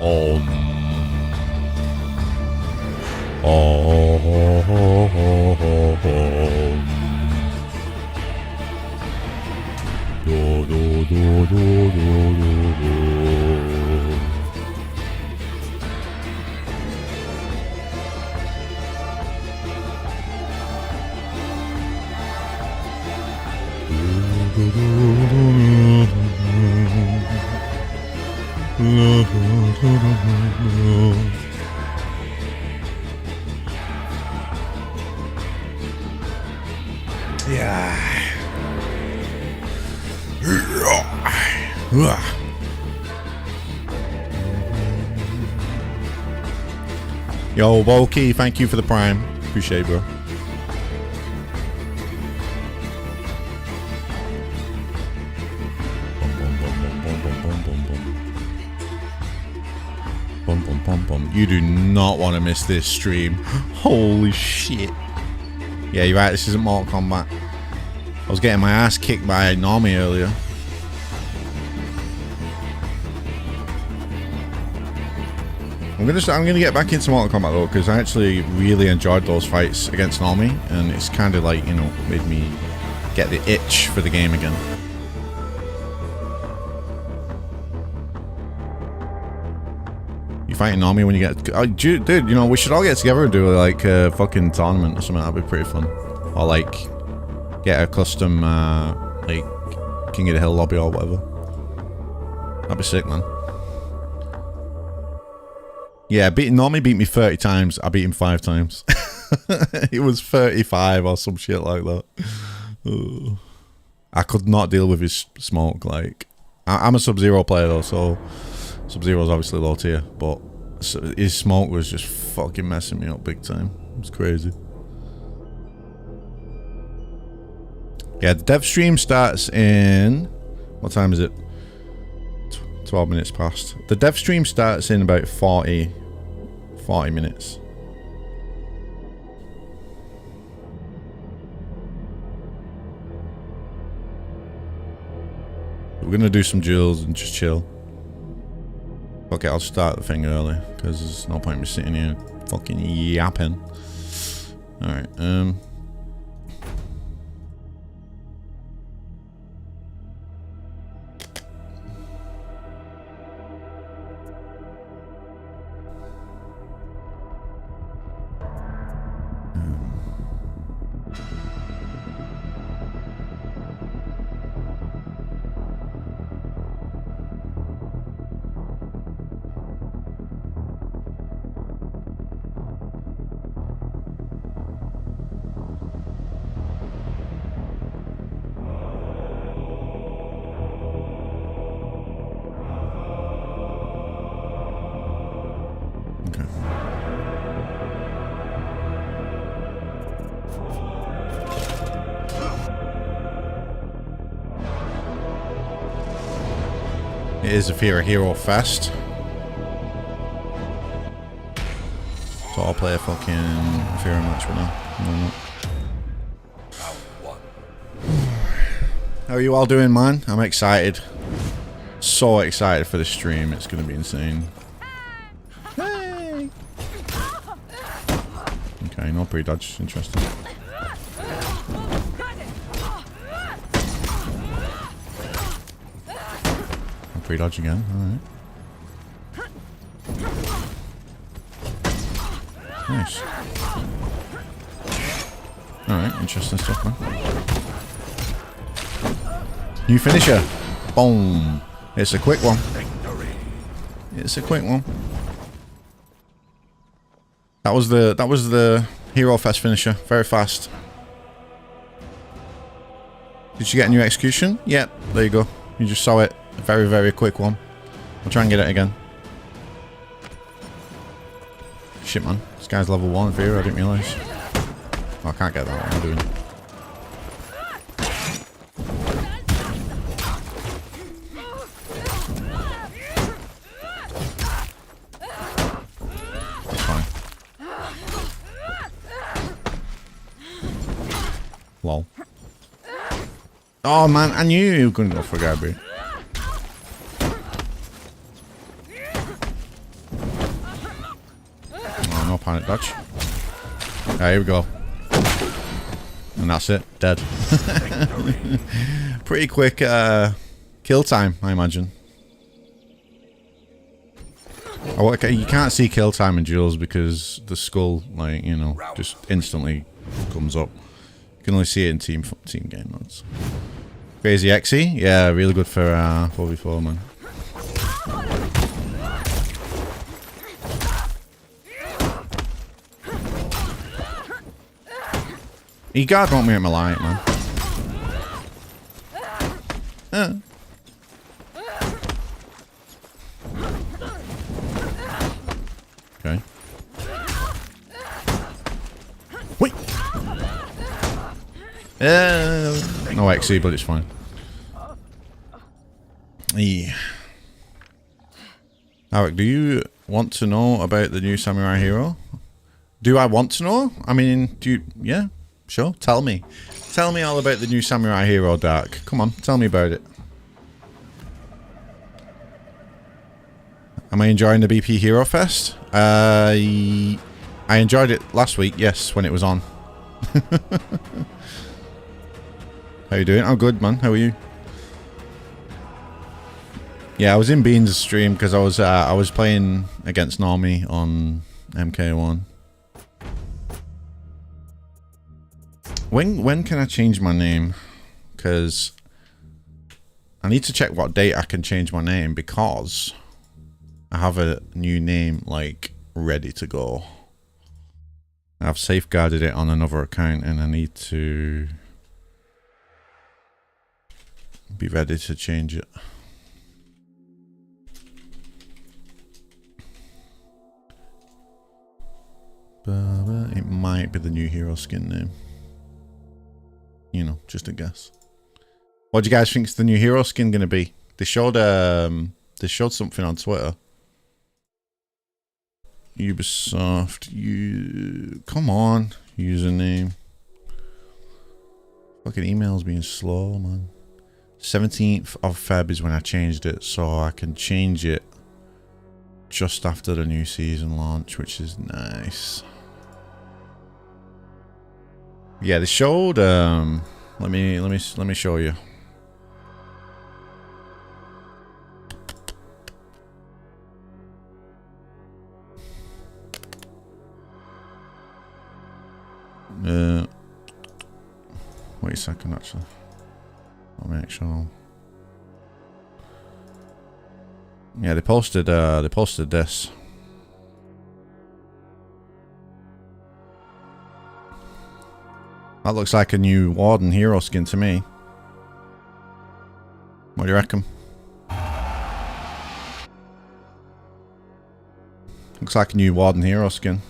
Om. Om. Do do do do do do do. Yeah. Yo, Volky, thank you for the prime. Appreciate it, bro. You do not want to miss this stream. Holy shit. Yeah, you're right, this isn't Mortal Kombat. I was getting my ass kicked by Nami earlier. I'm gonna get back into Mortal Kombat though, because I actually really enjoyed those fights against Nami, and it's kind of like, you know, made me get the itch for the game again. You fighting Nami when you get... Oh, dude, you know, we should all get together and do like a fucking tournament or something. That'd be pretty fun. Or like, get a custom, like, King of the Hill lobby or whatever. That'd be sick, man. Yeah, Nami beat me 30 times. I beat him 5 times. It was 35 or some shit like that. Ugh. I could not deal with his smoke. Like, I'm a Sub-Zero player though, so Sub-Zero's obviously low tier, but his smoke was just fucking messing me up big time. It was crazy. Yeah, the dev stream starts in... What time is it? 12 minutes past. The dev stream starts in about 40 minutes. We're gonna do some duels and just chill. Okay, I'll start the thing early, because there's no point in me sitting here fucking yapping. Alright, it is a Fear a Hero Fest. So I'll play a fucking Fear match for now. How are you all doing, man? I'm excited. So excited for the stream. It's gonna be insane. Hey! Okay, no pre-dodge. Interesting. Pre-dodge again. Alright. Nice. Alright, interesting stuff, man. New finisher. Boom. It's a quick one. It's a quick one. That was the Hero Fest finisher. Very fast. Did you get a new execution? Yep, there you go. You just saw it. A very, very quick one. I'll try and get it again. Shit, man. This guy's level 1 for here. I didn't realise. Oh, I can't get that. What am I doing? That's fine. Lol. Oh, man. I knew you were going to go for a Gabriel. no panic dodge. Here we go. And that's it. Dead. Pretty quick kill time, I imagine. Oh, okay, you can't see kill time in duels because the skull, like, you know, just instantly comes up. You can only see it in team game modes. Crazy XE? Yeah, really good for 4v4, man. You gotta don't me at my light, man. Okay. Wait. No XE, but it's fine. Yeah. Havok, do you want to know about the new Samurai Hero? Do I want to know? I mean, do you... Yeah, sure. Tell me. Tell me all about the new Samurai Hero, Dark. Come on, tell me about it. Am I enjoying the BP Hero Fest? I enjoyed it last week, yes, when it was on. How you doing? I'm good, man. How are you? Yeah, I was in Beans' stream because I was playing against Normie on MK1. When can I change my name? Because I need to check what date I can change my name because I have a new name like ready to go. I've safeguarded it on another account and I need to be ready to change it. It might be the new hero skin name. You know, just a guess. What do you guys think is the new hero skin gonna be? They showed something on Twitter. Ubisoft, come on, username. Fucking emails being slow, man. 17th of Feb is when I changed it, so I can change it just after the new season launch, which is nice. Yeah, they showed let me show you. Wait a second, actually. I'll make sure. Yeah, they posted this. That looks like a new Warden hero skin to me. What do you reckon? Looks like a new Warden hero skin.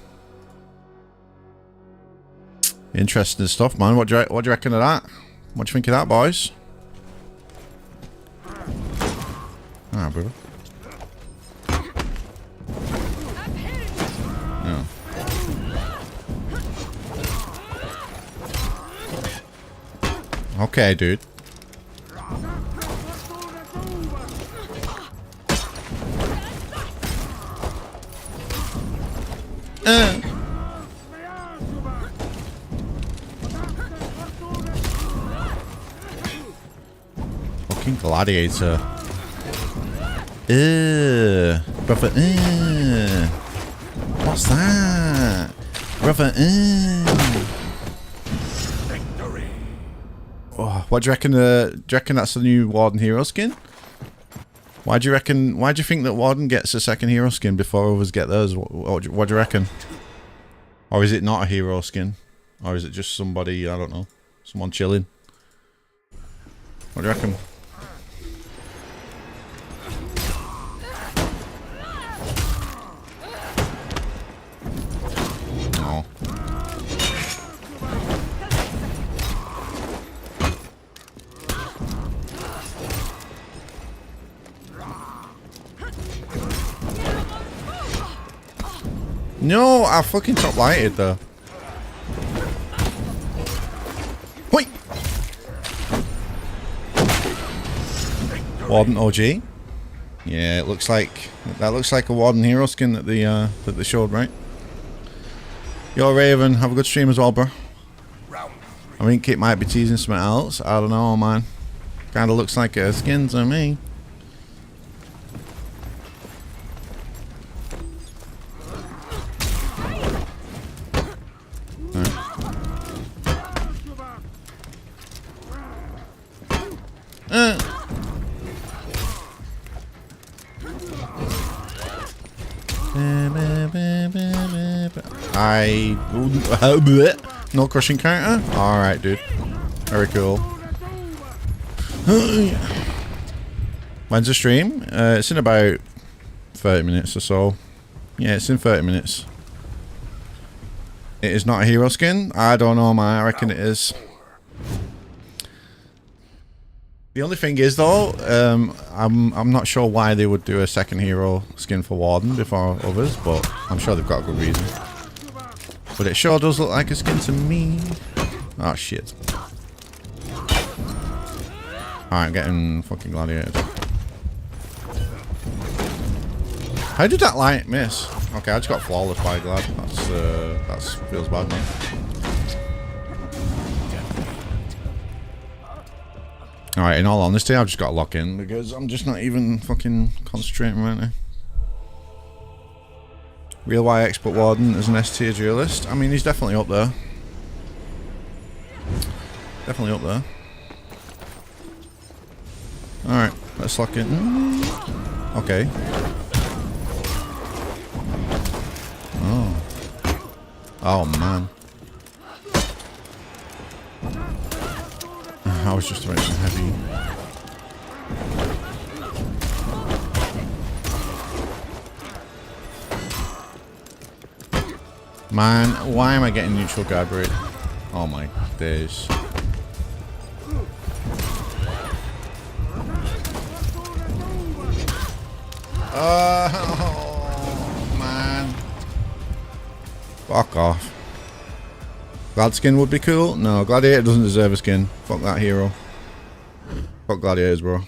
Interesting stuff, man. What do you reckon of that? What do you think of that, boys? Ah, brother. No. Okay, dude. Fucking gladiator. Brother. What's that? Brother. Oh, what do you reckon? Do you reckon that's the new Warden hero skin? Why do you reckon? Why do you think that Warden gets a second hero skin before others get theirs? What do you reckon? Or is it not a hero skin? Or is it just somebody, I don't know, someone chilling? What do you reckon? No. No, I fucking top lighted though. Wait. Warden OG. Yeah, it looks like that looks like a Warden hero skin that they showed, right? Yo, Raven, have a good stream as well, bro. I think it might be teasing something else. I don't know, man. Kind of looks like a skin to me. No crushing counter? Alright, dude. Very cool. When's the stream? It's in about 30 minutes or so. Yeah, it's in 30 minutes. It is not a hero skin? I don't know, man. I reckon it is. The only thing is, though, I'm not sure why they would do a second hero skin for Warden before others, but I'm sure they've got a good reason. But it sure does look like a skin to me. Oh, shit. Alright, I'm getting fucking gladiated. How did that light miss? Okay, I just got flawless by glad. That feels bad, man. Alright, in all honesty, I've just got to lock in because I'm just not even fucking concentrating right now. Real Y Expert Warden as an S tier duelist. I mean, he's definitely up there. Definitely up there. Alright, let's lock in. Okay. Oh. Oh, man. I was just about some heavy. Man, why am I getting neutral guard rate? Oh my days. Oh man. Fuck off. Glad skin would be cool? No, Gladiator doesn't deserve a skin. Fuck that hero. Fuck Gladiators, bro.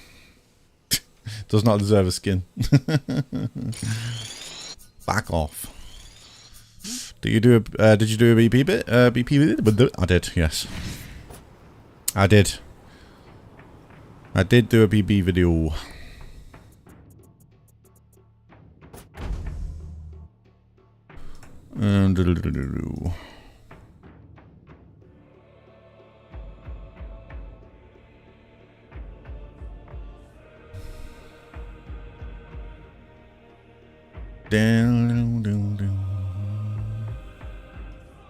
Does not deserve a skin. Back off. Did you do a BP bit? BP bit? I did, yes. I did. I did do a BB video.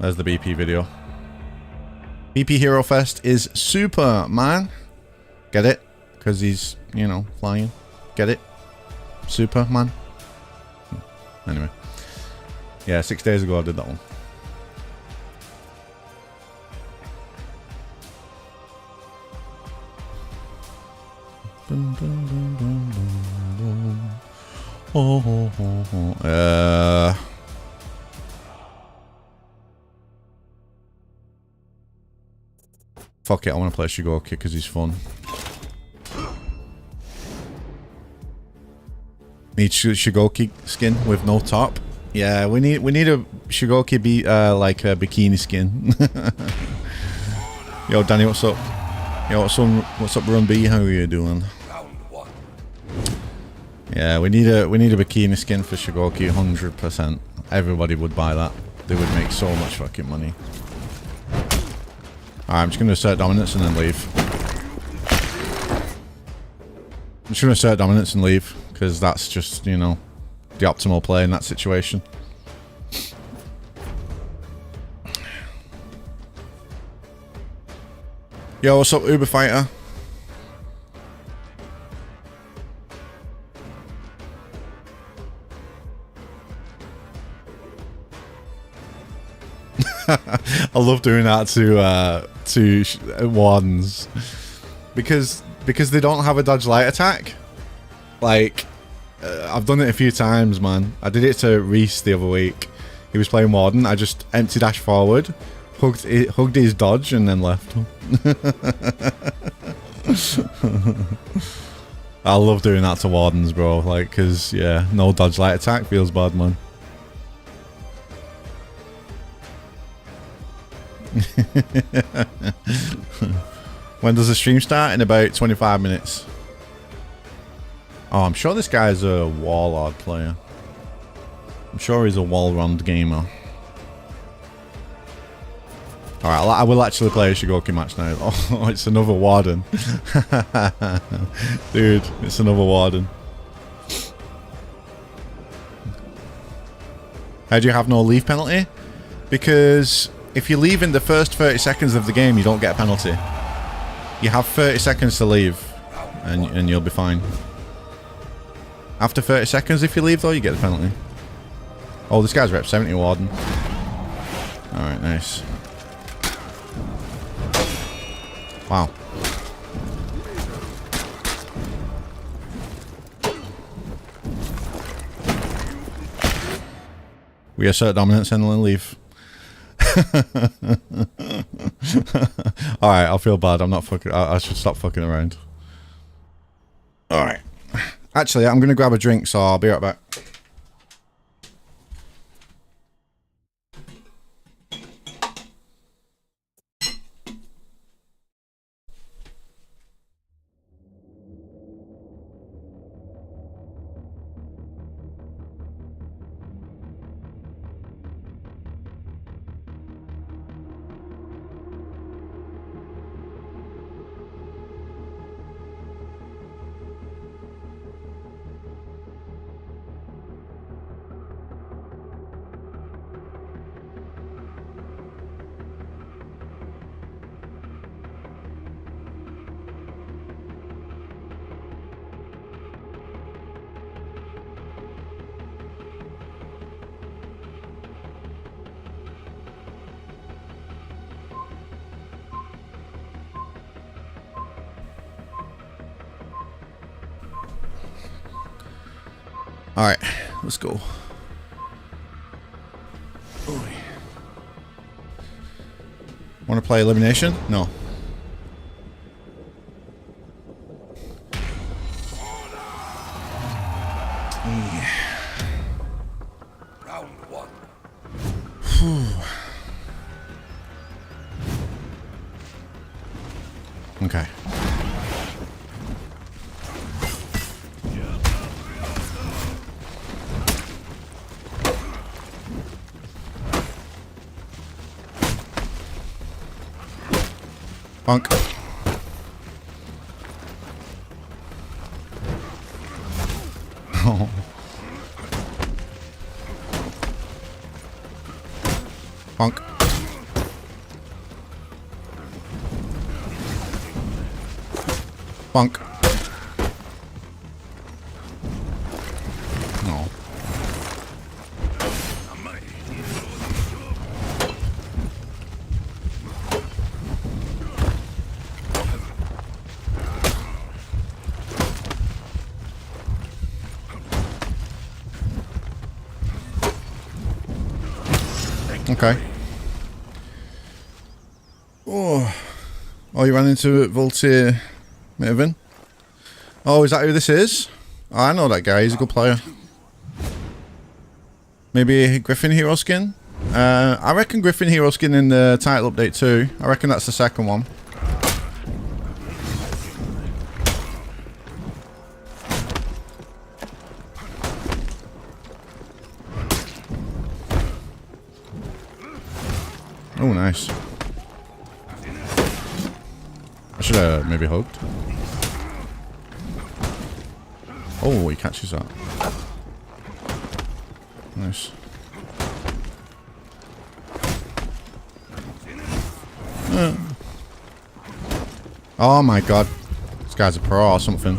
There's the BP video. BP Hero Fest is super, man. Get it? Because he's, you know, flying. Get it? Super, man. Anyway. Yeah, 6 days ago I did that one. Fuck it, I want to play Shigoki because he's fun. Need Shigoki skin with no top. Yeah, we need a Shigoki like a bikini skin. Yo, Danny, what's up? Yo, what's up, Run B? How are you doing? Yeah, we need a bikini skin for Shigoki, 100%. Everybody would buy that. They would make so much fucking money. Alright, I'm just gonna assert dominance and then leave. I'm just gonna assert dominance and leave, because that's just, you know, the optimal play in that situation. Yo, what's up, Uber Fighter? I love doing that to wardens because they don't have a dodge light attack. Like, I've done it a few times, man. I did it to Reese the other week. He was playing Warden. I just empty dash forward, hugged his dodge, and then left. I love doing that to Wardens, bro. Like, cause yeah, no dodge light attack feels bad, man. When does the stream start? In about 25 minutes. Oh, I'm sure this guy's a warlord player. I'm sure he's a wall-rond gamer. Alright, I will actually play a Shigoki match now. Oh, it's another warden. Dude, it's another warden. How do you have no leave penalty? Because if you leave in the first 30 seconds of the game, you don't get a penalty. You have 30 seconds to leave, and you'll be fine. After 30 seconds, if you leave, though, you get the penalty. Oh, this guy's rep 70 warden. Alright, nice. Wow. We assert dominance and then leave. Alright, I'll feel bad. I'm not fucking... I should stop fucking around. Alright. Actually, I'm gonna grab a drink, so I'll be right back. Alright, let's go. Want to play elimination? No. Yeah. Round one. Okay. Punk. Oh. Punk. Punk. No. Okay. Oh. Oh, you ran into Voltaire Maven? Oh, is that who this is? Oh, I know that guy. He's a good player. Maybe Griffin hero skin? I reckon Griffin hero skin in the title update too. I reckon that's the second one. Oh, nice. I should have maybe hoped. Oh, he catches that. Nice. Oh my god. This guy's a pro or something.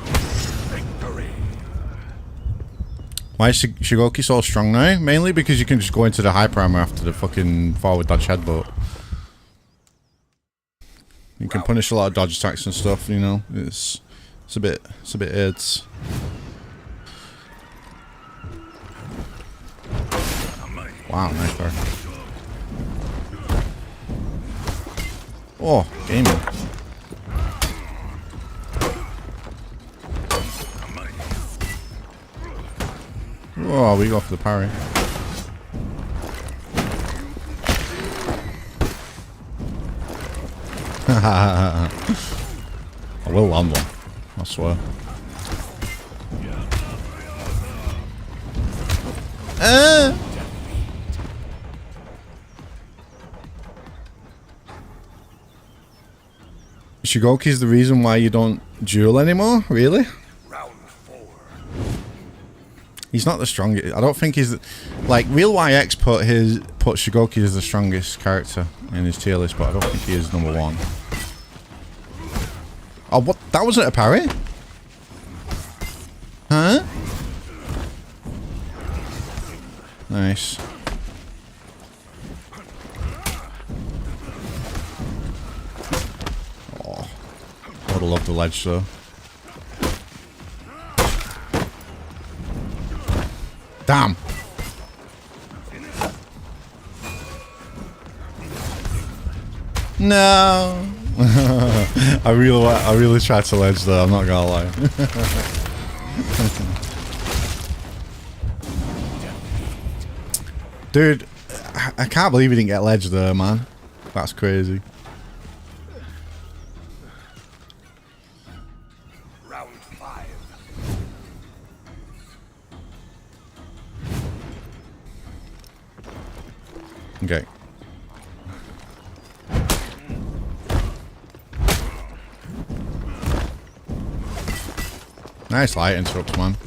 Why is Shigoki so strong now? Mainly because you can just go into the high primer after the fucking forward dodge headbutt. You can punish a lot of dodge attacks and stuff, you know. It's a bit aids. Wow, nice bar. Oh, gaming. Oh, we go for the parry. I will land one. I swear. Shigoki's the reason why you don't duel anymore? Really? Round 4. He's not the strongest. I don't think he's... Like, Real YX put Shigoki as the strongest character in his tier list, but I don't think he is number 1. Oh, what? That wasn't a parry? Huh? Nice. Oh, I would have loved the ledge though. Damn. No. I really tried to ledge though, I'm not gonna lie. Dude, I can't believe he didn't get ledge there, man. That's crazy. Round 5. Okay. Nice light interrupts, man.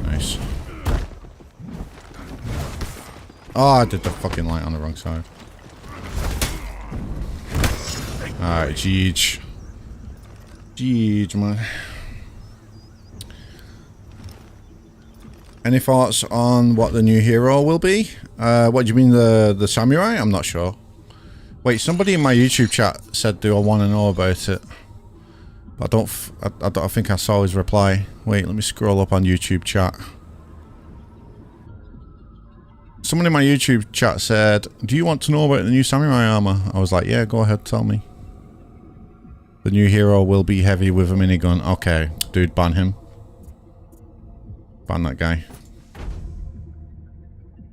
Nice. Oh, I did the fucking light on the wrong side. Alright, Jeej. Jeej, man. Any thoughts on what the new hero will be? What do you mean, the samurai? I'm not sure. Wait, somebody in my YouTube chat said, do I want to know about it? I don't think I saw his reply. Wait, let me scroll up on YouTube chat. Someone in my YouTube chat said, do you want to know about the new samurai armor? I was like, yeah, go ahead, tell me. The new hero will be heavy with a minigun. Okay, dude, ban him. Ban that guy.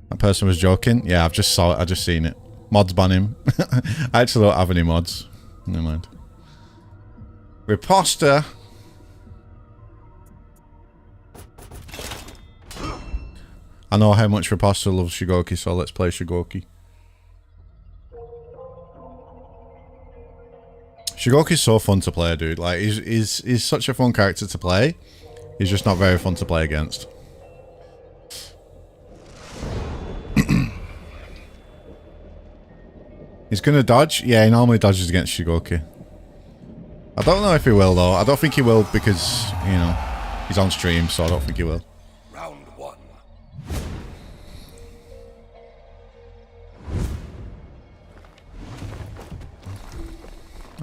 That person was joking. Yeah, I've just saw it. I just seen it. Mods ban him. I actually don't have any mods. Never mind. Riposta. I know how much Riposta loves Shigoki, so let's play Shigoki. Shigoki's so fun to play, dude. Like, he's such a fun character to play. He's just not very fun to play against. He's gonna dodge? Yeah, he normally dodges against Shigoki. I don't know if he will, though. I don't think he will because, you know, he's on stream, so I don't think he will. Round 1.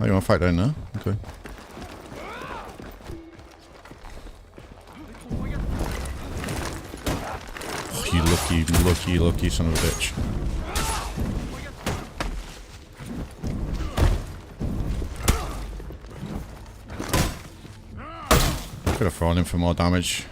Oh, you want to fight down there? Okay. Oh, you lucky son of a bitch. Could have thrown him for more damage.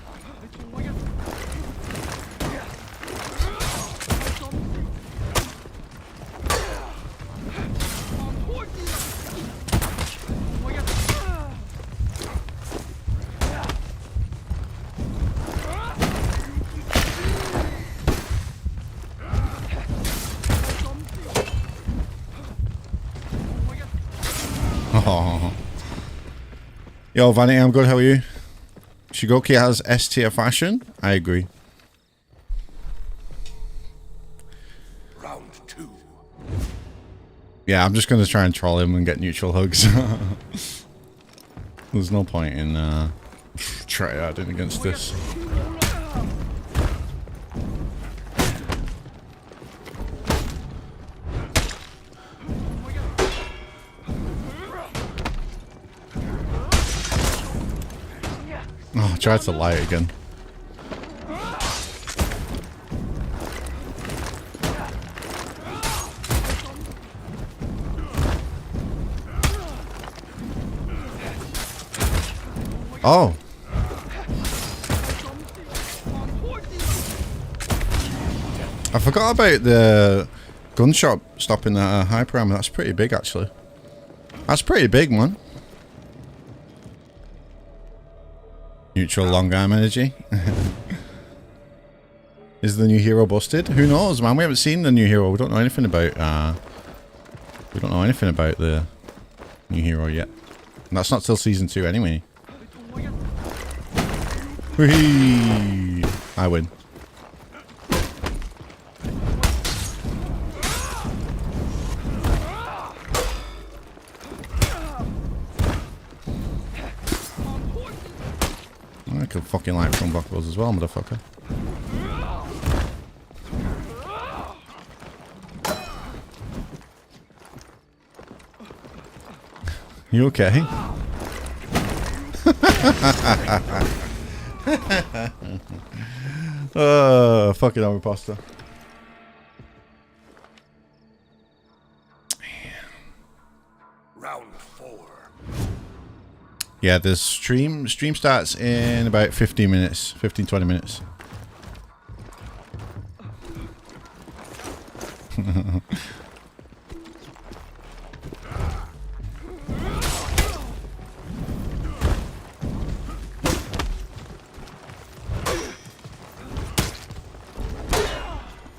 Oh. Yo, Vanity, I'm good. How are you? Shigoki has S tier fashion. I agree. Round 2. Yeah, I'm just gonna try and troll him and get neutral hugs. There's no point in tryharding against this. Oh, I tried to lie again. Oh. I forgot about the gun shop stopping at hyper ammo. That's pretty big, actually. That's pretty big, man. Neutral long arm energy. Is the new hero busted? Who knows, man? We haven't seen the new hero. We don't know anything about. We don't know anything about the new hero yet. And that's not till season 2 anyway. Whee! I win. I can fucking like front block those as well, motherfucker. You okay? Fucking armor pasta. Round 4. Yeah, the stream starts in about 15 minutes, 15-20 minutes.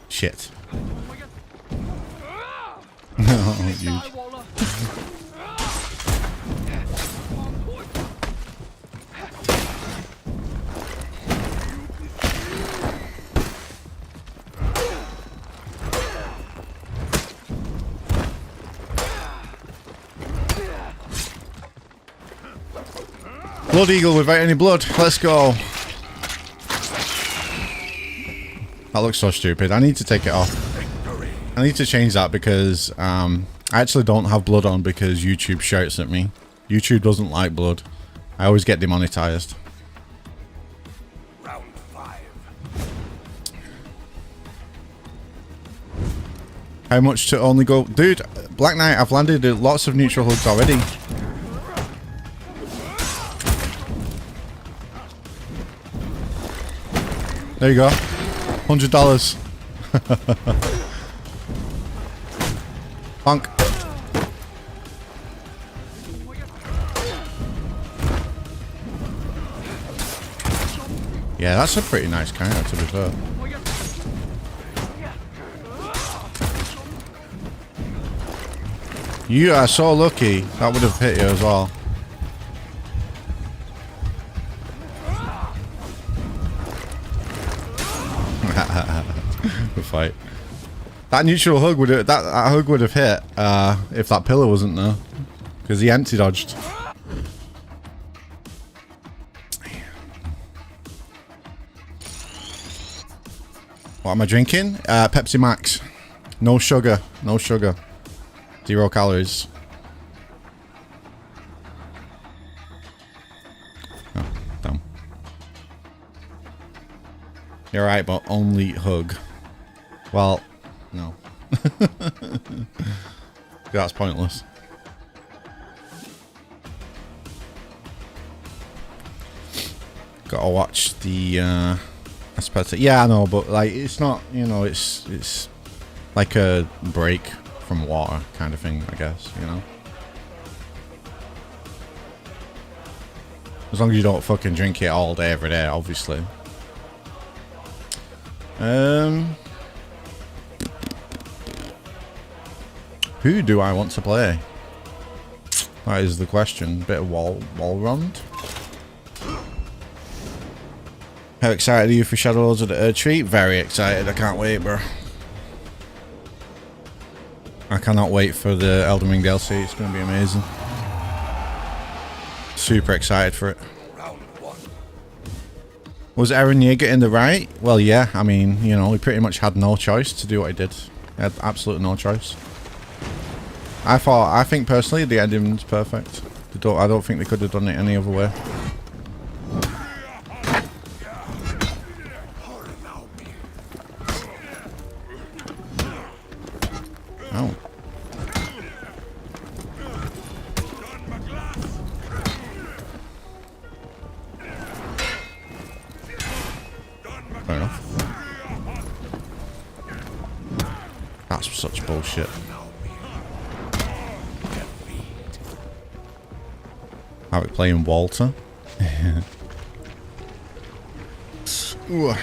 Shit. Oh, you. Blood Eagle without any blood. Let's go. That looks so stupid. I need to take it off. I need to change that because I actually don't have blood on because YouTube shouts at me. YouTube doesn't like blood. I always get demonetized. Round 5. How much to only go? Dude, Black Knight, I've landed lots of neutral hoods already. There you go. $100. Punk. Yeah, that's a pretty nice counter, to be fair. You are so lucky. That would have hit you as well. Good fight. That neutral hug would have, that hug would have hit if that pillar wasn't there, because he empty dodged. What am I drinking? Pepsi Max. No sugar. No sugar. 0 calories. Oh, damn. You're right, but only hug. Well, no. That's pointless. Gotta watch the aspect. Yeah, I know, but like it's not, you know, it's like a break from water kind of thing, I guess, you know. As long as you don't fucking drink it all day every day, obviously. Who do I want to play? That is the question. Bit of wall round. How excited are you for Shadow Lords of the Erdtree? Very excited. I can't wait, bro. I cannot wait for the Elden Ring DLC. It's going to be amazing. Super excited for it. Round 1. Was Eren Yeager in the right? Well, yeah. I mean, you know, he pretty much had no choice to do what he did. He had absolutely no choice. I think personally the ending's perfect. I don't think they could have done it any other way. Oh. Fair enough. such bullshit. Havok playing Walter. Ooh.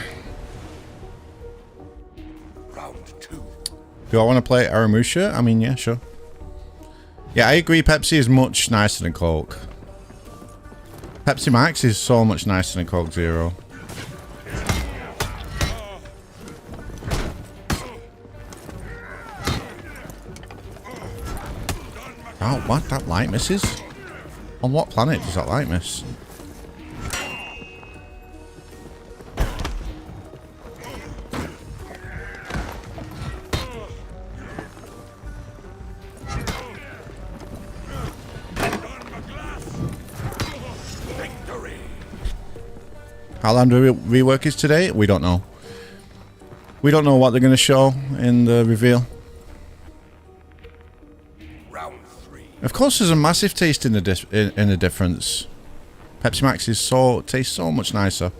Round 2. Do I want to play Aramusha? I mean, yeah, sure. Yeah, I agree. Pepsi is much nicer than Coke. Pepsi Max is so much nicer than Coke Zero. Oh, what? That light misses? On what planet does that light miss? How long do rework is today? We don't know. We don't know what they're going to show in the reveal. Round 3. Of course, there's a massive taste in the difference. Pepsi Max is tastes so much nicer.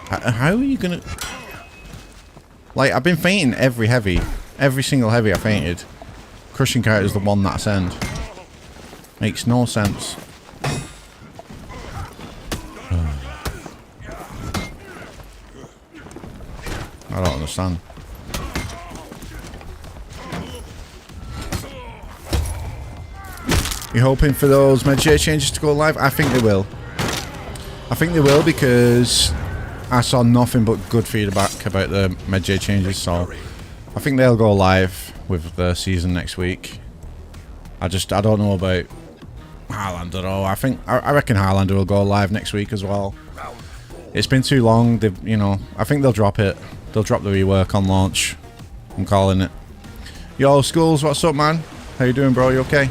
How are you gonna? Like, I've been fainting every heavy. Every single heavy I fainted. Crushing character is the one that I send. Makes no sense. I don't understand. You hoping for those Medjay changes to go live? I think they will. I think they will because I saw nothing but good feedback about the Medjay changes, so I think they'll go live with the season next week. I don't know about Highlander though. I reckon Highlander will go live next week as well. It's been too long. I think they'll drop it. They'll drop the rework on launch. I'm calling it. Yo, Schools, what's up, man? How you doing, bro? You okay?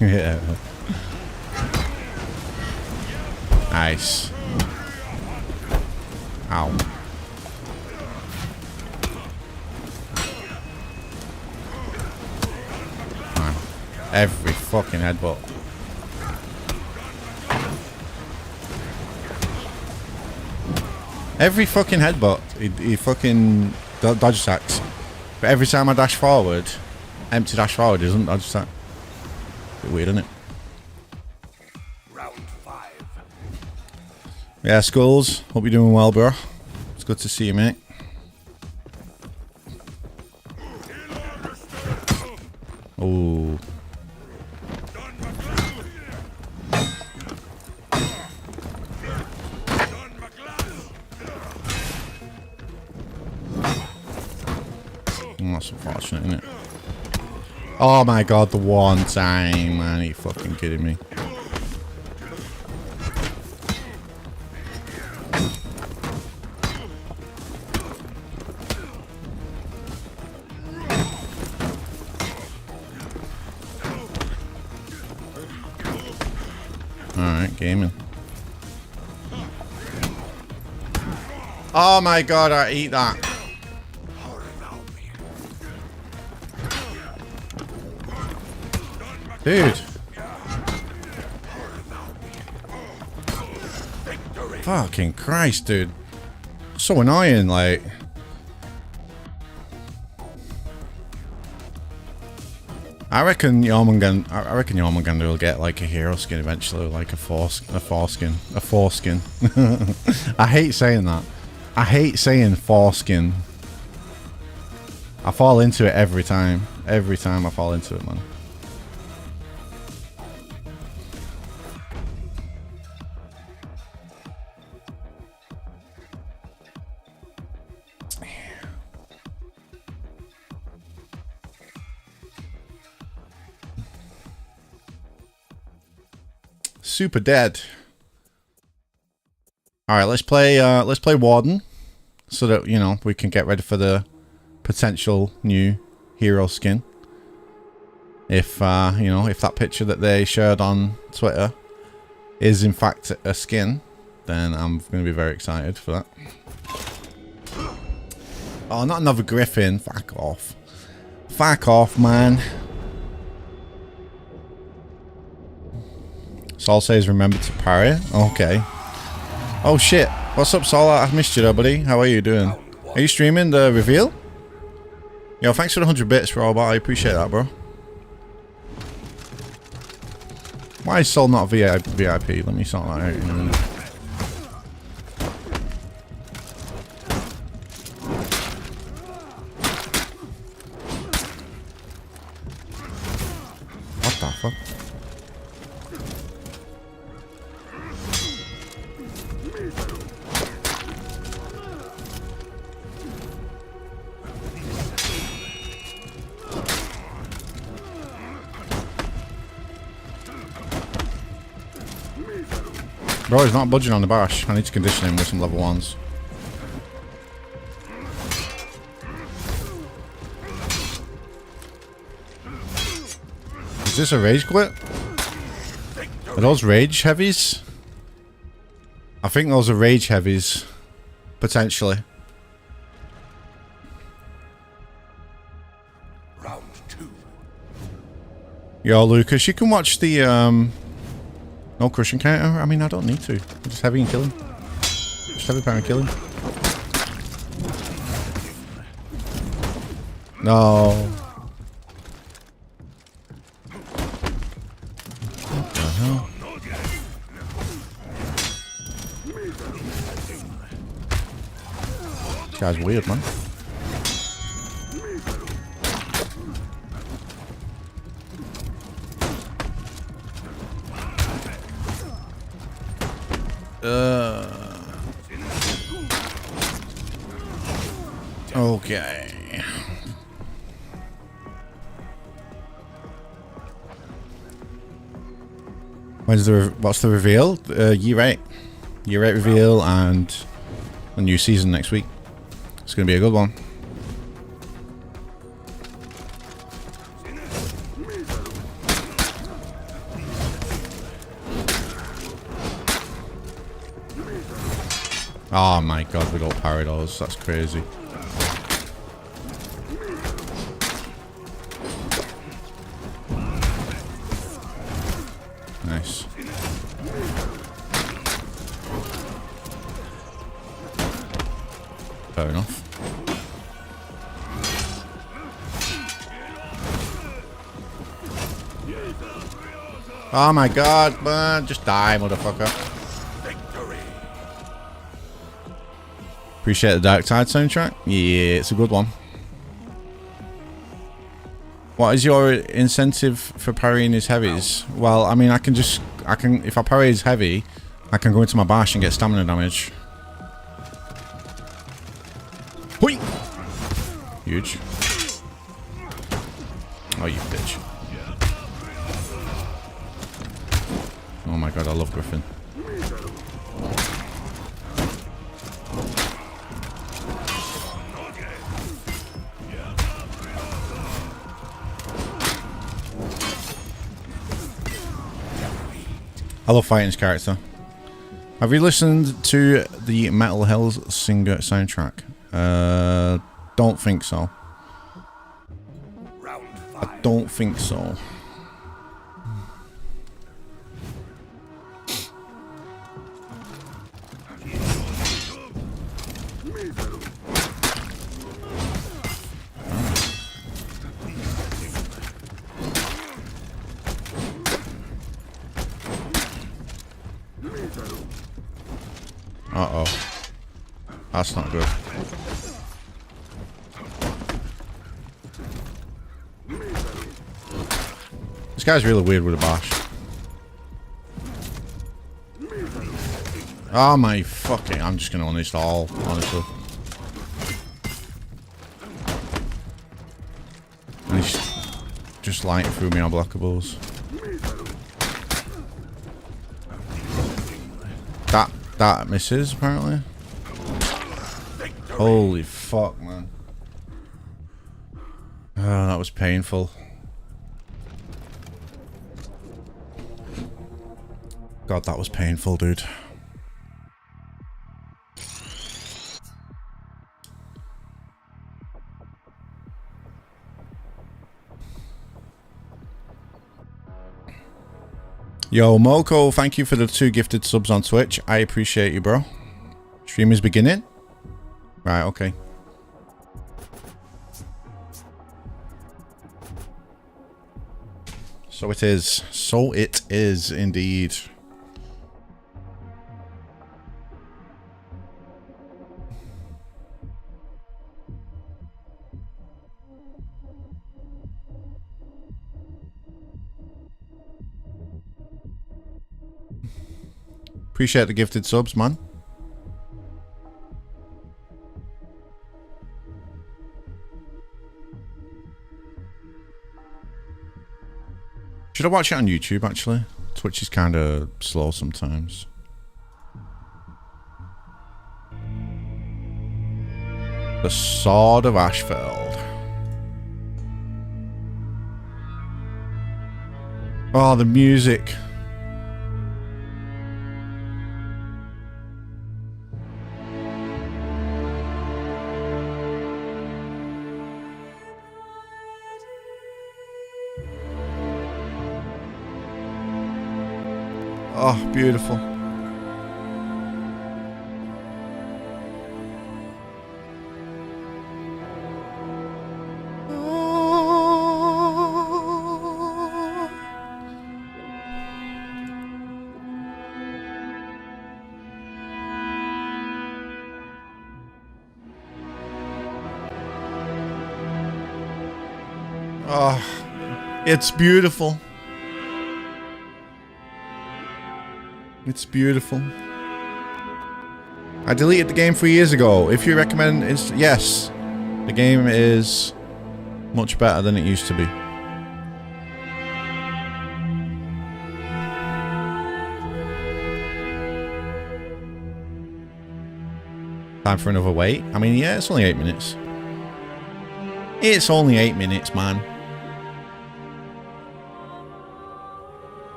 Yeah. Nice. Ow. Man. Every fucking headbutt. Every fucking headbutt. He fucking dodge attacks. But every time I dash forward, empty dash forward, he doesn't dodge attack. Bit weird, isn't it? Yeah, Skulls. Hope you're doing well, bro. It's good to see you, mate. Oh. That's unfortunate, isn't it? Oh my god, the one time, man. Are you fucking kidding me? Alright, gaming. Oh my god, I eat that. Dude. Fucking Christ, dude. So annoying, like. I reckon Jormungandr will get like a hero skin eventually, like a foreskin. I hate saying that. I hate saying foreskin. I fall into it every time. Every time I fall into it, man. Super dead. All right, let's play Warden, so that we can get ready for the potential new hero skin. If if that picture that they shared on Twitter is in fact a skin, then I'm going to be very excited for that. Oh, not another Griffin. Fuck off. Fuck off, man. Saul says remember to parry. Okay. Oh shit. What's up, Saul? I missed you there, buddy. How are you doing? Are you streaming the reveal? Yo, thanks for the 100 bits, bro. But I appreciate that, bro. Why is Saul not VIP? Let me sort that out in a minute. What the fuck? Bro, he's not budging on the bash. I need to condition him with some level 1s. Is this a rage quit? Are those rage heavies? I think those are rage heavies. Potentially. Round 2. Yo, Lucas, you can watch the no crushing counter. I mean, I don't need to. Just heavy and kill him. Just heavy power and kill him. No. What the hell? This guy's weird, man. Okay. What's the reveal? Year 8. Year 8 reveal and a new season next week. It's going to be a good one. Oh my god, we don't parry those. That's crazy. Nice. Fair enough. Oh my god, man. Just die, motherfucker. Victory. Appreciate the Dark Tide soundtrack. Yeah, it's a good one. What is your incentive for parrying his heavies? Well, I mean, if I parry his heavy, I can go into my bash and get stamina damage. Hoi! Huge. Oh, you bitch. Oh my god, I love Griffin. I love fighting his character. Have you listened to the Metal Hells Singer soundtrack? Don't think so. Round 5. I don't think so. Uh-oh. That's not good. This guy's really weird with a bash. Oh my fucking... I'm just gonna uninstall, honestly. And he's just lighting through me on blockables. That misses, apparently. Holy fuck, man. Oh, that was painful. God, that was painful, dude. Yo, Moko, thank you for the 2 gifted subs on Twitch. I appreciate you, bro. Stream is beginning? Right, okay. So it is. So it is indeed. Appreciate the gifted subs, man. Should I watch it on YouTube, actually? Twitch is kind of slow sometimes. The Sword of Ashfeld. Oh, the music. Oh, beautiful. Oh, it's beautiful. It's beautiful. I deleted the game 3 years ago. If you recommend, yes, the game is much better than it used to be. Time for another wait. I mean, yeah, it's only 8 minutes. It's only 8 minutes, man.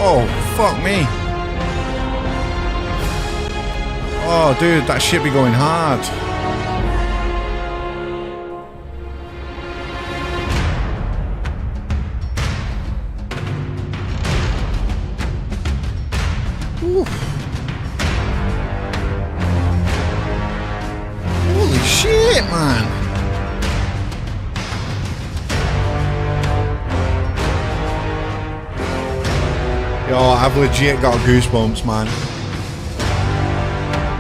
Oh, fuck me. Oh, dude, that shit be going hard. Ooh. Holy shit, man. Yo, I've legit got goosebumps, man.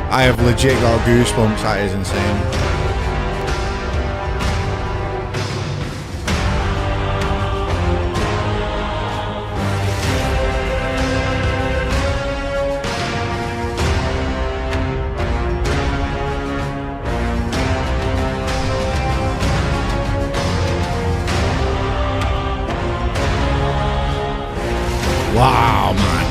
I have legit got goosebumps. That is insane. Wow, man.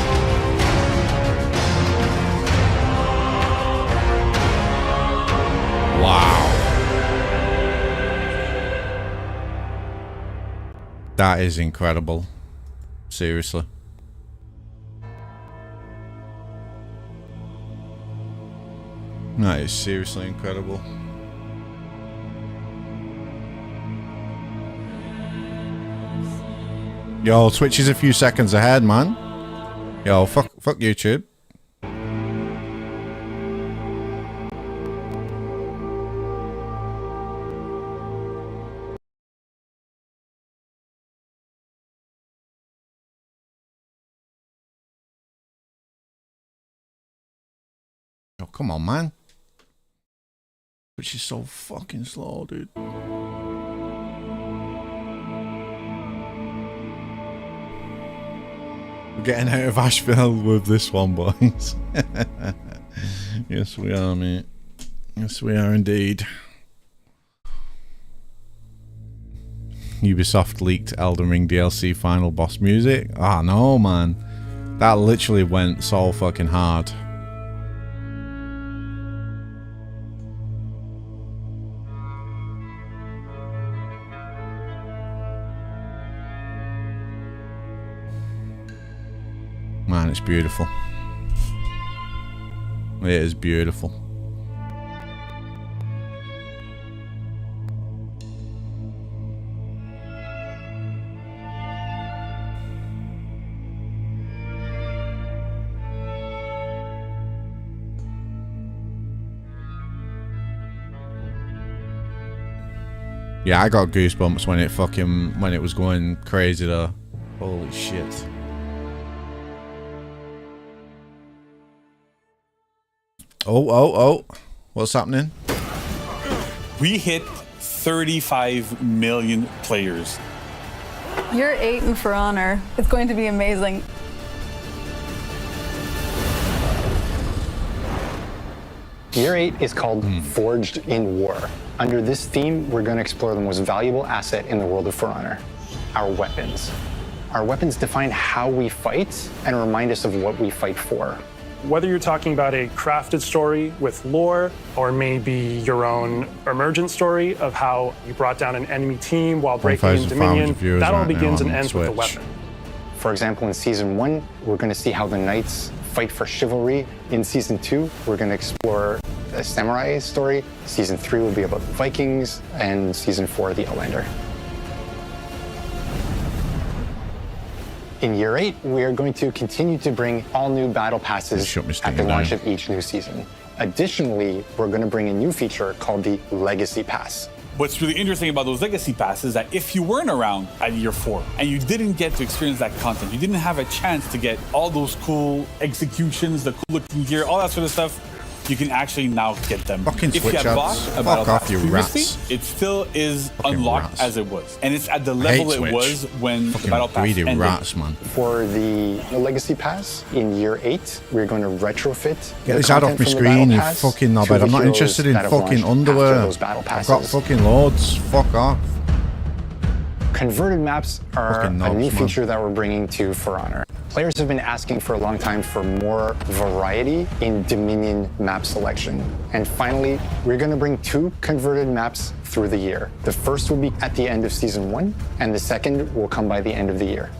Wow. That is incredible. Seriously. That is seriously incredible. Yo, Twitch is a few seconds ahead, man. Yo, fuck YouTube. Oh, come on, man. Twitch is so fucking slow, dude. We're getting out of Asheville with this one, boys. Yes, we are, mate. Yes, we are indeed. Ubisoft leaked Elden Ring DLC final boss music. Ah, no, man. That literally went so fucking hard. And it's beautiful. It is beautiful. Yeah, I got goosebumps when it was going crazy though. Holy shit. Oh. What's happening? We hit 35 million players. Year 8 in For Honor. It's going to be amazing. Year 8 is called Forged in War. Under this theme, we're going to explore the most valuable asset in the world of For Honor, our weapons. Our weapons define how we fight and remind us of what we fight for. Whether you're talking about a crafted story with lore, or maybe your own emergent story of how you brought down an enemy team while breaking in Dominion, that all begins and ends with the weapon. For example, in Season 1, we're going to see how the Knights fight for chivalry. In Season 2, we're going to explore a samurai story. Season 3 will be about the Vikings, and Season 4, the Outlander. In Year 8, we are going to continue to bring all new battle passes at the launch of each new season. Additionally, we're going to bring a new feature called the Legacy Pass. What's really interesting about those legacy passes is that if you weren't around at Year 4 and you didn't get to experience that content, you didn't have a chance to get all those cool executions, the cool looking gear, all that sort of stuff, you can actually now get them. Fucking if you had bought a battle pass previously, it still is Fucking unlocked rats. as it was. And it's at the level it was when the battle pass greedy ended. rats, man. For the Legacy Pass, in Year 8, we're going to retrofit Get the this ad off content my from the screen, battle you pass fucking to knobhead. the I'm not heroes interested in that have fucking launched underwear. after those battle I've got passes. fucking loads. Fuck off. Converted maps are Fucking a knobs, new man. feature that we're bringing to For Honor. Players have been asking for a long time for more variety in Dominion map selection. And finally, we're going to bring 2 converted maps through the year. The first will be at the end of Season 1, and the second will come by the end of the year.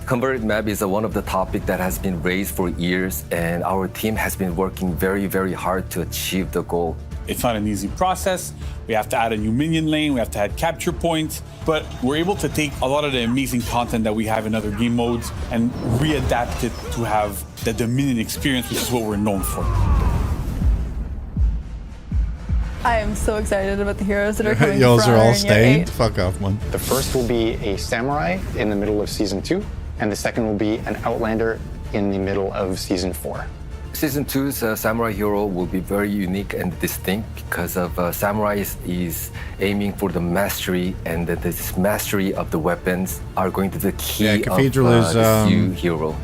Converted map is one of the topics that has been raised for years, and our team has been working very, very hard to achieve the goal. It's not an easy process. We have to add a new minion lane, we have to add capture points, but we're able to take a lot of the amazing content that we have in other game modes and readapt it to have the Dominion experience, which is what we're known for. I am so excited about the heroes that are coming. Yours For are Honor all in Year stained. 8. Fuck off, man. The first will be a samurai in the middle of Season 2, and the second will be an outlander in the middle of Season 4. Season 2's Samurai Hero will be very unique and distinct because of Samurai is aiming for the mastery, and that this mastery of the weapons are going to be the key Yeah, Cathedral of is, this new hero.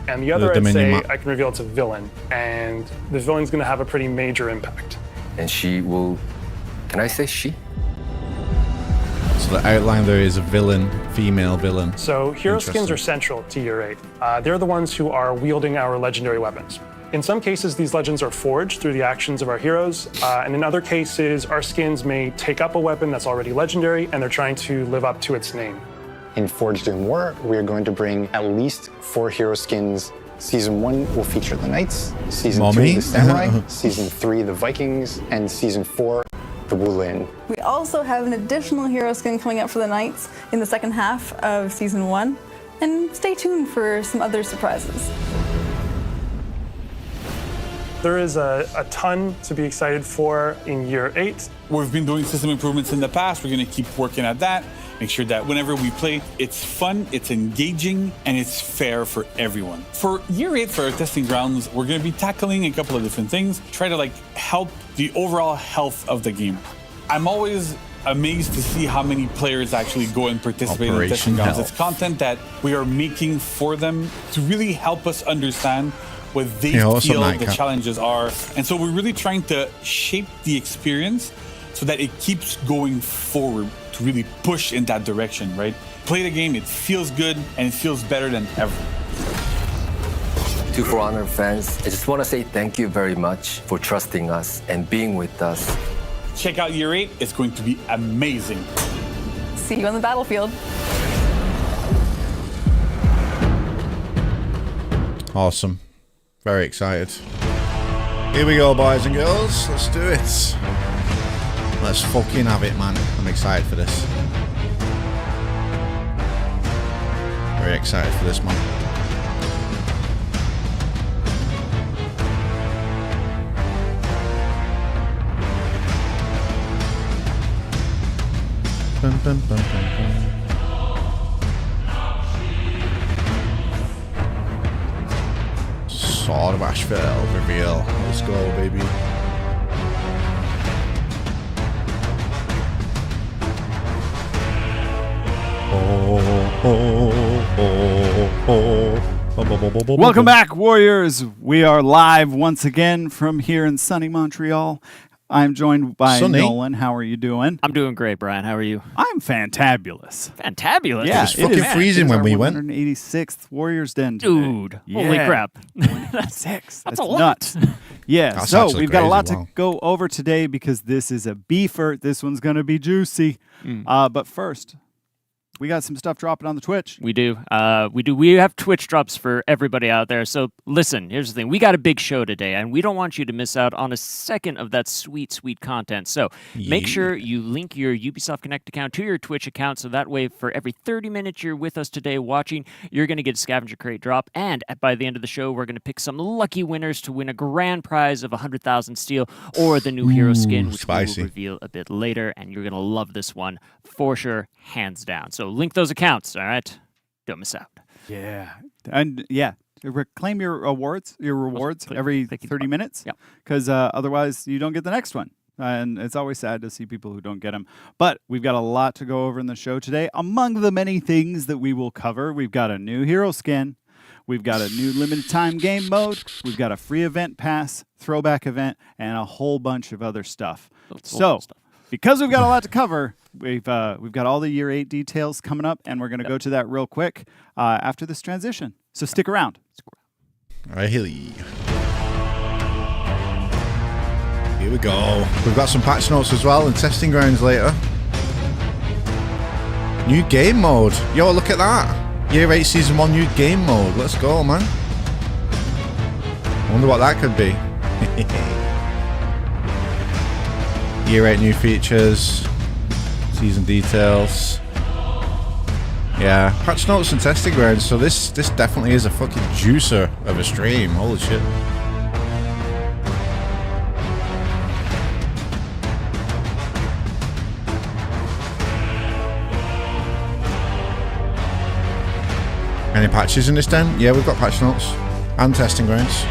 And the other, I'd Dominion say, map. I can reveal it's a villain. And the villain's going to have a pretty major impact. And she will, can I say she? So the Outlander is a villain, female villain. So hero skins Interesting. are central to Year 8. They're the ones who are wielding our legendary weapons. In some cases, these legends are forged through the actions of our heroes, and in other cases, our skins may take up a weapon that's already legendary, and they're trying to live up to its name. In Forged in War, we are going to bring at least 4 hero skins. Season 1 will feature the Knights, Season 2 Mommy? the Samurai, Season 3 the Vikings, and Season 4 the Wulin. We also have an additional hero skin coming up for the Knights in the second half of Season 1. And stay tuned for some other surprises. There is a ton to be excited for in Year 8. We've been doing system improvements in the past. We're going to keep working at that. Make sure that whenever we play, it's fun, it's engaging, and it's fair for everyone. For Year 8, for our testing grounds, we're going to be tackling a couple of different things. Try to help the overall health of the game. I'm always amazed to see how many players actually go and participate in the testing grounds. Health. It's content that we are making for them to really help us understand what they feel the challenges are. And so we're really trying to shape the experience so that it keeps going forward to really push in that direction, right? Play the game, it feels good, and it feels better than ever. To For Honor fans, I just want to say thank you very much for trusting us and being with us. Check out Year 8, it's going to be amazing. See you on the battlefield. Awesome. Very excited. Here we go, boys and girls. Let's do it. Let's fucking have it, man. I'm excited for this. Very excited for this, man. Bum, bum, bum, bum, bum. Sword of Ashfeld reveal. Let's go, baby. Welcome back, Warriors. We are live once again from here in sunny Montreal. I'm joined by Nolan. How are you doing? I'm doing great, Brian. How are you? I'm fantabulous. Fantabulous? Yeah, It was fucking freezing when we went. 186th Warriors Den today. Dude, holy crap. That's six. That's That's a lot. nuts. Yeah, That's so actually we've got a lot crazy, wow. to go over today because this is a beefer. This one's going to be juicy. But first, we got some stuff dropping on the Twitch. We do. We have Twitch drops for everybody out there. So listen, here's the thing. We got a big show today, and we don't want you to miss out on a second of that sweet, sweet content. So make sure you link your Ubisoft Connect account to your Twitch account, so that way for every 30 minutes you're with us today watching, you're going to get a scavenger crate drop. And by the end of the show, we're going to pick some lucky winners to win a grand prize of 100,000 steel or the new hero skin, which spicy. we will reveal a bit later. And you're going to love this one for sure, hands down. So link those accounts, all right? Don't miss out. Yeah. And reclaim your rewards every 30 minutes. Yep. Because otherwise you don't get the next one. And it's always sad to see people who don't get them. But we've got a lot to go over in the show today. Among the many things that we will cover, we've got a new hero skin. We've got a new limited time game mode. We've got a free event pass, throwback event, and a whole bunch of other stuff. So, because we've got a lot to cover, we've got all the Year 8 details coming up, and we're going to go to that real quick after this transition. So stick around. All right, here we go. We've got some patch notes as well and testing grounds later. New game mode. Yo, look at that. Year 8 Season 1 new game mode. Let's go, man. I wonder what that could be. Year 8 new features. Season details. Yeah, patch notes and testing grounds. So this definitely is a fucking juicer of a stream. Holy shit. Any patches in this den? Yeah, we've got patch notes and testing grounds.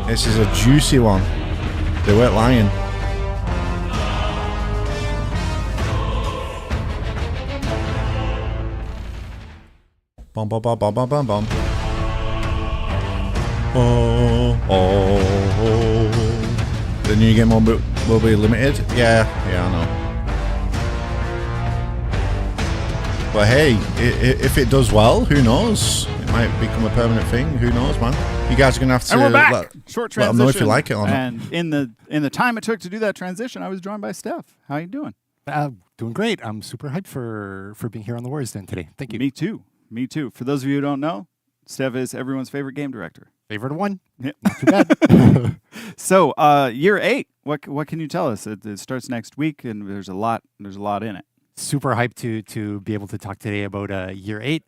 This is a juicy one. They weren't lying. Bum bum bum bum bum bum bum. Oh. The new game will be limited. Yeah, I know. But hey, if it does well, who knows? It might become a permanent thing. Who knows, man? You guys are gonna have to. And we're back. Short transition. Let them know if you like it or not. And in the time it took to do that transition, I was joined by Steph. How you doing? Doing great. I'm super hyped for being here on the Warriors Den today. Thank you. Me too. For those of you who don't know, Steph is everyone's favorite game director. Favorite one? Yeah. Not too bad. So, Year 8. What can you tell us? It starts next week, and there's a lot in it. Super hyped to be able to talk today about Year 8.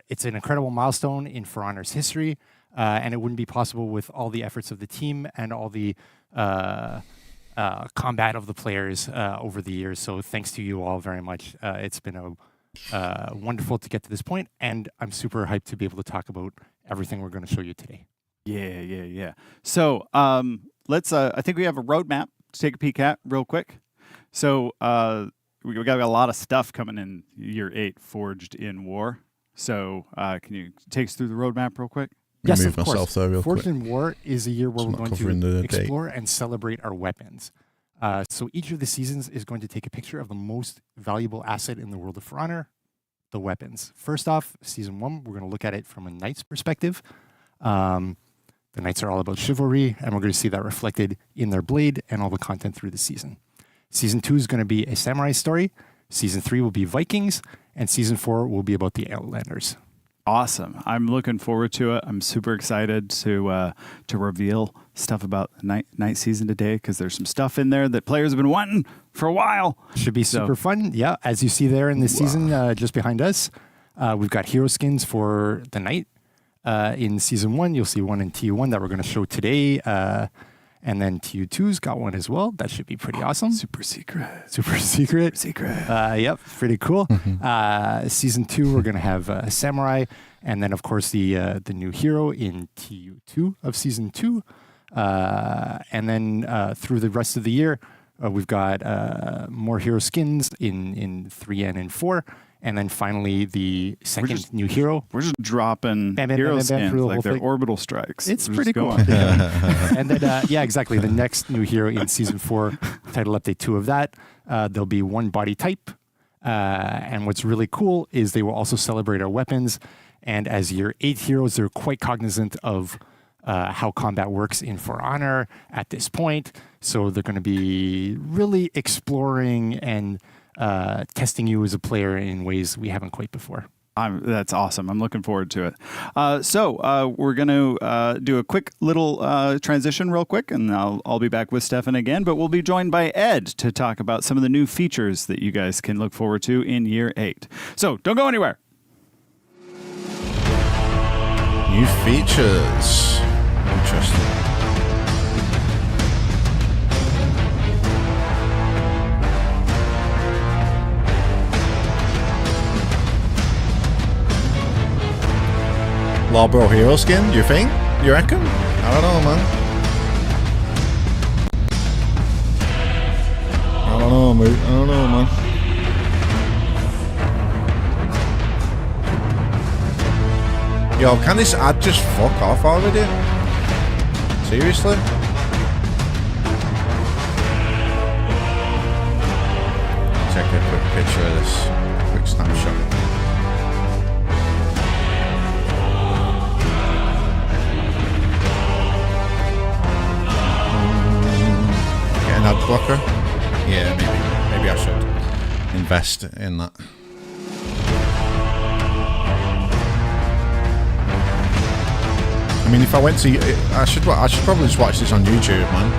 It's an incredible milestone in For Honor's history, and it wouldn't be possible with all the efforts of the team and all the combat of the players over the years. So thanks to you all very much. It's been wonderful to get to this point, and I'm super hyped to be able to talk about everything we're going to show you today. Yeah. So let's. I think we have a roadmap to take a peek at real quick. So we got a lot of stuff coming in Year 8, Forged in War. So can you take us through the roadmap real quick? Yes, Move of course. myself there real Forged quick. in War is a year where It's we're not going covering to the date. explore and celebrate our weapons. So each of the seasons is going to take a picture of the most valuable asset in the world of For Honor, the weapons. First off, Season 1, we're going to look at it from a Knight's perspective. The Knights are all about chivalry, and we're going to see that reflected in their blade and all the content through the season. Season 2 is going to be a samurai story. Season 3 will be Vikings, and Season 4 will be about the Outlanders. awesome. I'm looking forward to it. I'm super excited to reveal stuff about night season today because there's some stuff in there that players have been wanting for a while. Should be super fun. Yeah, as you see there in the season just behind us, we've got hero skins for the night. In Season 1, you'll see one in TU1 that we're going to show today. And then TU2's got one as well. That should be pretty awesome. Super secret. Yep, pretty cool. Season 2, we're going to have Samurai. And then, of course, the new hero in TU2 of Season 2. And then through the rest of the year, we've got more hero skins in 3N and 4. And then finally, the second new hero. We're just dropping hero skins like they're orbital strikes. It's pretty cool. And then, yeah, exactly. The next new hero in Season 4, title update 2 of that, there'll be one body type. And what's really cool is they will also celebrate our weapons. And as year 8 heroes, they're quite cognizant of how combat works in For Honor at this point. So they're going to be really exploring and testing you as a player in ways we haven't quite before. That's awesome. I'm looking forward to it. So we're going to do a quick little transition real quick, and I'll be back with Stefan again, but we'll be joined by Ed to talk about some of the new features that you guys can look forward to in year 8. So don't go anywhere. New features. Interesting. Lawbro hero skin, you think? You reckon? I don't know, man. I don't know, mate. I don't know, man. Yo, can this ad just fuck off already? Seriously? Take a quick picture of this. Quick snapshot. An ad blocker? Yeah, maybe I should invest in that. I mean, if I went to, I should probably just watch this on YouTube, man.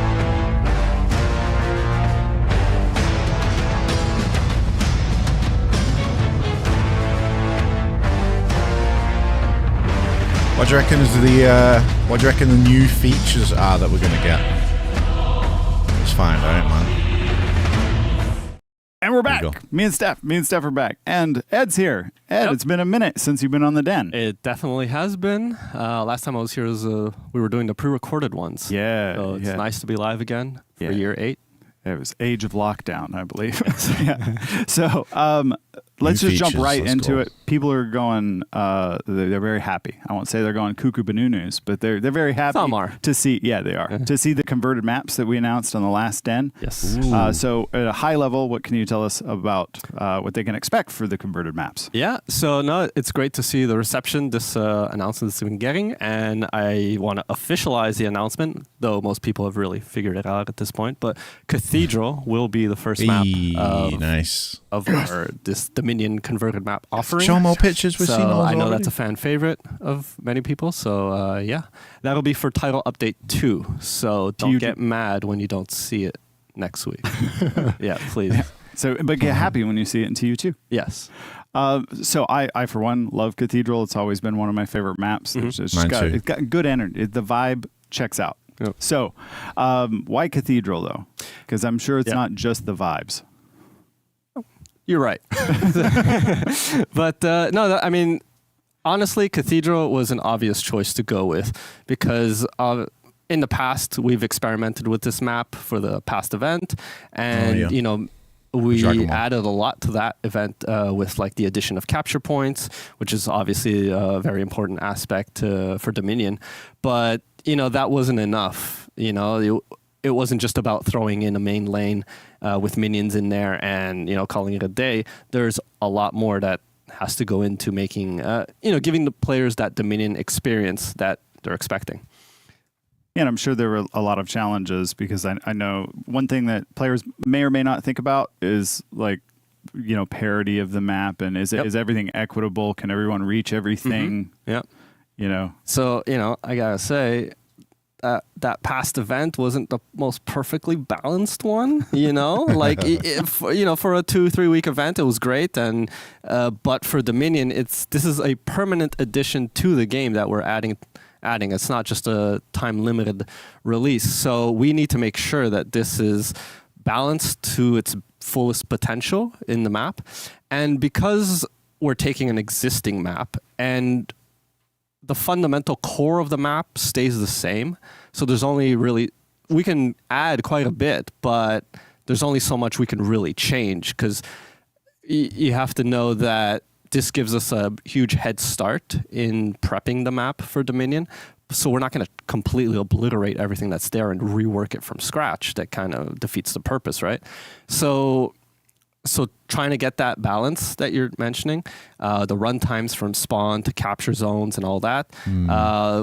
What do you reckon is what do you reckon the new features are that we're gonna get? Let's find out, man. And we're back. Me and Steph are back. And Ed's here. Ed, It's been a minute since you've been on the Den. It definitely has been. Last time I was here was we were doing the pre-recorded ones. Yeah. So it's nice to be live again for year 8. It was Age of Lockdown, I believe. So let's just jump right into it. People are going, they're very happy. I won't say they're going cuckoo banoonies, but they're very happy. Some are. To see, yeah, they are. To see the converted maps that we announced on the last Den. Yes. So at a high level, what can you tell us about what they can expect for the converted maps? Yeah, so no, it's great to see the reception this announcement has been getting, and I want to officialize the announcement, though most people have really figured it out at this point, but Cathedral will be the first map of our this Dominion converted map offering. Show more pictures. We've seen all I know already. that's a fan favorite of many people. So yeah, that'll be for title update 2. So don't get mad when you don't see it next week. Yeah, please. Yeah. So, but get happy when you see it in TU2. Yes. So I for one love Cathedral. It's always been one of my favorite maps. Mine It's too. got good energy. The vibe checks out. Yep. So, why Cathedral though? Because I'm sure it's not just the vibes. You're right. But no, I mean, honestly, Cathedral was an obvious choice to go with because in the past, we've experimented with this map for the past event. And, you know, we added a lot to that event with like the addition of capture points, which is obviously a very important aspect for Dominion. But, you know, that wasn't enough. You know, it wasn't just about throwing in a main lane with minions in there and, you know, calling it a day. There's a lot more that has to go into making, you know, giving the players that Dominion experience that they're expecting. And I'm sure there were a lot of challenges because I know one thing that players may or may not think about is like parity of the map, and is everything equitable? Can everyone reach everything? Yeah. So, I gotta say, that past event wasn't the most perfectly balanced one, like for a 2-3 week event, it was great. And, but for Dominion, this is a permanent addition to the game that we're adding. It's not just a time limited release. So we need to make sure that this is balanced to its fullest potential in the map. And because we're taking an existing map and the fundamental core of the map stays the same. So there's only we can add quite a bit, but there's only so much we can really change, because you have to know that this gives us a huge head start in prepping the map for Dominion. So we're not going to completely obliterate everything that's there and rework it from scratch. That kind of defeats the purpose, right? So trying to get that balance that you're mentioning, the run times from spawn to capture zones and all that,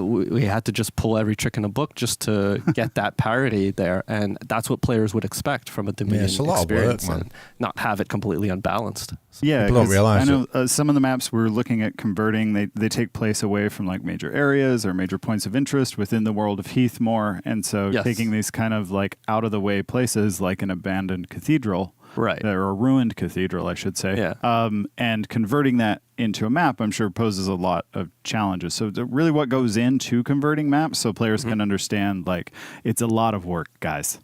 we had to just pull every trick in the book just to get that parity there. And that's what players would expect from a Dominion experience, and not have it completely unbalanced. Yeah, people don't realize I know some of the maps we're looking at converting, they take place away from like major areas or major points of interest within the world of Heathmore. And so taking these kind of like out of the way places like an abandoned cathedral, right, or a ruined cathedral, I should say, and converting that into a map, I'm sure poses a lot of challenges. So really what goes into converting maps, so players can understand, like, it's a lot of work, guys.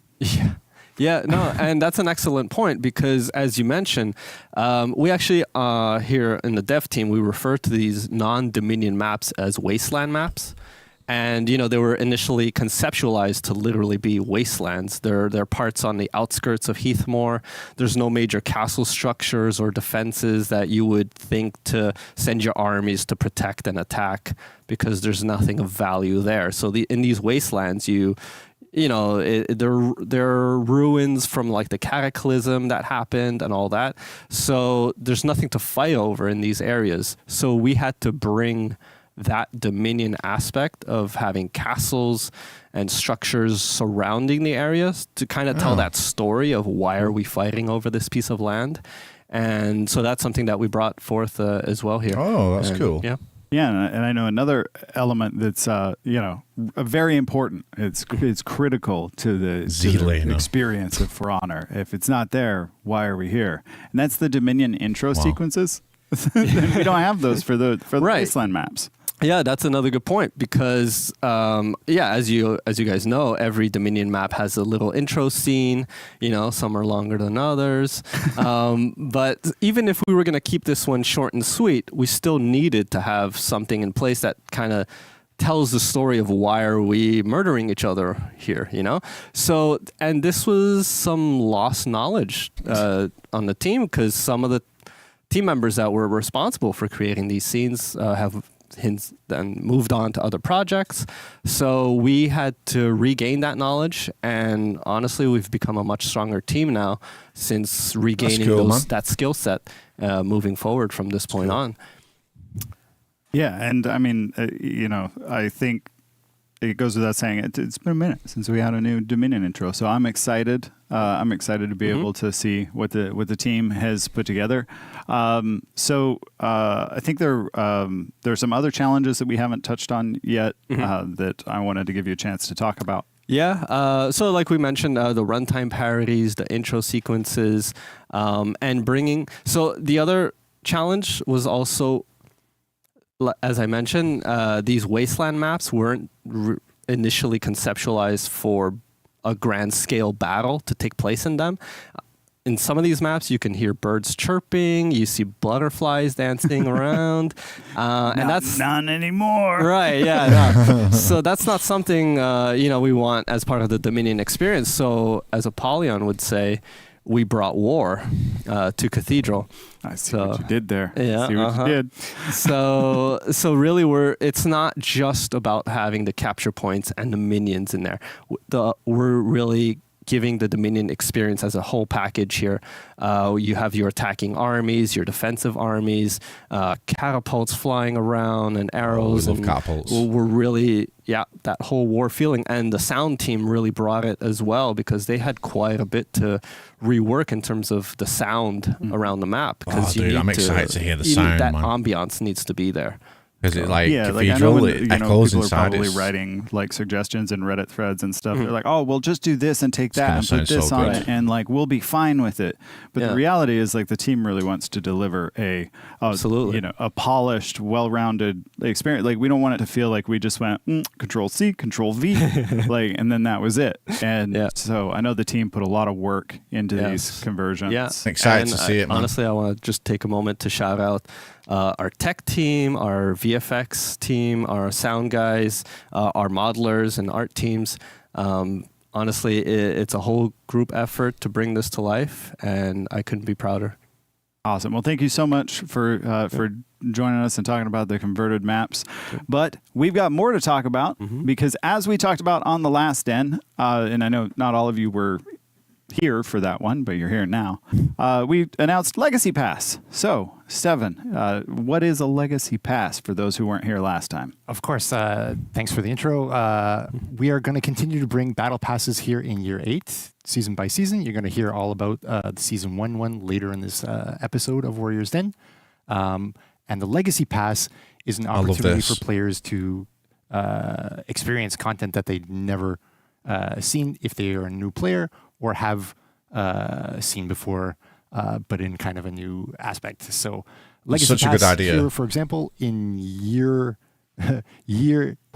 Yeah, no, and that's an excellent point, because as you mentioned, we actually here in the dev team, we refer to these non-Dominion maps as wasteland maps. And, they were initially conceptualized to literally be wastelands. They're parts on the outskirts of Heathmore. There's no major castle structures or defenses that you would think to send your armies to protect and attack, because there's nothing of value there. So in these wastelands, there are ruins from like the cataclysm that happened and all that. So there's nothing to fight over in these areas. So we had to bring that Dominion aspect of having castles and structures surrounding the areas to kind of tell that story of why are we fighting over this piece of land. And so that's something that we brought forth as well here. Oh, that's cool. Yeah. Yeah, and I know another element that's very important. It's critical to the experience of For Honor. If it's not there, why are we here? And that's the Dominion intro sequences. We don't have those for the wasteland maps. Yeah, that's another good point, because as you guys know, every Dominion map has a little intro scene. Some are longer than others. But even if we were going to keep this one short and sweet, we still needed to have something in place that kind of tells the story of why are we murdering each other here, So, and this was some lost knowledge on the team, because some of the team members that were responsible for creating these scenes have then moved on to other projects. So we had to regain that knowledge, and honestly, we've become a much stronger team now since regaining that skill set moving forward from this point on. Yeah, and I mean, I think it goes without saying, it's been a minute since we had a new Dominion intro, so I'm excited. I'm excited to be able to see what the team has put together. So I think there are some other challenges that we haven't touched on yet that I wanted to give you a chance to talk about. Yeah, so like we mentioned, the runtime parodies, the intro sequences, and bringing... So the other challenge was also, as I mentioned, these wasteland maps weren't initially conceptualized for a grand scale battle to take place in them. In some of these maps, you can hear birds chirping, you see butterflies dancing around, and that's none anymore. Right? Yeah. No. So that's not something we want as part of the Dominion experience. So, as Apollyon would say, we brought war to Cathedral. I see what you did there. Yeah, I see what you did. So really, it's not just about having the capture points and the minions in there. We're really giving the Dominion experience as a whole package here. You have your attacking armies, your defensive armies, catapults flying around and arrows. We love catapults. We're really, that whole war feeling. And the sound team really brought it as well because they had quite a bit to rework in terms of the sound around the map. Because I'm excited to hear the sound, that man. ambiance needs to be there. Because it like I know cathedral, when, it echoes people are inside. probably writing like suggestions in Reddit threads and stuff. They're like, "Oh, we'll just do this and take that and gonna put sound this so on good. it, and like we'll be fine with it." But Yeah. the reality is, like, the team really wants to deliver Absolutely. a polished, well-rounded experience. Like, we don't want it to feel like we just went Control C, Control V, like, and then that was it. And so I know the team put a lot of work into these conversions. Yeah, Excited to see it, man. Honestly, I want to just take a moment to shout out our tech team, our VFX team, our sound guys, our modelers and art teams. Honestly, it's a whole group effort to bring this to life, and I couldn't be prouder. Awesome. Well, thank you so much for joining us and talking about the converted maps. But we've got more to talk about because as we talked about on the last Den, and I know not all of you were here for that one, but you're here now. We announced Legacy Pass. So, Steven, what is a Legacy Pass for those who weren't here last time? Of course. Thanks for the intro. We are going to continue to bring battle passes here in year 8, season by season. You're going to hear all about the season 1 one later in this episode of Warriors Den. And the Legacy Pass is an opportunity for players to experience content that they'd never seen if they are a new player or have seen before, but in kind of a new aspect. So Legacy Such Pass a good idea. here, for example, in year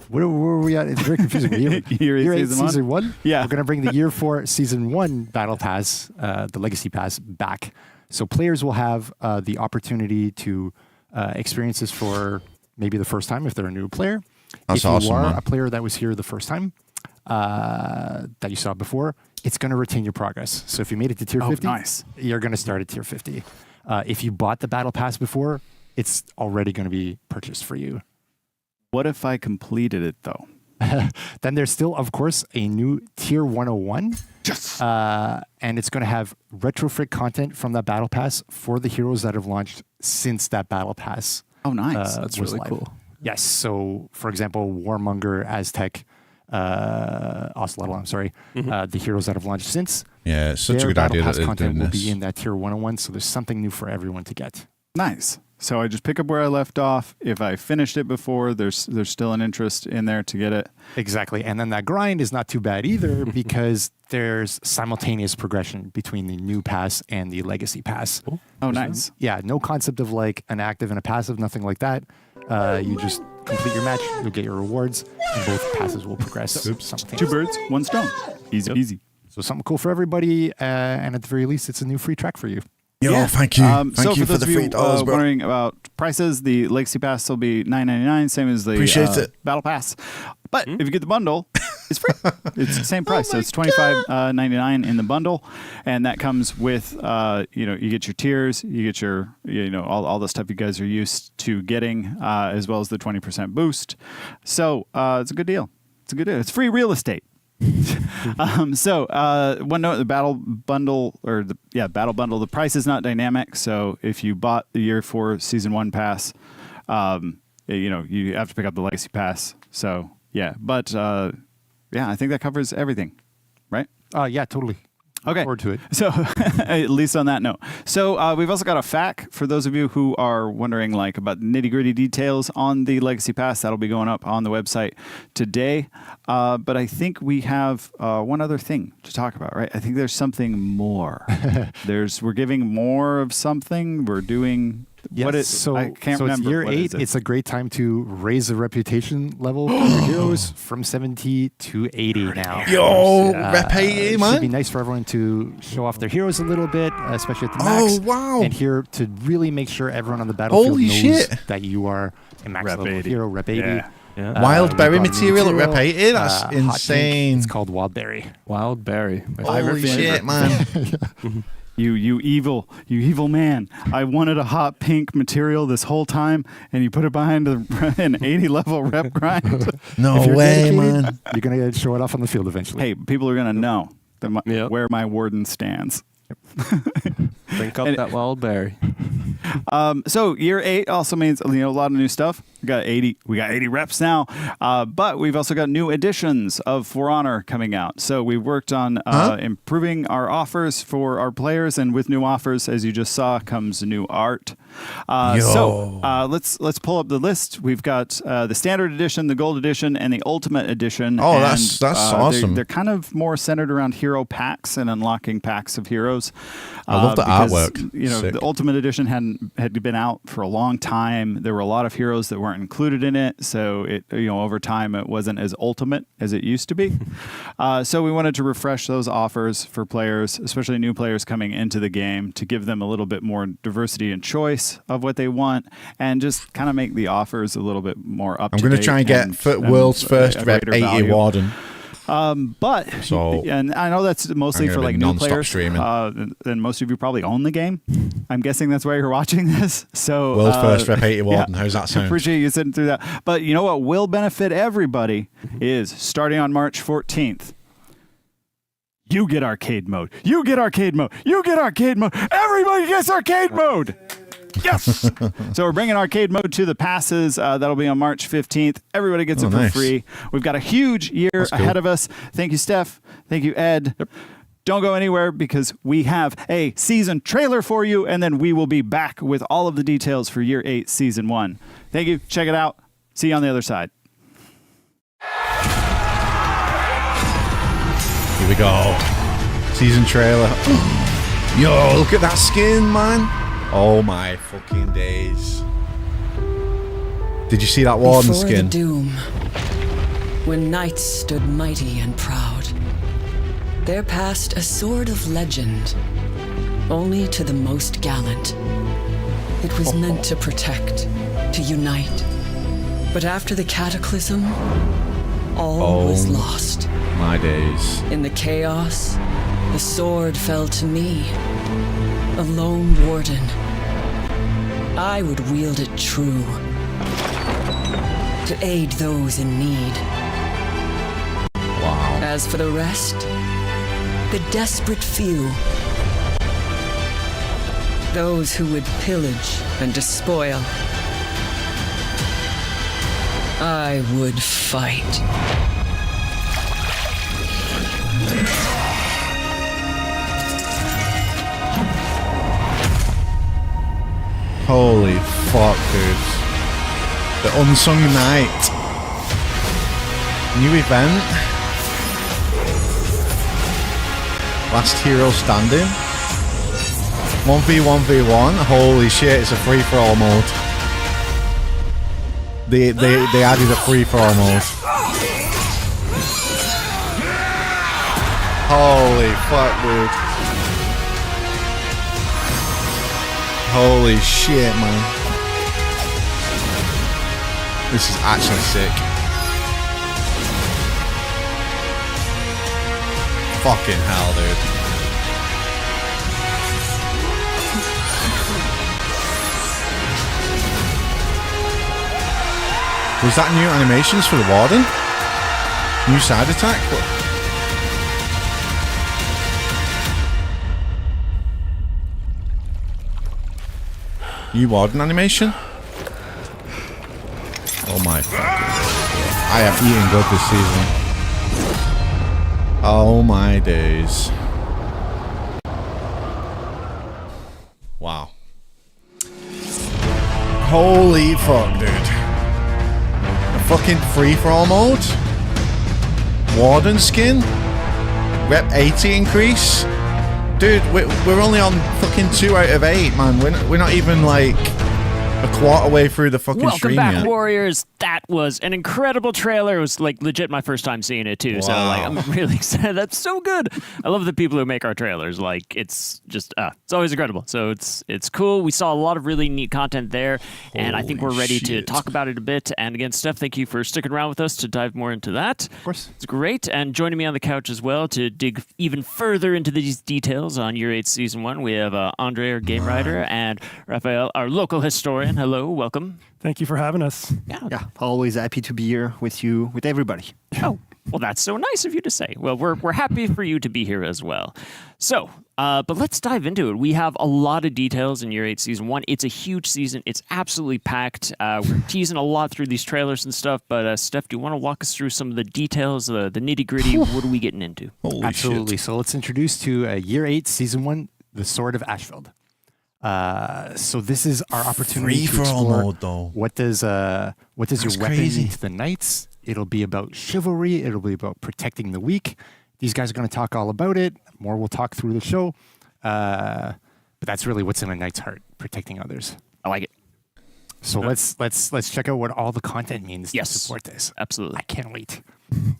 where were we at? It's very confusing. Year 8, season 1? Yeah. We're going to bring the year 4, season 1 battle pass, the Legacy Pass, back. So players will have the opportunity to experience this for maybe the first time if they're a new player. That's if you awesome, are man. a player that was here the first time, that you saw before, it's going to retain your progress. So if you made it to tier 50, nice. you're going to start at tier 50. If you bought the battle pass before, it's already going to be purchased for you. What if I completed it, though? Then there's still, of course, a new tier 101. Yes. And it's going to have retrofit content from that battle pass for the heroes that have launched since that battle pass. Oh, nice. That's was really live. cool. Yes. So, for example, Warmonger, Aztec, Ocelotl, I'm sorry, the heroes that have launched since. Yeah, it's such a their good battle idea pass that they're content doing will this. be in that tier 101. So there's something new for everyone to get. Nice. So I just pick up where I left off. If I finished it before, there's still an interest in there to get it. Exactly. And then that grind is not too bad either because there's simultaneous progression between the new pass and the legacy pass. Oh, nice. Yeah, no concept of like an active and a passive, nothing like that. You just complete your match, you'll get your rewards, and both passes will progress. simultaneously. 2 birds, 1 stone. Easy peasy. So something cool for everybody, and at the very least, it's a new free track for you. Yo, Yeah. thank you. So Thank you for for those the of you $3, bro. wondering about prices, the Legacy Pass will be $9.99, same as the Appreciate it. Battle Pass. But if you get the bundle, it's free. It's the same price, so it's $25.99 in the bundle, and that comes with you get your tiers, you get your all the stuff you guys are used to getting, as well as the 20% boost. So it's a good deal. It's a good deal. It's free real estate. So one note: the battle bundle the price is not dynamic. So if you bought the year 4 season 1 pass, you have to pick up the legacy pass. So yeah, but I think that covers everything, right? Yeah, totally. Okay. Forward to it. So at least on that note. So we've also got a FAQ for those of you who are wondering about nitty-gritty details on the Legacy Pass. That'll be going up on the website today. But I think we have one other thing to talk about, right? I think there's something more. We're giving more of something. We're doing Yes, what is so I can't so remember. it's year What 8. is it? It's a great time to raise the reputation level for your heroes from 70 to 80 now. Yo, rep 80, It man. should be nice for everyone to show off their heroes a little bit, especially at the Oh, max. wow. And here to really make sure everyone on the battlefield Holy knows shit. that you are a max Rep level 80. hero, rep 80. Yeah. Wild we've berry got a new material at rep 80? That's hot pink. insane. It's called Wild Berry. Wild berry. Holy shit, man. You evil man. I wanted a hot pink material this whole time, and you put it behind an 80 level rep grind. No If you're way, dedicated, man. You're going to show it off on the field eventually. Hey, people are going to know. where my warden stands. Drink up that wild berry. So year 8 also means a lot of new stuff. We got 80 reps now, but we've also got new editions of For Honor coming out. So we worked on improving our offers for our players, and with new offers, as you just saw, comes new art. Let's pull up the list. We've got the standard edition, the gold edition, and the ultimate edition. Oh, and, that's awesome. They're kind of more centered around hero packs and unlocking packs of heroes. I love the artwork. The ultimate edition had been out for a long time. There were a lot of heroes that weren't included in it, so it over time it wasn't as ultimate as it used to be. So we wanted to refresh those offers for players, especially new players coming into the game, to give them a little bit more diversity and choice of what they want, and just kind of make the offers a little bit more up to date. I'm going to try and get world's first rep 80 value. Warden. And I know that's mostly for like new players, and most of you probably own the game. I'm guessing that's why you're watching this. So world's first rep 80 Warden. How's that sound? Appreciate you sitting through that. But you know what will benefit everybody is starting on March 14th. You get arcade mode. You get arcade mode. You get arcade mode. Everybody gets arcade mode. Yes. So we're bringing arcade mode to the passes. That'll be on March 15th. Everybody gets it for free. We've got a huge year ahead of us. Thank you, Steph. Thank you, Ed. Yep. Don't go anywhere because we have a season trailer for you, and then we will be back with all of the details for year 8, season 1. Thank you. Check it out. See you on the other side. Here we go. Season trailer. Yo, look at that skin, man. Oh my fucking days. Did you see that Warden Before skin? The doom, when knights stood mighty and proud, there passed a sword of legend, only to the most gallant. It was meant to protect, to unite. But after the cataclysm, all was lost. My days. In the chaos, the sword fell to me, a lone warden. I would wield it true, to aid those in need. Wow. As for the rest, the desperate few, those who would pillage and despoil, I would fight. Holy fuck, dude. The Unsung Knight. New event. Last hero standing. 1v1v1. Holy shit, it's a free-for-all mode. They added a free-for-all mode. Holy fuck, dude. Holy shit, man. This is actually sick. Fucking hell, dude. Was that new animations for the Warden? New side attack? New Warden animation? Oh my fucking God. I have eaten good this season. Oh my days. Wow. Holy fuck, dude. A fucking free-for-all mode? Warden skin? Rep 80 increase? Dude, we're only on fucking 2 out of 8, man. We're not even like a quarter way through the fucking stream yet. Welcome back, Warriors. That was an incredible trailer. It was like legit my first time seeing it too. Wow. So like I'm really excited. That's so good. I love the people who make our trailers. Like it's just it's always incredible. So it's cool. We saw a lot of really neat content there, and I think we're ready to talk about it a bit. And again, Steph, thank you for sticking around with us to dive more into that. Of course. It's great. And joining me on the couch as well to dig even further into these details on Year 8 Season 1, we have Andre, our game writer, and Raphael, our local historian. Hello, welcome. Thank you for having us. Yeah. Always happy to be here with you, with everybody. Oh, Well, that's so nice of you to say. Well, we're happy for you to be here as well. So, but let's dive into it. We have a lot of details in Year 8 Season 1. It's a huge season. It's absolutely packed. We're teasing a lot through these trailers and stuff, but Steph, do you want to walk us through some of the details, the nitty-gritty? What are we getting into? Holy Absolutely. shit. So let's introduce to Year 8, Season 1, The Sword of Ashfield. So this is our opportunity to explore mode, though. what does your weapon crazy. mean to the knights. It'll be about chivalry. It'll be about protecting the weak. These guys are going to talk all about it. More we'll talk through the show. But that's really what's in a knight's heart, protecting others. I like it. So let's check out what all the content means to support this. Absolutely. I can't wait.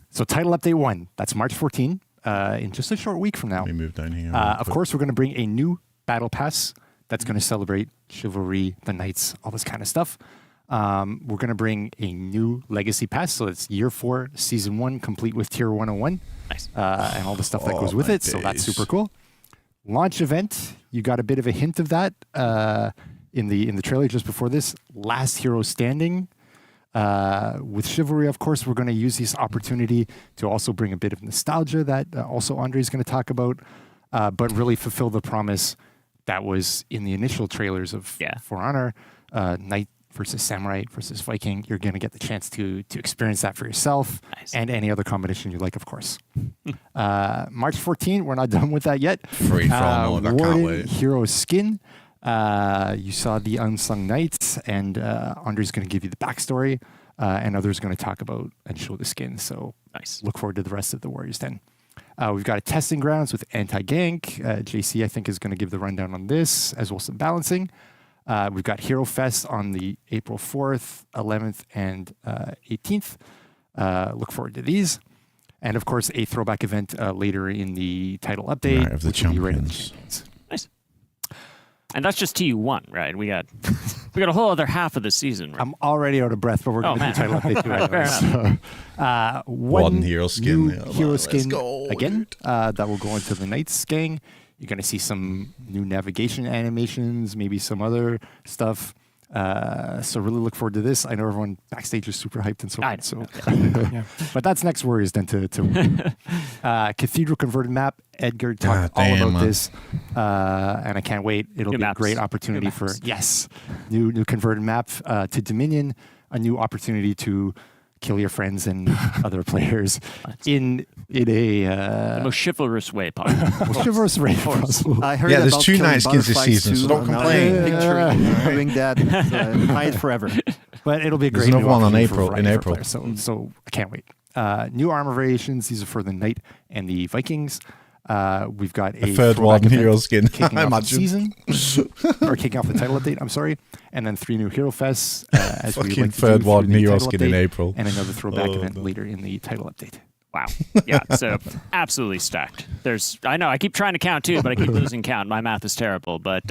So title update 1, that's March 14, in just a short week from now. Let me move down here. Of course, we're going to bring a new battle pass that's going to celebrate chivalry, the knights, all this kind of stuff. We're going to bring a new legacy pass. So it's Year 4, Season 1, complete with Tier 101. Nice. And all the stuff that goes with it. So that's super cool. Launch event, you got a bit of a hint of that in the trailer just before this. Last hero standing. With chivalry, of course, we're going to use this opportunity to also bring a bit of nostalgia that also Andre is going to talk about, but really fulfill the promise that was in the initial trailers of For Honor, Knight versus Samurai versus Viking. You're going to get the chance to experience that for yourself and any other combination you like, of course. March 14, we're not done with that yet. Free for all mode, I can't Warden wait. Hero Skin. You saw the Unsung Knights, and Andre's going to give you the backstory, and others going to talk about and show the skin. So look forward to the rest of the Warriors Den. We've got a testing grounds with anti-gank. JC, I think, is going to give the rundown on this, as well as some balancing. We've got Hero Fest on the April 4th, 11th, and 18th. Look forward to these. And, of course, a throwback event later in the title update. Night of the which will be right at the Champions. champions. Nice. And that's just TU1, right? We got a whole other half of the season. Right? I'm already out of breath, but we're going to do title update too. Anyway. So, One hero skin. new Yeah, hero let's skin go, again. That will go into the Knights gang. You're going to see some new navigation animations, maybe some other stuff. So really look forward to this. I know everyone backstage is super hyped and so on. So, but that's next Warriors then to Cathedral converted map. Edgar talked all about this, and I can't wait. It'll be a great opportunity for new converted map to Dominion, a new opportunity to kill your friends and other players in a the most chivalrous way possible. Chivalrous way possible. I heard there's about 2 killing night skins this butterflies season, so too. don't I'm now complain. picturing doing that. Hide forever. But it'll be a There's great another new one on opportunity for April- a in variety of April. players. So I can't wait. New armor variations. These are for the Knight and the Vikings. We've got a third throwback one, event hero skin, kicking I off the imagine. season, or kicking off the title update. I'm sorry, and then 3 new hero fests as we Fucking like to third do one, through the hero title skin in update, April. and another throwback Oh, event no. later in the title update. Wow. Yeah. So absolutely stacked. I know I keep trying to count too, but I keep losing count. My math is terrible. But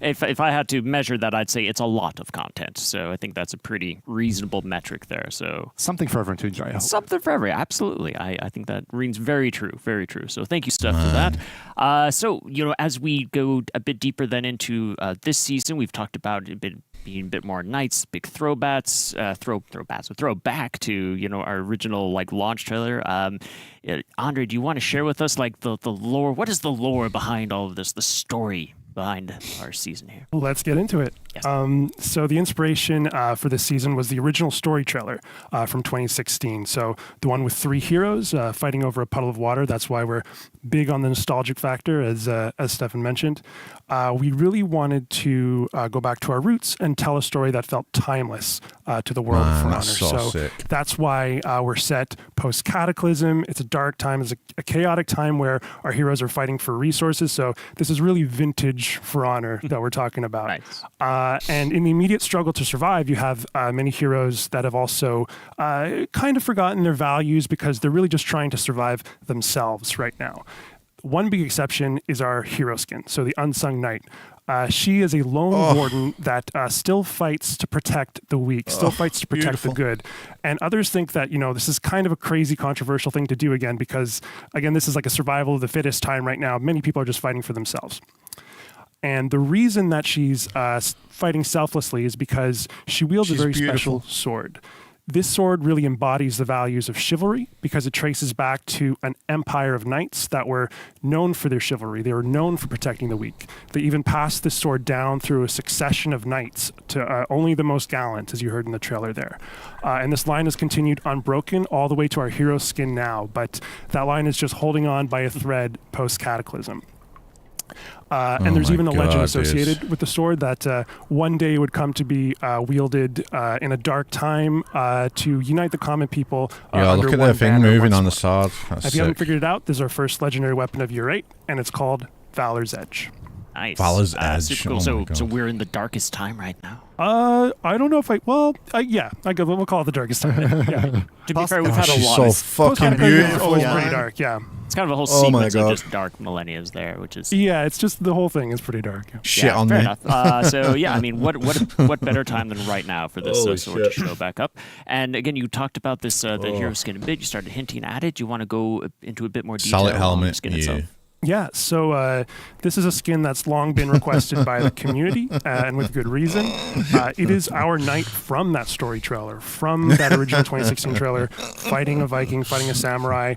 if I had to measure that, I'd say it's a lot of content. So I think that's a pretty reasonable metric there. So Something for everyone to enjoy. I hope. something for everyone. Absolutely. I think that rings very true. Very true. So thank you, Steph, for that. So, as we go a bit deeper then into this season, we've talked about being a bit more Knights, big throwback to, our original launch trailer. Andre, do you want to share with us the lore? What is the lore behind all of this, the story behind our season here? Let's get into it. Yes. So the inspiration for this season was the original story trailer from 2016. So the one with 3 heroes fighting over a puddle of water. That's why we're big on the nostalgic factor, as Stefan mentioned. We really wanted to go back to our roots and tell a story that felt timeless to the world of For Honor. that's so sick. That's why we're set post-Cataclysm. It's a dark time. It's a chaotic time where our heroes are fighting for resources. So this is really vintage For Honor that we're talking about. Nice. And in the immediate struggle to survive, you have many heroes that have also kind of forgotten their values because they're really just trying to survive themselves right now. One big exception is our hero skin, so the Unsung Knight. She is a lone warden that still fights to protect the weak, still fights to protect the good. And others think that, this is kind of a crazy, controversial thing to do again, because, again, this is like a survival of the fittest time right now. Many people are just fighting for themselves. And the reason that she's fighting selflessly is because she wields a very special sword. This sword really embodies the values of chivalry because it traces back to an empire of knights that were known for their chivalry. They were known for protecting the weak. They even passed this sword down through a succession of knights to only the most gallant, as you heard in the trailer there. And this line has continued unbroken all the way to our hero skin now, but that line is just holding on by a thread post-Cataclysm. And there's even a legend associated with the sword that one day would come to be wielded in a dark time to unite the common people. Yeah, under look at one that thing banner moving once on more. the sword. That's If you haven't sick. figured it out, this is our first legendary weapon of year 8, and it's called Valor's Edge. Nice. Valor's Edge. Super cool. Oh so, my God. so we're in the darkest time right now. I don't know if we'll call it the darkest time. Yeah. To be fair, we've had a she's lot so of fucking Post-Cataclysm is beautiful. always man. pretty dark, yeah. It's kind of a whole Oh my sequence of God. just dark millenniums there, which is Yeah, it's just the whole thing is pretty dark. Yeah. Shit on fair me. enough. So yeah, I mean, what better time than right now for this Holy sword to shit. show back up? And again, you talked about this the hero skin a bit. You started hinting at it. Do you want to go into a bit more detail Solid on helmet. the skin Yeah. itself? Yeah, so this is a skin that's long been requested by the community, and with good reason. It is our knight from that story trailer, from that original 2016 trailer, fighting a Viking, fighting a samurai.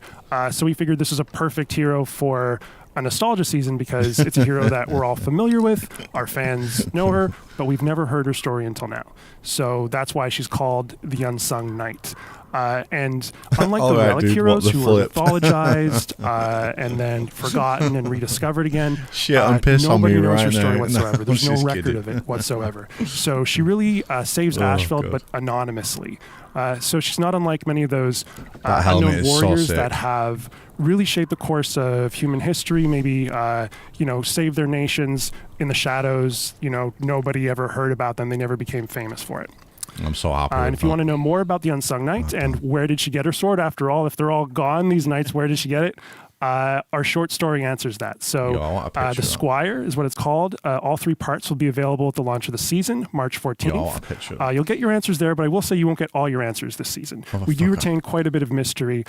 So we figured this is a perfect hero for a nostalgia season because it's a hero that we're all familiar with. Our fans know her, but we've never heard her story until now. So that's why she's called the Unsung Knight. And unlike the Alright, relic dude, heroes what the who were flip? mythologized and then forgotten and rediscovered again, Shit, I'm pissed on nobody me knows right her story now. whatsoever. No, There's I'm no just record kidding. of it whatsoever. So she really saves Oh, Ashfeld, God. but anonymously. So she's not unlike many of those That helmet unknown is so warriors sick. that have really shaped the course of human history, maybe, saved their nations in the shadows. Nobody ever heard about them. They never became famous for it. I'm so happy. And if you want to know more about the Unsung Knight and where did she get her sword, after all, if they're all gone, these knights, where did she get it? Our short story answers that. So Yo, I want a picture the of that. Squire is what it's called. All 3 parts will be available at the launch of the season, March 14th. Yo, I want a picture of that. You'll get your answers there, but I will say you won't get all your answers this season. We do retain quite a bit of mystery,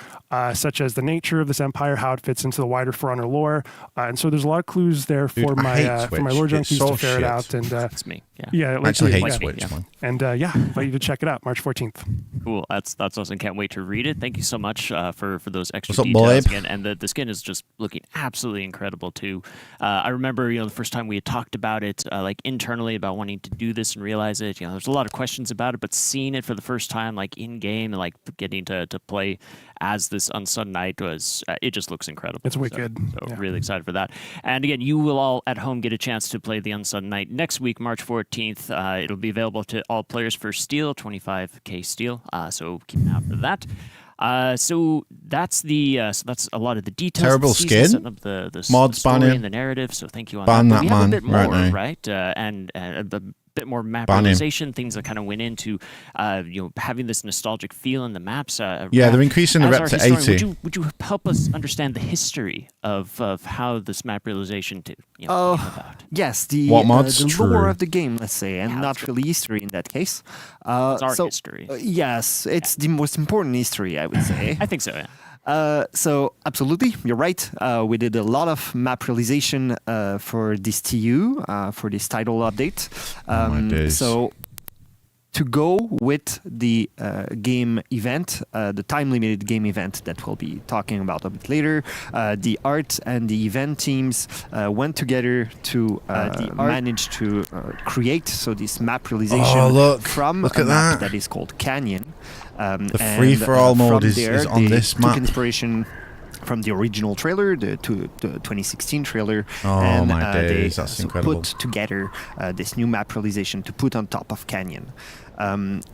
such as the nature of this empire, how it fits into the wider For Honor lore. And so there's a lot of clues there Dude, for I hate my Switch. lord It's junkies so to ferret shit. out. And That's me. Yeah. yeah, I actually hate yeah. Switch, yeah. man. And invite you to check it out, March 14th. Cool. That's awesome. Can't wait to read it. Thank you so much for those extra What's up, details babe? again. And the skin is just looking absolutely incredible too. I remember the first time we had talked about it like internally about wanting to do this and realize it. There's a lot of questions about it, but seeing it for the first time like in game and like getting to play as this Unsung Knight was it just looks incredible. It's wicked. So Yeah. really excited for that. And again, you will all at home get a chance to play the Unsung Knight next week, March 14th. It'll be available to all players for steel, 25k steel. So keep an eye out for that. So that's that's a lot of the details. Terrible of the season, skin? setting up the Mods story ban him. and the narrative. So thank you on Ban that. But that we have a man bit right more, now. right? And a bit more map Ban him. realization, things that kind of went into having this nostalgic feel in the maps. Yeah, they're increasing the As rep our to historian, 80. Would you help us understand the history of how this map realization came about? Yes, What mods? the True. lore of the game, let's say, and Yeah, not that's really history in that case. It's our history. Yes, it's the most important history, I would say. I think so, yeah. So absolutely, you're right. We did a lot of map realization for this TU, for this title update. my days. So to go with the game event, the time-limited game event that we'll be talking about a bit later, the art and the event teams went together to manage to create this map realization Oh, look from at a map that. that is called Canyon. The free-for-all mode is on this took map. inspiration from the original trailer, the 2016 trailer, Oh, and my days, they that's incredible. put together this new map realization to put on top of Canyon.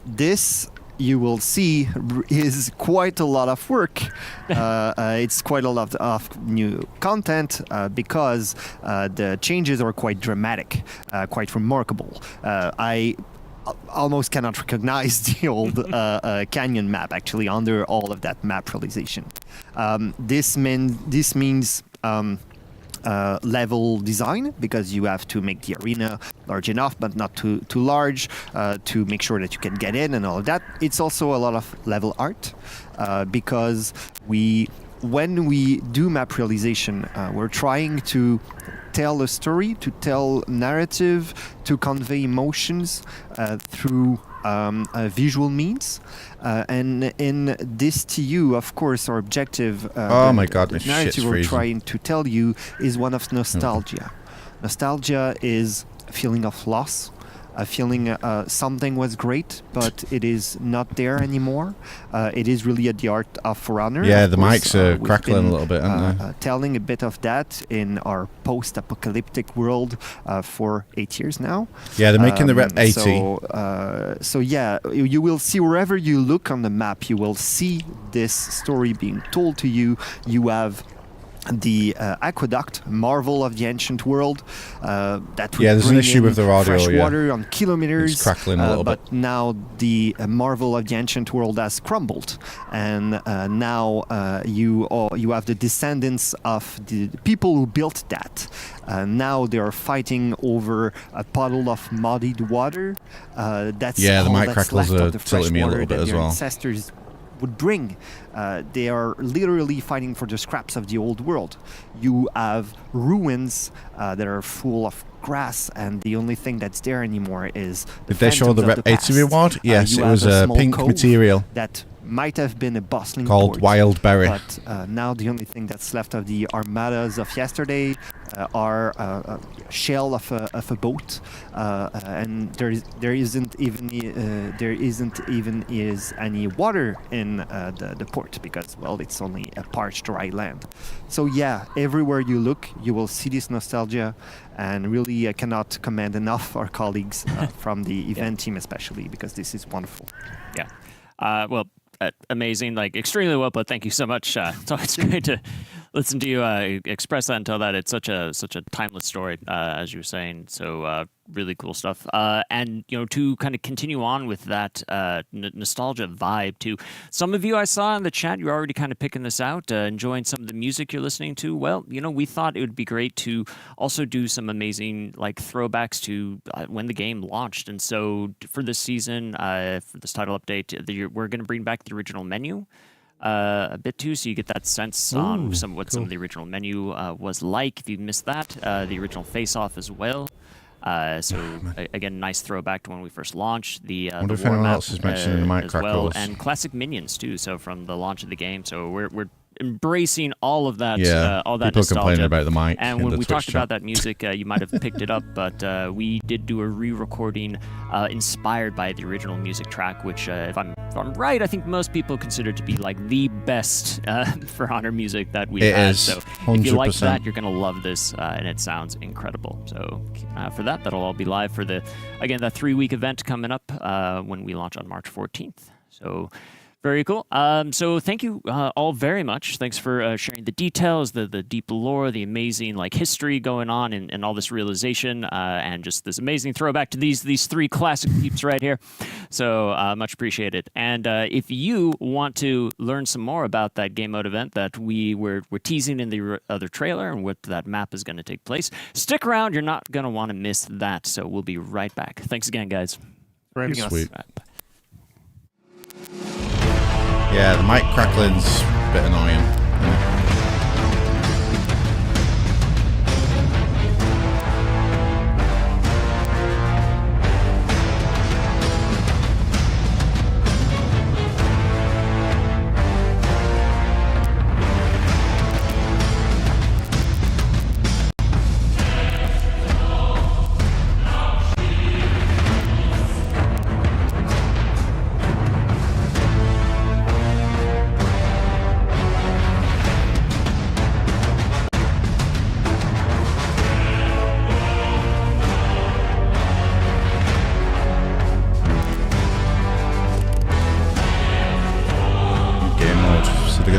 This, you will see, is quite a lot of work. It's quite a lot of new content because the changes are quite dramatic, quite remarkable. I almost cannot recognize the old Canyon map actually under all of that map realization. This means level design, because you have to make the arena large enough but not too large to make sure that you can get in and all of that. It's also a lot of level art because when we do map realization, we're trying to tell a story, to tell narrative, to convey emotions through visual means. And in this TU, of course, our objective, oh my God, this narrative shit's we're freezing. trying to tell you is one of nostalgia. Nostalgia is a feeling of loss, a feeling something was great, but it is not there anymore. It is really at the art of For Honor. Yeah, of the course, mics are we've crackling been, a little bit, aren't they? telling a bit of that in our post-apocalyptic world for 8 years now. Yeah, they're making the rep 80. So yeah, you will see wherever you look on the map, you will see this story being told to you. You have the aqueduct, marvel of the ancient world, that would there's an bring issue in with the audio, fresh yeah. water on kilometers. It's crackling a little but bit. now the marvel of the ancient world has crumbled, and now you have the descendants of the people who built that. Now they are fighting over a puddle of muddied water. That's Yeah, the all mic that's crackles left are of the fresh tilting me a water little bit that as their well. ancestors would bring. They are literally fighting for the scraps of the old world. You have ruins that are full of grass, and the only thing that's there anymore is the Did they show the phantoms of Rep the 80 past. reward? Yes, You it have was a a small pink cove material that might have been a bustling called port, Wild Berry. but now the only thing that's left of the armadas of yesterday are a shell of a boat, and there isn't even any water in the port, because, well, it's only a parched dry land. So yeah, everywhere you look, you will see this nostalgia, and really I cannot commend enough our colleagues from the event team especially, because this is wonderful. Yeah. Well, amazing, like extremely well put. Thank you so much. It's always great to listen to you express that and tell that. It's such a timeless story, as you were saying. So really cool stuff. And to kind of continue on with that nostalgia vibe too. Some of you I saw in the chat, you're already kind of picking this out, enjoying some of the music you're listening to. Well, we thought it would be great to also do some amazing like throwbacks to when the game launched. And so for this season, for this title update, we're going to bring back the original menu a bit too, so you get that sense on some of the original menu was like. If you missed that, the original face-off as well. Again, nice throwback to when we first launched the wonder if war anyone map, else is mentioning the mic as well, crackles. and classic minions too. So from the launch of the game, so we're embracing all of that. Yeah, all that people are nostalgia. complaining about the mic And in when the we Twitch talked chat. about that music, you might have picked it up, but we did do a re-recording inspired by the original music track, which, if I'm right, I think most people consider to be like the best For Honor music that we've It had. is, So if you like 100%. that, you're gonna love this, and it sounds incredible. So for that'll all be live for that 3-week event coming up when we launch on March 14th. So. Very cool. So thank you all very much. Thanks for sharing the details, the deep lore, the amazing like history going on, and all this realization, and just this amazing throwback to these three classic peeps right here. So much appreciated. And if you want to learn some more about that game mode event that we're teasing in the other trailer and what that map is going to take place, stick around. You're not going to want to miss that. So we'll be right back. Thanks again, guys. For having us. Sweet. Yeah, the mic crackling's a bit annoying.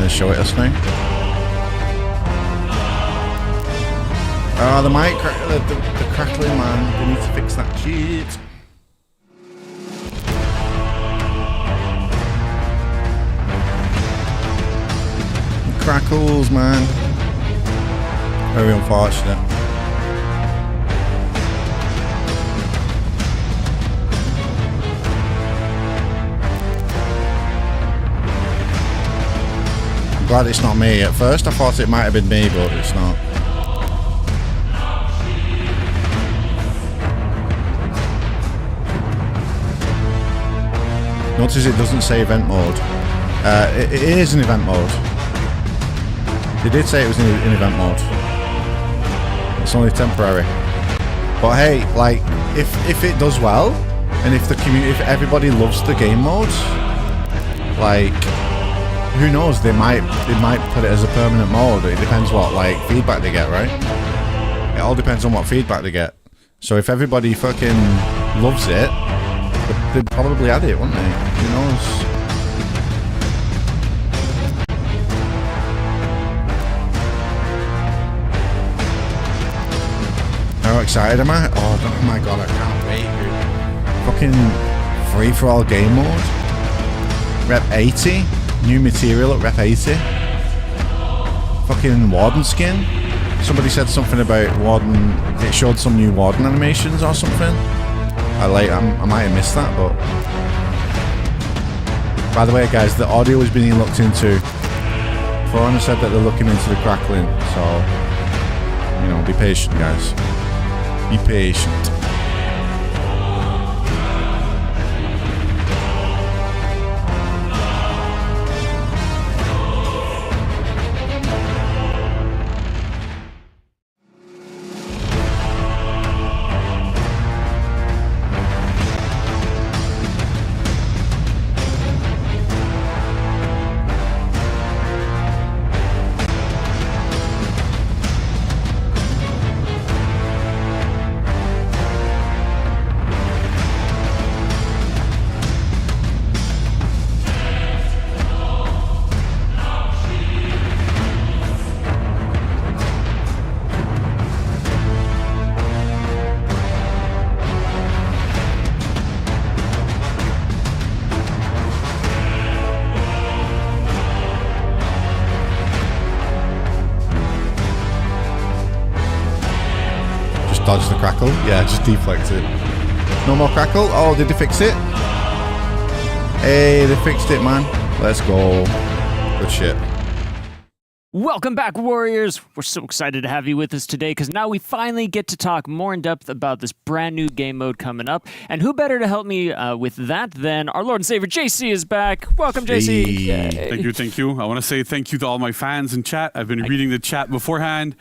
Show it us now. Oh, the mic, the crackling, man. We need to fix that shit. The crackles, man. Very unfortunate. Glad it's not me. At first I thought it might have been me, but it's not. Notice it doesn't say event mode. It is an event mode. They did say it was in event mode. It's only temporary. But hey, like, if it does well, and if everybody loves the game mode, like, who knows? They might put it as a permanent mode. It depends what like feedback they get, right? It all depends on what feedback they get. So if everybody fucking loves it, they'd probably add it, wouldn't they? Who knows? How excited am I? Oh my god, I can't wait, dude. Fucking free-for-all game mode. Rep 80. New material at rep 80. Fucking Warden skin. Somebody said something about Warden. It showed some new Warden animations or something. I might have missed that, but... By the way, guys, the audio is being looked into. Forerunner said that they're looking into the crackling, so... You know, be patient, guys. Be patient. Dodge the crackle. Yeah, just deflect it. No more crackle. Oh, did they fix it? Hey, they fixed it, man. Let's go. Good shit. Welcome back, Warriors. We're so excited to have you with us today because now we finally get to talk more in depth about this brand new game mode coming up. And who better to help me with that than our Lord and Savior, JC, is back. Welcome, JC. Hey. Thank you. I want to say thank you to all my fans in chat. I've been reading the chat beforehand.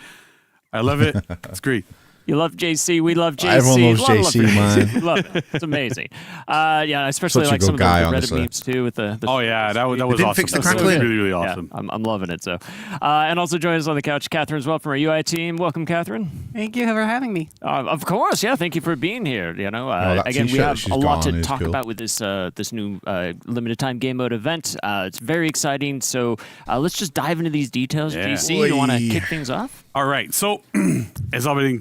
I love it. It's great. You love JC. We love JC. Everyone loves JC, man. Love it. It's amazing. Yeah, especially like some of the Reddit memes too. With the oh yeah, that was awesome. Fix the that was really, really awesome. Yeah, I'm loving it. So, and also joining us on the couch, Catherine as well from our UI team. Welcome, Catherine. Thank you for having me. Of course, yeah. Thank you for being here. You know, again, we have a lot to talk about with this this new limited time game mode event. It's very exciting. So let's just dive into these details. Yeah. JC, you want to kick things off? All right. So it's already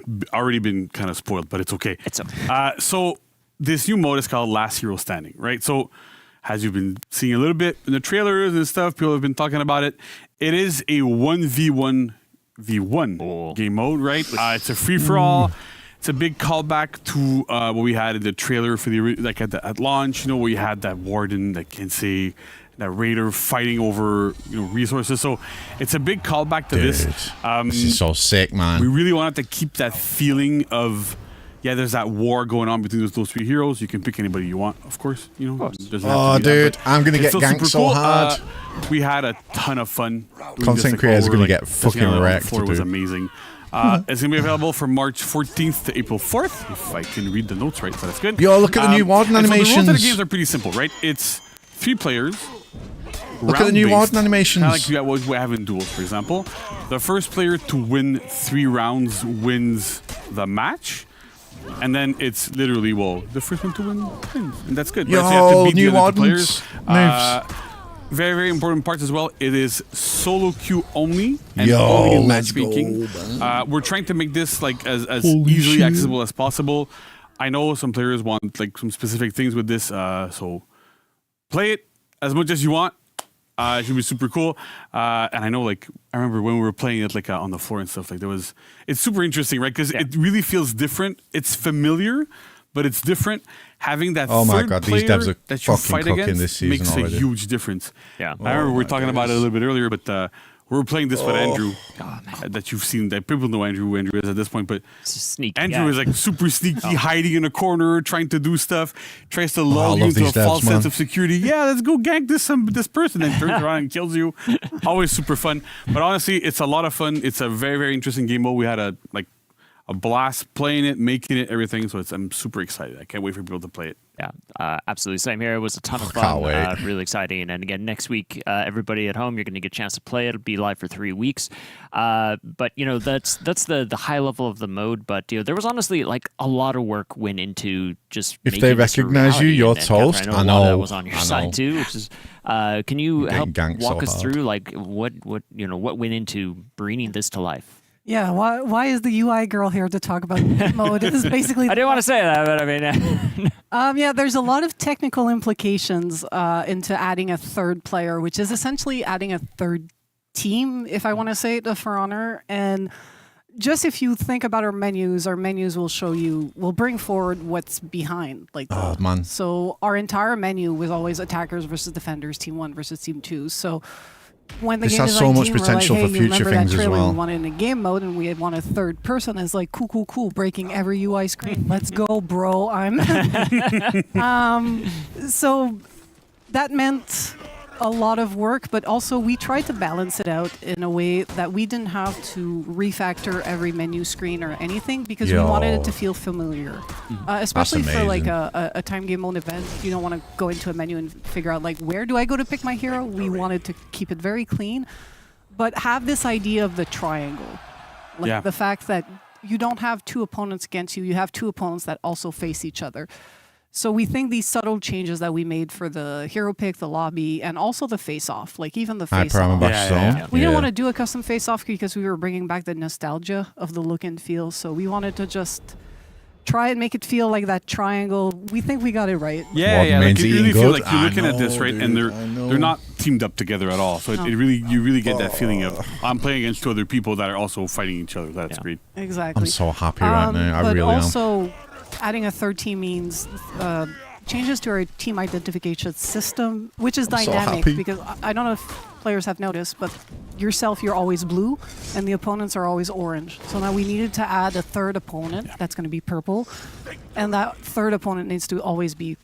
been kind of spoiled, but it's okay. It's okay. So this new mode is called Last Hero Standing, right? So as you've been seeing a little bit in the trailers and stuff, people have been talking about it. It is a 1v1v1 game mode, right? It's a free-for-all. It's a big callback to what we had in the trailer for the at launch. You know, where you had that warden that can say that raider fighting over resources. So it's a big callback to this. This is so sick, man. We really wanted to keep that feeling of there's that war going on between those three heroes. You can pick anybody you want, of course. You know. Oh, dude, I'm gonna get ganked so hard. We had a ton of fun. Content creators are gonna get fucking wrecked. It was amazing. It's going to be available from March 14th to April 4th, if I can read the notes right, so that's good. Yo, look at the new Warden animations. So the rules of the games are pretty simple, right? It's 3 players. Look at the new Warden animations. Kind of like what we have in duels, for example. The first player to win 3 rounds wins the match. And then it's literally, the first one to win wins. And that's good. Yo, right? So you have to beat new the other Wardens. players. Very, very important parts as well. It is solo queue only and only in matchmaking. We're trying to make this like as easily accessible as possible. I know some players want like some specific things with this, so play it as much as you want. It should be super cool. And I know, like, I remember when we were playing it like on the floor and stuff. Like it's super interesting, right? Because it really feels different. It's familiar, but it's different. Having that third player that you fight against this makes already. a huge difference. Yeah, I remember we were talking about it a little bit earlier, but We were playing this with Andrew, that you've seen. That people know who Andrew is at this point, but sneaky. Andrew is like super sneaky, hiding in a corner, trying to do stuff, tries to I lull you love into a these devs, false man. sense of security. Yeah, let's go gank this person, and turns around and kills you. Always super fun. But honestly, it's a lot of fun. It's a very, very interesting game mode. We had a blast playing it, making it, everything. So I'm super excited. I can't wait for people to play it. Yeah, absolutely. Same here. It was a ton of Can't fun. wait. Really exciting. And again, next week, everybody at home, you're going to get a chance to play it. It'll be live for 3 weeks. But that's the high level of the mode. But there was honestly like a lot of work went into just If making they this a recognize you, reality. you're And Catherine, toast. I I know a lot of that know, was on your I side know. too. Which is, can you I'm help getting ganked walk so us hard. through like what went into bringing this to life? Yeah, why is the UI girl here to talk about mode? This is basically. I didn't want to say that, but I mean. Yeah, there's a lot of technical implications into adding a third player, which is essentially adding a third team, if I want to say it, For Honor. And just if you think about our menus will bring forward what's behind. Man. So our entire menu was always attackers versus defenders, team 1 versus team 2. So when the This game has design so much team were potential like, for hey, you future remember that things as trailer well. we wanted in a game mode and we want a third person, it's like cool, breaking every UI screen. Let's go, bro. So that meant a lot of work, but also we tried to balance it out in a way that we didn't have to refactor every menu screen or anything because we wanted it to feel familiar. Especially for like a time game mode event, you don't want to go into a menu and figure out like, where do I go to pick my hero? We wanted to keep it very clean, but have this idea of the triangle. Like the fact that you don't have two opponents against you, you have two opponents that also face each other. So we think these subtle changes that we made for the hero pick, the lobby, and also the face-off, like even the face-off. We didn't want to do a custom face-off because we were bringing back the nostalgia of the look and feel. So we wanted to just try and make it feel like that triangle. We think we got it right. Yeah. Like you really feel like you're looking at this, right? And they're not teamed up together at all. So it really you really get that feeling of I'm playing against two other people that are also fighting each other. That's great. Exactly. I'm so happy right now. I really am. But also, adding a third team means changes to our team identification system, which is dynamic because I don't know if players have noticed, but you're always blue and the opponents are always orange. So now we needed to add a third opponent that's going to be purple, and that third opponent needs to always be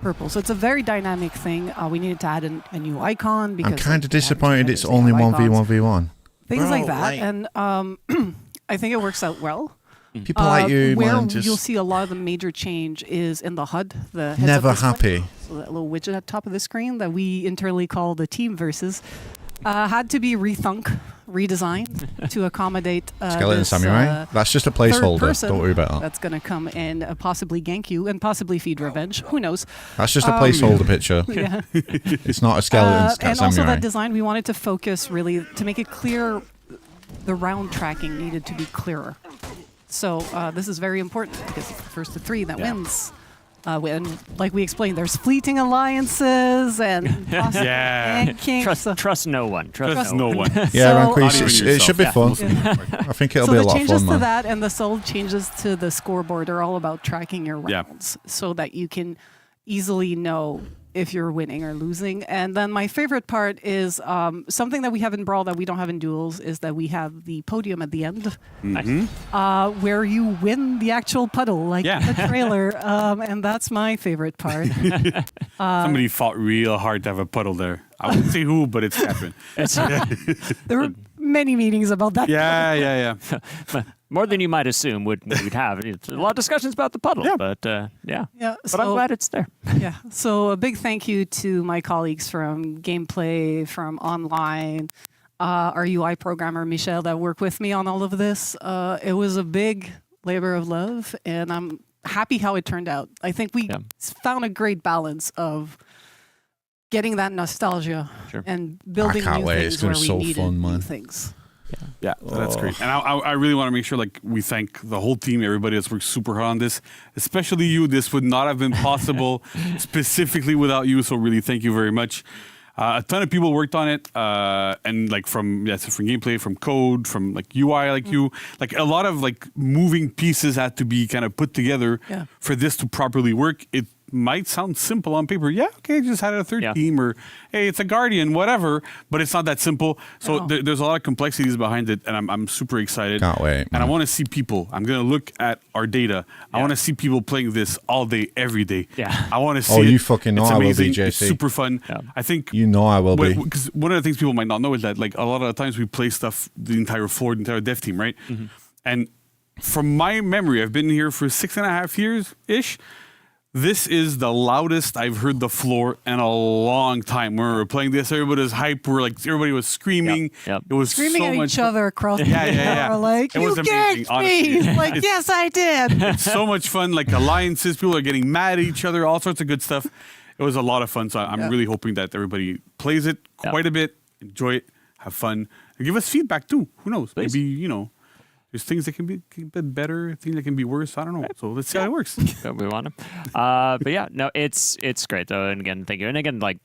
purple. So it's a very dynamic thing. We needed to add a new icon because I'm kind of disappointed it's only 1v1v1. Things like that, and I think it works out well. People like you, where man, just you'll see a lot of the major change is in the HUD, the heads-up never display. happy. So that little widget at the top of the screen that we internally call the team versus had to be redesigned to accommodate Skeleton this, Samurai. That's just a third placeholder. person Don't worry about that. That's going to come and possibly gank you and possibly feed revenge. Who knows? That's just a placeholder picture. Yeah. It's not a skeleton And samurai. also that design, we wanted to focus really to make it clear. The round tracking needed to be clearer. So this is very important because it's the first of three that wins. And like we explained, there's fleeting alliances and ganking. Trust no one. Trust no one. Yeah, so, it should be fun. I think it'll be a lot of fun, So the changes to man. that and the subtle changes to the scoreboard are all about tracking your rounds so that you can easily know if you're winning or losing. And then my favorite part is something that we have in Brawl that we don't have in Duels is that we have the podium at the end where you win the actual puddle, like the trailer. And that's my favorite part. Somebody fought real hard to have a puddle there. I wouldn't say who, but it's happened. There were many meetings about that. Yeah. More than you might assume would have. It's a lot of discussions about the puddle, but yeah. But I'm glad it's there. Yeah. So a big thank you to my colleagues from Gameplay, from Online, our UI programmer, Michel, that work with me on all of this. It was a big labor of love, and I'm happy how it turned out. I think we found a great balance of getting that nostalgia and building new things where we needed new things. Yeah, that's great. And I really want to make sure like we thank the whole team, everybody that's worked super hard on this, especially you. This would not have been possible specifically without you. So really, thank you very much. A ton of people worked on it, and like from gameplay, from code, from like UI, like you, like a lot of like moving pieces had to be kind of put together for this to properly work. might sound simple on paper. Yeah, okay, just had a third team, or hey, it's a Guardian, whatever. But it's not that simple. So there's a lot of complexities behind it, and I'm super excited. Can't wait. And I want to see people. I'm gonna look at our data. I want to see people playing this all day, every day. Yeah. I want to see. Oh, it. you fucking know it's I will be, amazing. JC. It's super fun. Yeah. I think You know I will be. because one of the things people might not know is that like a lot of the times we play stuff the entire floor, the entire dev team, right? And from my memory, I've been here for 6.5 years ish. This is the loudest I've heard the floor in a long time. When we were playing this, everybody was hype. Everybody was screaming. Yep. It was Screaming so at much each other across the Yeah. floor, like, It you was amazing, ganked honestly. me! Like, yes, I did! It's so much fun. Like alliances, people are getting mad at each other, all sorts of good stuff. It was a lot of fun. So I'm really hoping that everybody plays it quite a bit, enjoy it, have fun, and give us feedback too. Who knows? Please. Maybe, there's things that can be better, things that can be worse. I don't know. So let's see how it works. We want them. But yeah, no, it's great though. And again, thank you. And again, like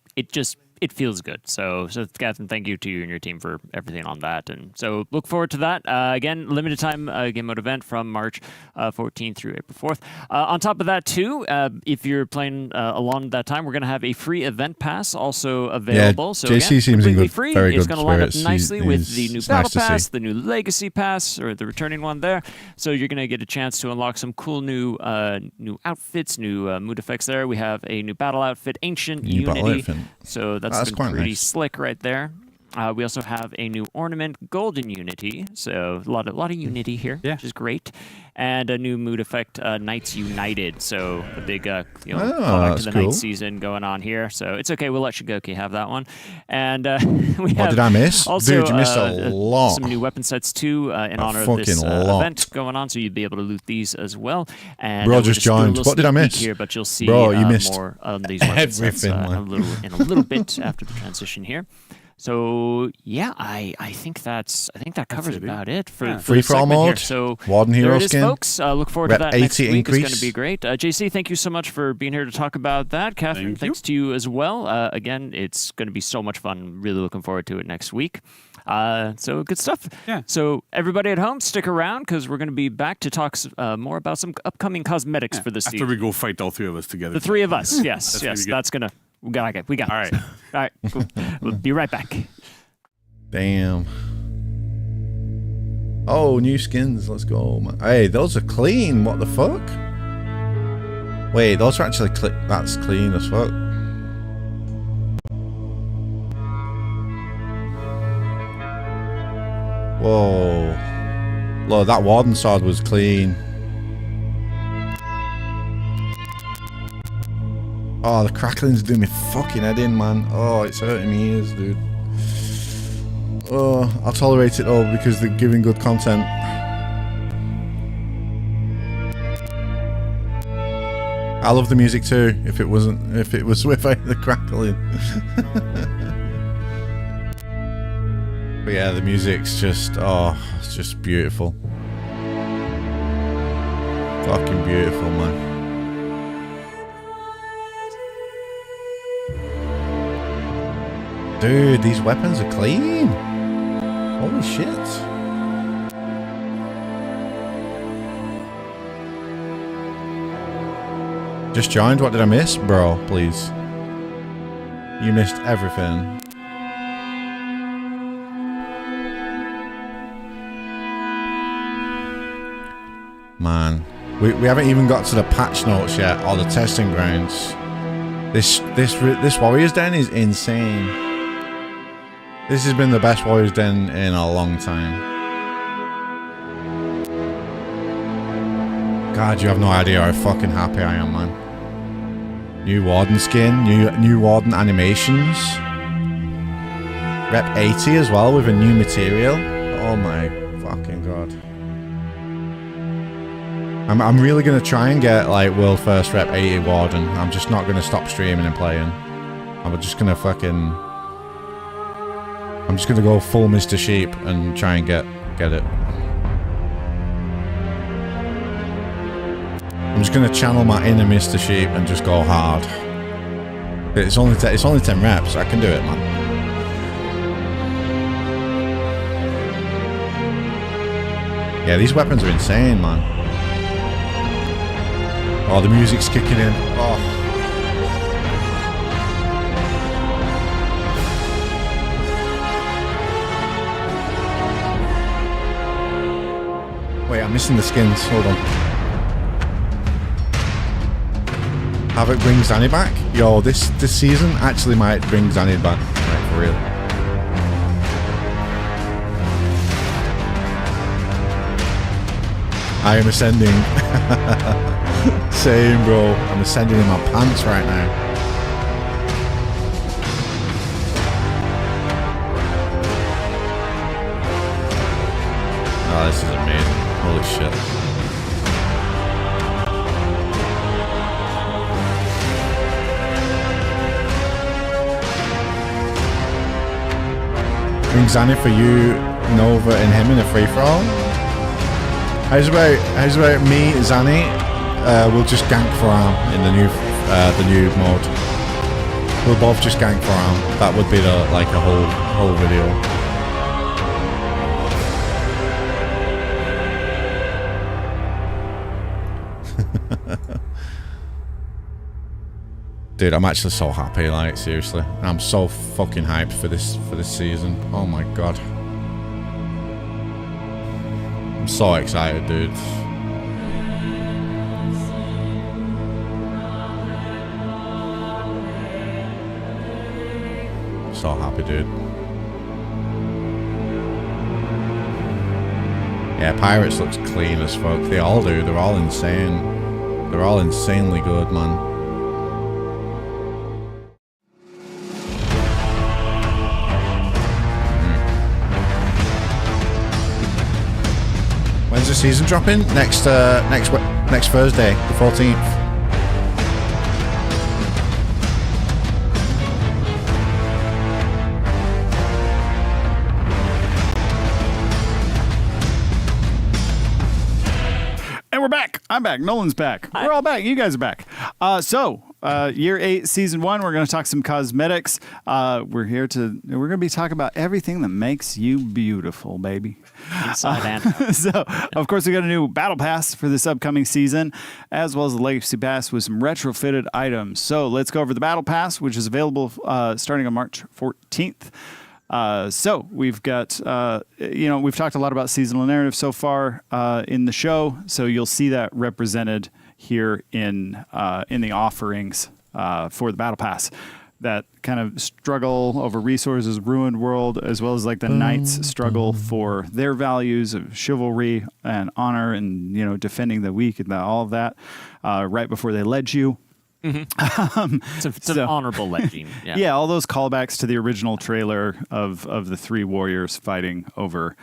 it feels good. So Catherine, thank you to you and your team for everything on that. And so look forward to that. Again, limited time game mode event from March 14th through April 4th. On top of that too, if you're playing along that time, we're going to have a free event pass also available. Yeah, so JC again, seems in completely good, free. very It's good going to line up spirits. nicely with the new It's battle nice to see. pass, the new legacy pass, or the returning one there. So you're going to get a chance to unlock some cool new outfits, new mood effects there. We have a new battle outfit, Ancient New battle Unity. outfit. So that's been quite pretty nice. slick right there. We also have a new ornament, Golden Unity. So a lot of Unity here, which is great. And a new mood effect, Knights United. So a big, callback to that's the cool. Night season going on here. So it's okay. We'll let Shigoki have that one. And we What have did I miss? also, Dude, you missed a lot. some new weapon sets too in honor of this fucking lot. event going on. So you'll be able to loot these as well. And Bro we'll just do a joined. little What did I sneak peek miss? Here, but you'll see Bro, you missed more on these weapon sets everything, man. in a little bit after the transition here. So yeah, I think that covers about it for Free this for all segment here. mode. So Warden there hero it is, skin. folks. Look forward to Rep that next 80 week. It's going increase. to be great. JC, thank you so much for being here to talk about that. Catherine, thanks to you as well. Again, it's going to be so much fun. Really looking forward to it next week. So good stuff. Yeah. So everybody at home, stick around because we're going to be back to talk more about some upcoming cosmetics for this After season. we go fight all three of us together. The three of us, yes, That's gonna yes. be good. That's gonna. We got it. All right. All right. Cool. We'll be right back. Damn. Oh, new skins. Let's go, man. Hey, those are clean. What the fuck? Wait, those are actually that's clean as fuck. Whoa. Look, that Warden sword was clean. Oh, the crackling's doing me fucking head in, man. Oh, it's hurting me ears, dude. Oh, I'll tolerate it all because they're giving good content. I love the music too. If it was without the crackling. But yeah, the music's just it's just beautiful. Fucking beautiful, man. Dude, these weapons are clean. Holy shit. Just joined. What did I miss? Bro, please. You missed everything. Man. We haven't even got to the patch notes yet or the testing grounds. This Warriors Den is insane. This has been the best Warriors Den in a long time. God, you have no idea how fucking happy I am, man. New Warden skin, new Warden animations. Rep 80 as well with a new material. Oh my fucking god. I'm really gonna try and get like world first Rep 80 Warden. I'm just not gonna stop streaming and playing. I'm just gonna go full Mr. Sheep and try and get it. I'm just gonna channel my inner Mr. Sheep and just go hard. It's only 10 reps. I can do it, man. Yeah, these weapons are insane, man. Oh, the music's kicking in. Oh. I'm missing the skins. Hold on. Havok brings Zanny back. Yo, this season actually might bring Zanny back. Like, for real. I am ascending. Same, bro. I'm ascending in my pants right now. Oh, this is amazing. Holy shit. Bring Zanny for you, Nova, and him in a free-for-all. How's about me, Zanny? We'll just gank for arm in the new mode. We'll both just gank for arm. That would be a whole video. Dude, I'm actually so happy, like, seriously. I'm so fucking hyped for this season. Oh my god. I'm so excited, dude. So happy, dude. Yeah, Pirates looks clean as fuck. They all do. They're all insane. They're all insanely good, man. When's the season dropping? Next Thursday, the 14th. And we're back. I'm back. Nolan's back. We're all back. You guys are back. Year 8, Season 1, we're going to talk some cosmetics. We're going to be talking about everything that makes you beautiful, baby. Inside and out. So, of course, we got a new Battle Pass for this upcoming season, as well as the Legacy Pass with some retrofitted items. So, let's go over the Battle Pass, which is available starting on March 14th. So we've got, we've talked a lot about seasonal narrative so far in the show. So you'll see that represented here in the offerings for the Battle Pass. That kind of struggle over resources, ruined world, as well as like the knights struggle for their values of chivalry and honor, and defending the weak and all of that right before they ledge you. Mm-hmm. It's an honorable legend. Yeah, all those callbacks to the original trailer of the three warriors fighting over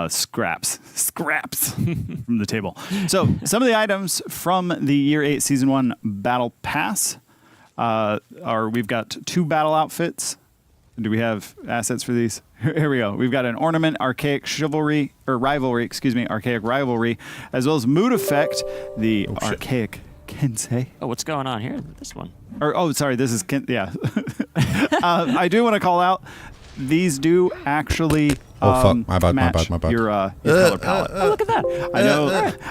scraps from the table. So some of the items from the Year 8 Season 1 Battle Pass we've got 2 battle outfits. Do we have assets for these? Here we go. We've got an ornament, archaic rivalry, as well as mood effect, the archaic Kensei. Oh, what's going on here? This one. This is yeah. I do want to call out, these do actually fuck. My bad. your color palette. Oh, look at that.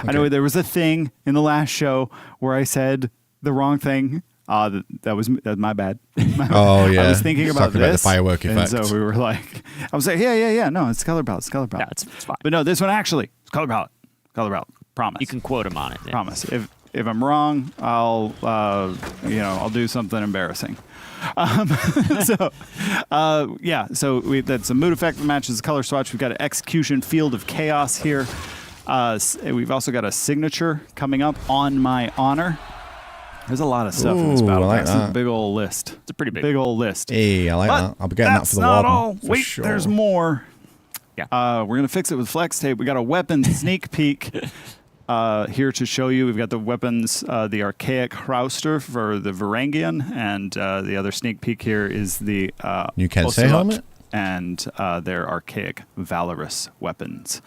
I know there was a thing in the last show where I said the wrong thing. That was my bad. Oh yeah. I was thinking about the firework effect. And so we were like, I was like, yeah. No, it's color palette. Yeah, it's fine. But no, this one actually, it's color palette. Promise. You can quote him on it. Yeah. Promise. If I'm wrong, I'll do something embarrassing. So that's a mood effect that matches the color swatch. We've got an execution field of chaos here. We've also got a signature coming up on my honor. There's a lot of stuff in this battle. Like That's a big old list. It's a pretty big old list. Hey, I like that. I'll be getting that for the not warden. all. For Wait, sure. there's more. Yeah. We're gonna fix it with flex tape. We got a weapon sneak peek here to show you. We've got the weapons, the archaic Hrauster for the Varangian, and the other sneak peek here is the New Kensei Ocelot helmet and their archaic Valorous weapons.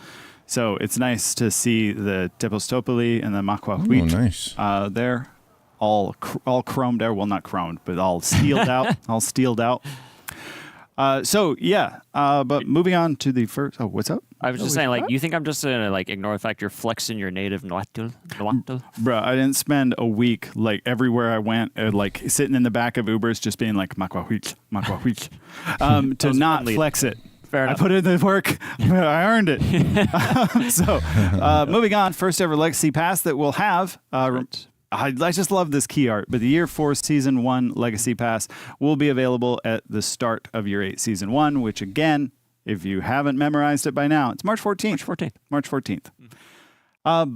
So it's nice to see the Tepostopoli and the Makwahuit nice. there. All chromed out. Well, not chromed, but all steeled out. But moving on to the first. Oh, what's up? I was just saying, you think I'm just gonna ignore the fact you're flexing your native Noatul? Bro, I didn't spend a week everywhere I went, sitting in the back of Ubers, just being like Makwahuit, to not flex it. I put in the work. I earned it. So, moving on. First ever Legacy Pass that we'll have. I just love this key art, but the Year 4 Season 1 Legacy Pass will be available at the start of Year 8 Season 1, which again, if you haven't memorized it by now, it's March 14th. March 14th.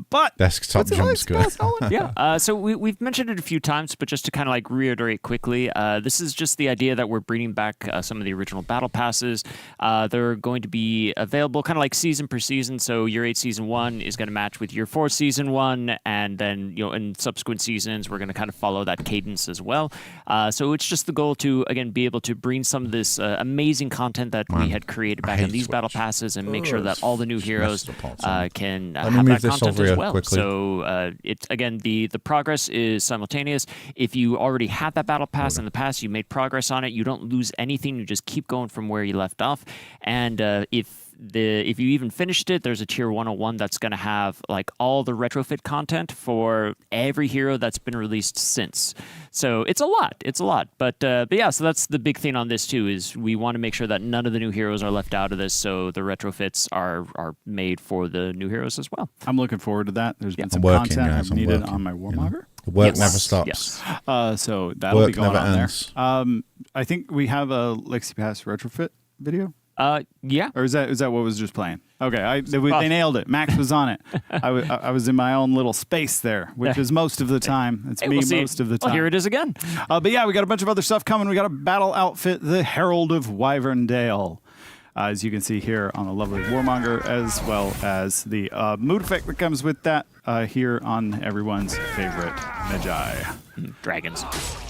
But desktop jump scare. Yeah. So we've mentioned it a few times, but just to kind of like reiterate quickly, this is just the idea that we're bringing back some of the original battle passes. They're going to be available kind of like season per season. So Year 8 Season 1 is going to match with Year 4 Season 1, and then in subsequent seasons we're going to kind of follow that cadence as well. So it's just the goal to again be able to bring some of this amazing content that we had created back in these battle passes and make sure that all the new heroes can have that content as well. Quickly. So it's again the progress is simultaneous. If you already had that battle pass in the past, you made progress on it. You don't lose anything. You just keep going from where you left off. And if you even finished it, there's a tier 101 that's going to have like all the retrofit content for every hero that's been released since. So it's a lot. But yeah, so that's the big thing on this too, is we want to make sure that none of the new heroes are left out of this. So the retrofits are made for the new heroes as well. I'm looking forward to that. There's been some content I've needed on my Warmonger. The work never stops. Yes. So that'll be going on ends. There. I think we have a Legacy Pass retrofit video. Yeah. Or is that what was just playing? Okay, they nailed it. Max was on it. I was in my own little space there, which is most of the time. It's me most of the time. Well, here it is again. But yeah, we got a bunch of other stuff coming. We got a battle outfit, the Herald of Wyverndale. As you can see here on the lovely Warmonger, as well as the mood effect that comes with that here on everyone's favorite Magi. Dragons.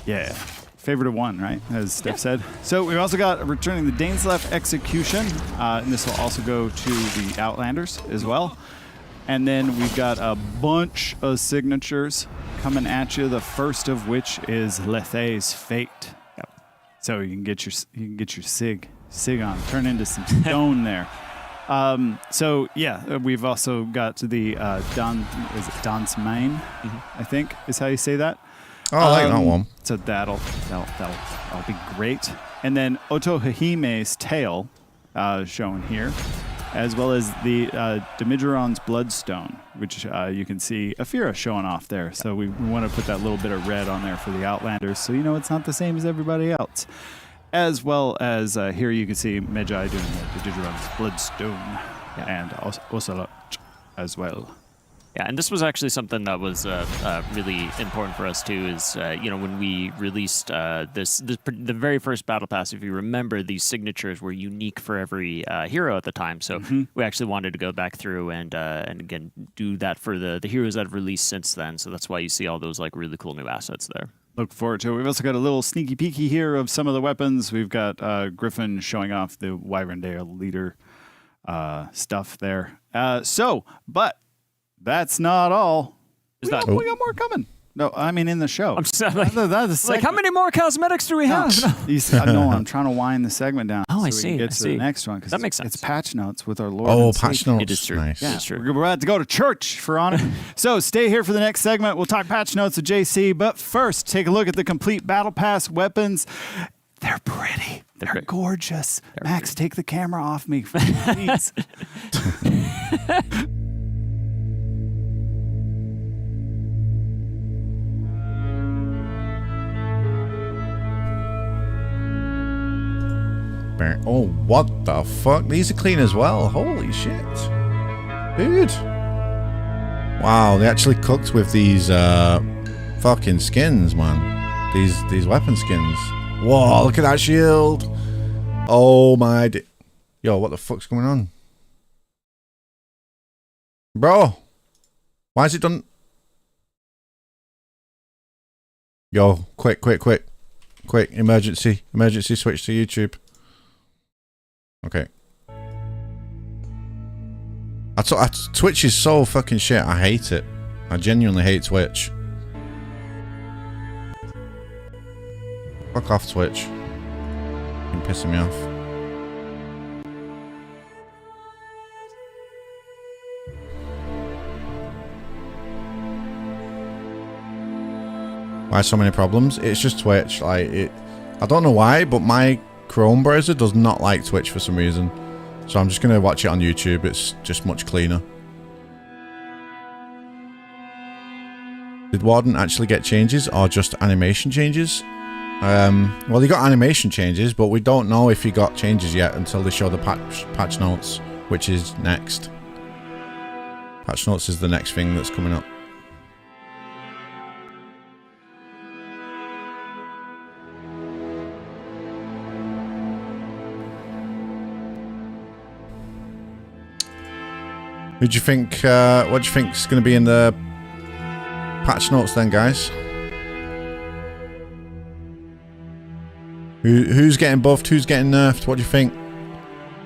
Yeah. Favorite of one, right? As Steph said. So we've also got returning the Daneslef Execution, and this will also go to the Outlanders as well. And then we've got a bunch of signatures coming at you. The first of which is Lethay's Fate. Yep. So you can get your sig on, turn into some stone there. So yeah, we've also got the Don's Main, I think is how you say that. Oh, I like that one. So that'll be great. And then Otohime's Tail, shown here, as well as the Demigeron's Bloodstone, which you can see Afira showing off there. So we want to put that little bit of red on there for the Outlanders, so you know it's not the same as everybody else. As well as here you can see Magi doing the Demigeron's Bloodstone, and Ocelot as well. Yeah, and this was actually something that was really important for us too. Is when we released the very first battle pass, if you remember, these signatures were unique for every hero at the time. So we actually wanted to go back through and again do that for the heroes that have released since then. So that's why you see all those like really cool new assets there. Look forward to it. We've also got a little sneaky peeky here of some of the weapons. We've got Griffin showing off the Wyverndale leader stuff there. But that's not all. We got more coming. No, I mean in the show. I'm like, how many more cosmetics do we have? No, I'm trying to wind the segment down. Oh, so I see. We can get to the next one. That makes sense. It's patch notes with our Lord. Oh, patch notes. It is true. Nice. Yeah, it's true. We're about to go to church for honor. So stay here for the next segment. We'll talk patch notes with JC. But first, take a look at the complete battle pass weapons. They're pretty. They're gorgeous. Max, take the camera off me, please. Oh, what the fuck? These are clean as well. Holy shit. Dude. Wow, they actually cooked with these fucking skins, man. These weapon skins. Whoa, look at that shield. Oh my... Yo, what the fuck's going on? Bro. Why is it done... Yo, quick. Emergency switch to YouTube. Okay. Twitch is so fucking shit. I hate it. I genuinely hate Twitch. Fuck off, Twitch. You're pissing me off. Why so many problems? It's just Twitch. I don't know why, but my Chrome browser does not like Twitch for some reason. So I'm just going to watch it on YouTube. It's just much cleaner. Did Warden actually get changes or just animation changes? Well, he got animation changes, but we don't know if he got changes yet until they show the patch notes, which is next. Patch notes is the next thing that's coming up. Who do you think? What do you think is going to be in the patch notes then, guys? Who's getting buffed? Who's getting nerfed? What do you think?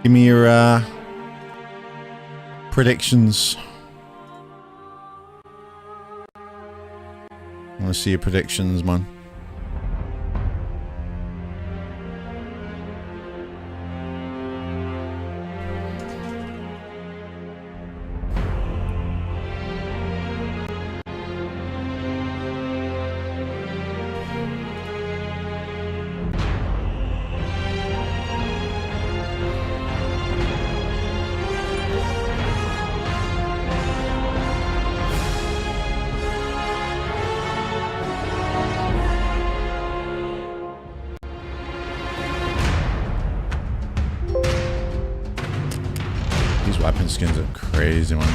Give me your predictions. I want to see your predictions, man. Weapon skins are crazy, man.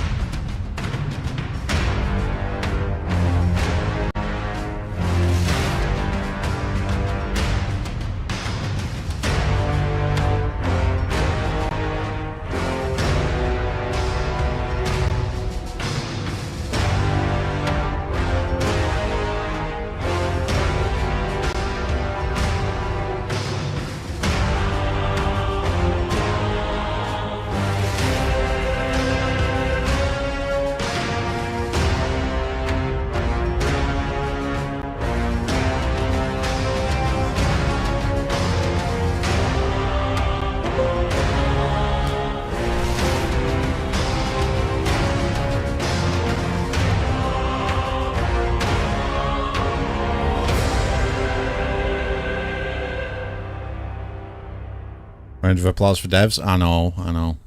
Round of applause for devs. I know.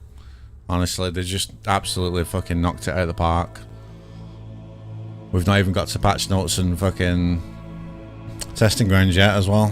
Honestly, they just absolutely fucking knocked it out of the park. We've not even got to patch notes and fucking testing grounds yet as well.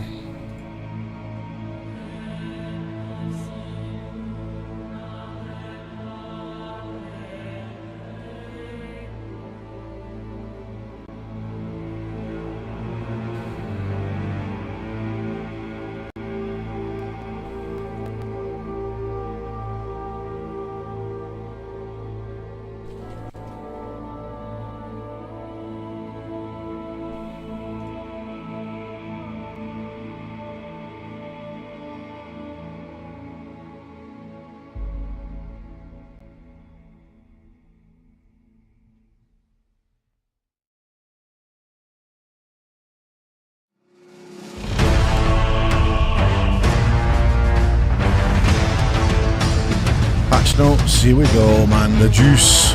Patch notes, here we go, man. The juice.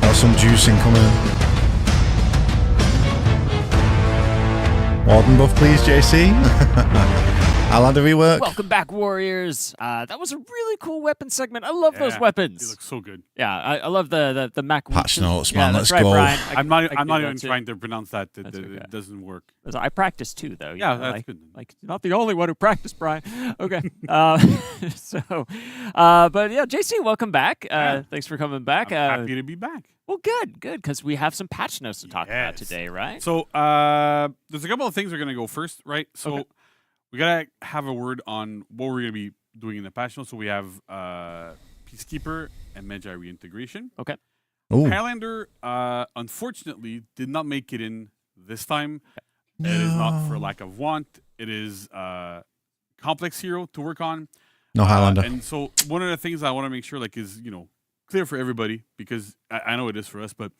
Got some juicing coming. Warden buff, please, JC. I'll add a rework. Welcome back, Warriors. That was a really cool weapon segment. I love those weapons. They look so good. Yeah, I love the Mac. Patch notes, man. Yeah, Let's right, go. Brian. I'm not even trying to pronounce that. It doesn't work. I practice too, though. Yeah, know, that's like, good. Like, not the only one who practiced, Brian. Okay. But yeah, JC, welcome back. Thanks for coming back. I'm happy to be back. Well, good, because we have some patch notes to talk about today, right? So there's a couple of things we're gonna go first, right? So we gotta have a word on what we're gonna be doing in the patch notes. So we have Peacekeeper and Magi reintegration. Okay. Ooh. Highlander, unfortunately, did not make it in this time. No. It is not for lack of want. It is complex hero to work on. No Highlander. And so one of the things I want to make sure is clear for everybody, because I know it is for us, but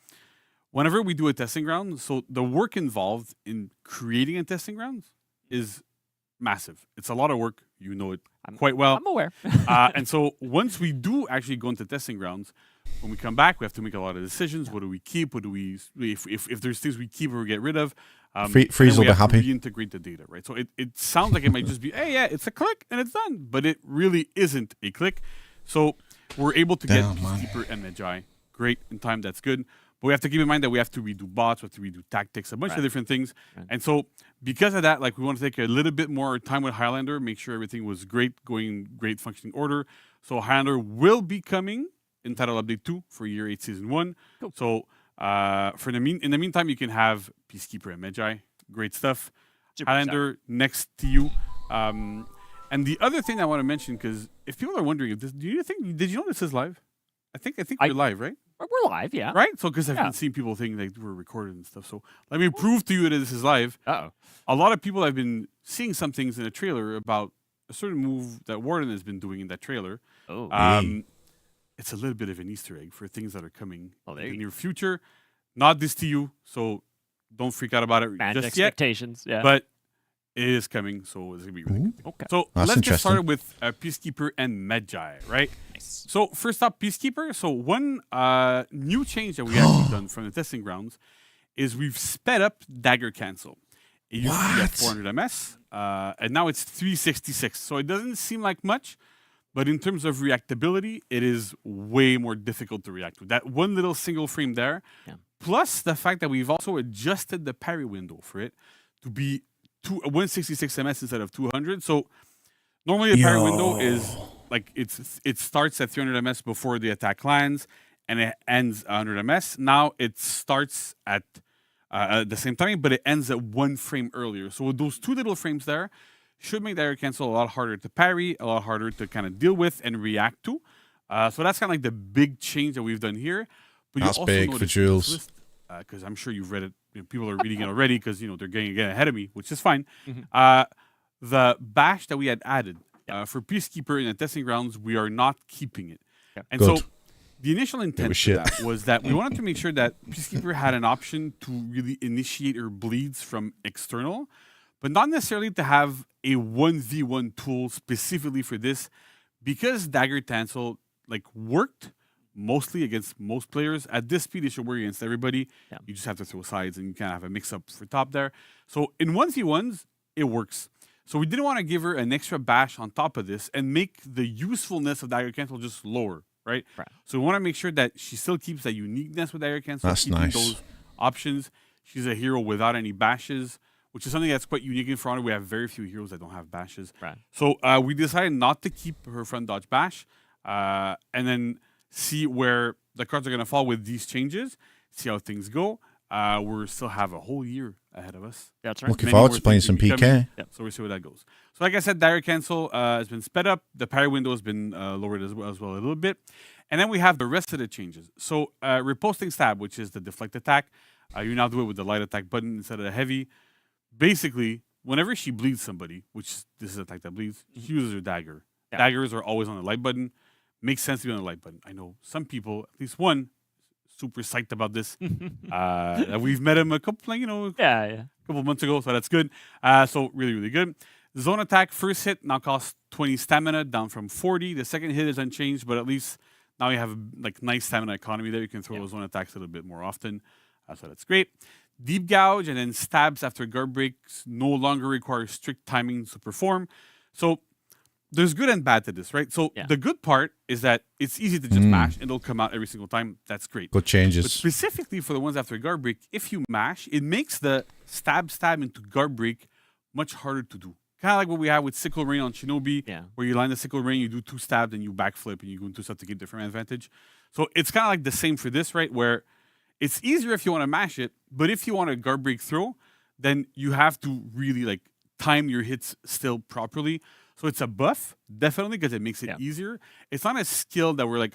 whenever we do a testing ground, so the work involved in creating a testing ground is massive. It's a lot of work. You know it quite well. I'm aware. And so once we do actually go into testing grounds, when we come back, we have to make a lot of decisions. What do we keep? What do we, if there's things we keep or we get rid of, Freeze will be happy. Reintegrate the data, right? So it sounds like it might just be, hey, yeah, it's a click and it's done, but it really isn't a click. So we're able to get Peacekeeper and Magi. Great in time, that's good. But we have to keep in mind that we have to redo bots, we have to redo tactics, a bunch of different things. And so because of that, like we want to take a little bit more time with Highlander, make sure everything was great, going in great functioning order. So Highlander will be coming in Title Update 2 for Year 8 Season 1. Cool. So in the meantime, you can have Peacekeeper and Magi. Great stuff. Super Highlander next to you. And the other thing I want to mention, because if people are wondering, did you know this is live? I think we're live, right? We're live, yeah. Right? So, because I've been seeing people think like we're recorded and stuff. So, let me prove to you that this is live. Uh-oh. A lot of people have been seeing some things in a trailer about a certain move that Warden has been doing in that trailer. Oh. It's a little bit of an Easter egg for things that are coming in the near go. future. Not this to you, so don't freak out about it Manage just expectations, yet. yeah. But it is coming, so it's going to be really good. Okay. So That's let's get interesting. started with Peacekeeper and Magi, right? Nice. So first up, Peacekeeper. So one new change that we actually done from the testing grounds is we've sped up dagger cancel. It used to be at 400 ms, and now it's 366. So it doesn't seem like much, but in terms of reactability, it is way more difficult to react to. That one little single frame there, plus the fact that we've also adjusted the parry window for it to be 166 ms instead of 200. So normally the parry window is like it starts at 300 ms before the attack lands, and it ends 100 ms. Now it starts at the same time, but it ends at one frame earlier. So with those two little frames there, should make dagger cancel a lot harder to parry, a lot harder to kind of deal with and react to. So that's kind of like the big change that we've done here. But That's you also big for notice Jules. this list, because I'm sure you've read it. You know, people are reading it already because they're getting ahead of me, which is fine. The bash that we had added for Peacekeeper in the testing grounds, we are not keeping it. And Good. so the initial intent was for shit. that was that we wanted to make sure that Peacekeeper had an option to really initiate her bleeds from external, but not necessarily to have a 1v1 tool specifically for this, because dagger cancel worked mostly against most players. At this speed, it should work against everybody. You just have to throw sides and you kind of have a mix-up for top there. So in 1v1s, it works. So we didn't want to give her an extra bash on top of this and make the usefulness of dagger cancel just lower, right? So we want to make sure that she still keeps that uniqueness with dagger cancel. That's keeping nice. those options. She's a hero without any bashes, which is something that's quite unique in For Honor. We have very few heroes that don't have bashes. So we decided not to keep her front dodge bash, and then see where the cards are going to fall with these changes, see how things go. We still have a whole year ahead of us. That's right. Looking forward to playing some PK. Yeah, so we'll see where that goes. So like I said, dagger cancel has been sped up. The parry window has been lowered as well a little bit. And then we have the rest of the changes. So riposting stab, which is the deflect attack. You now do it with the light attack button instead of the heavy. Basically, whenever she bleeds somebody, which this is an attack that bleeds, she uses her dagger. Daggers are always on the light button. Makes sense to be on the light button. I know some people, at least one, super psyched about this. We've met him a couple, couple months ago, so that's good. So really, really good. Zone attack, first hit now costs 20 stamina, down from 40. The second hit is unchanged, but at least now you have nice stamina economy there. You can throw those zone attacks a little bit more often. So that's great. Deep gouge and then stabs after guard breaks no longer require strict timing to perform. So there's good and bad to this, right? So the good part is that it's easy to just mash and it'll come out every single time. That's great. Good changes. But specifically for the ones after guard break, if you mash, it makes the stab into guard break much harder to do. Kind of like what we have with Sickle Rain on Shinobi, where you line the Sickle Rain, you do 2 stabs, and you backflip, and you go into stuff to get different advantage. So it's kind of like the same for this, right? Where it's easier if you want to mash it, but if you want a guard break throw, then you have to really time your hits still properly. So it's a buff, definitely, because it makes it easier. It's not a skill that we're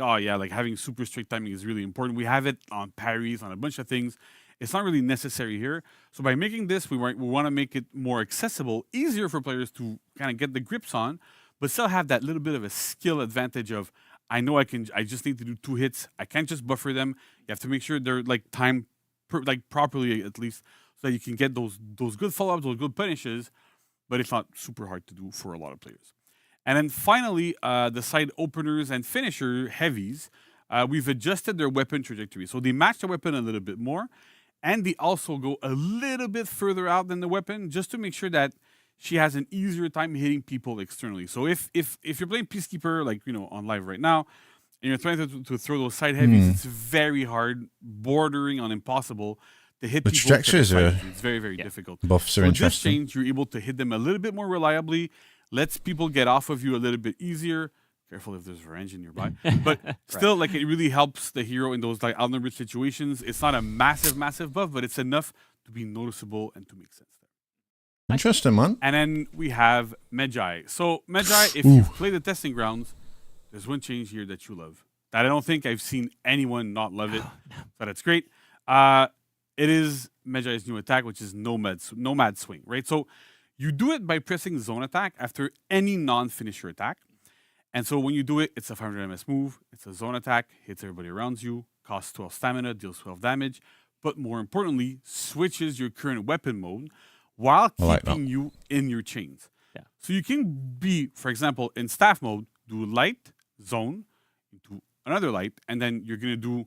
having super strict timing is really important. We have it on parries, on a bunch of things. It's not really necessary here. So by making this, we want to make it more accessible, easier for players to kind of get the grips on, but still have that little bit of a skill advantage of, I know I just need to do 2 hits. I can't just buffer them. You have to make sure they're timed properly at least, so that you can get those good follow-ups, those good punishes, but it's not super hard to do for a lot of players. And then finally, the side openers and finisher heavies, we've adjusted their weapon trajectory. So they match the weapon a little bit more, And they also go a little bit further out than the weapon just to make sure that she has an easier time hitting people externally. So if you're playing Peacekeeper, like, on live right now, and you're trying to throw those side heavies, it's very hard, bordering on impossible to hit The people. trajectories are It's very, very difficult. buffs are So with this interesting. change, you're able to hit them a little bit more reliably, lets people get off of you a little bit easier. Careful if there's a engine nearby. But still, like, it really helps the hero in those like outnumbered situations. It's not a massive buff, but it's enough to be noticeable and to make sense there. Interesting, man. And then we have Medjai. So Medjai, if you've played the testing grounds, there's one change here that you love. That I don't think I've seen anyone not love it. So that's great. It is Medjai's new attack, which is Nomad Swing, right? So you do it by pressing zone attack after any non-finisher attack. And so when you do it, it's a 500 MS move. It's a zone attack, hits everybody around you, costs 12 stamina, deals 12 damage. But more importantly, switches your current weapon mode while keeping you in your chains. Yeah. So you can be, for example, in staff mode, do light, zone, into another light, and then you're going to do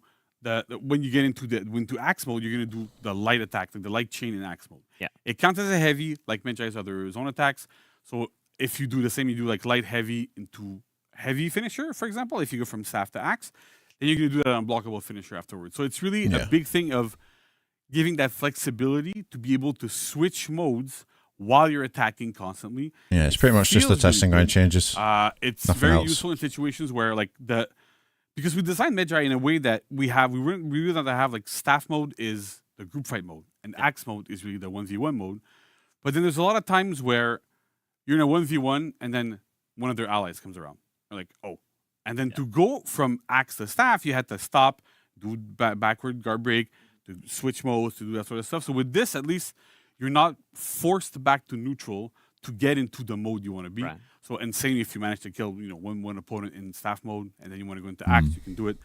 when you get into axe mode, you're going to do the light attack, like the light chain in axe mode. Yeah. It counts as a heavy, like Medjai's other zone attacks. So if you do the same, you do like light heavy into heavy finisher, for example, if you go from staff to axe, then you're going to do that unblockable finisher afterwards. So it's really a big thing of giving that flexibility to be able to switch modes while you're attacking constantly. Yeah, it's pretty much just the testing ground changes. It's Nothing very else. useful in situations where because we designed Medjai in a way that we really want to have like staff mode is the group fight mode and axe mode is really the 1v1 mode. But then there's a lot of times where you're in a 1v1 and then one of their allies comes around. You're like, oh. And then to go from axe to staff, you had to stop, do backward guard break, to switch modes, to do that sort of stuff. So with this, at least, you're not forced back to neutral to get into the mode you want to be. Right. So, and same if you manage to kill, one opponent in staff mode, and then you want to go into axe, you can do it.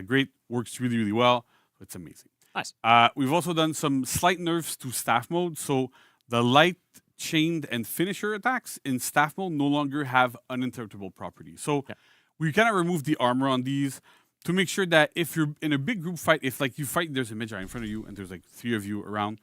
Great, works really, really well. It's amazing. Nice. We've also done some slight nerfs to staff mode. So the light, chained, and finisher attacks in staff mode no longer have uninterruptible properties. So we kind of remove the armor on these to make sure that if you're in a big group fight, if like you fight, there's a Medjai in front of you, and there's like 3 of you around,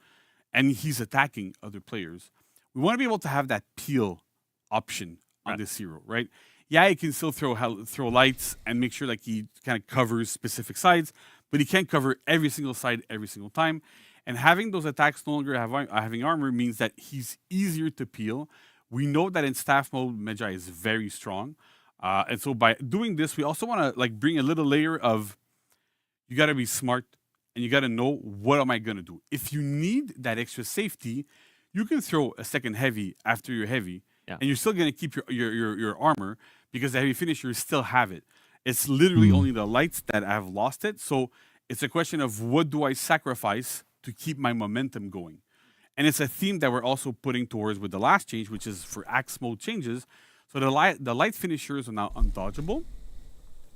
and he's attacking other players, we want to be able to have that peel option on this hero, right? Yeah, he can still throw lights and make sure like he kind of covers specific sides, but he can't cover every single side every single time. And having those attacks no longer having armor means that he's easier to peel. We know that in staff mode, Medjai is very strong. And so by doing this, we also want to like bring a little layer of, you got to be smart and you got to know, what am I going to do? If you need that extra safety, you can throw a second heavy after your heavy, and you're still going to keep your armor because the heavy finishers still have it. It's literally only the lights that have lost it. So it's a question of, what do I sacrifice to keep my momentum going? And it's a theme that we're also putting towards with the last change, which is for axe mode changes. So the light finishers are now undodgeable,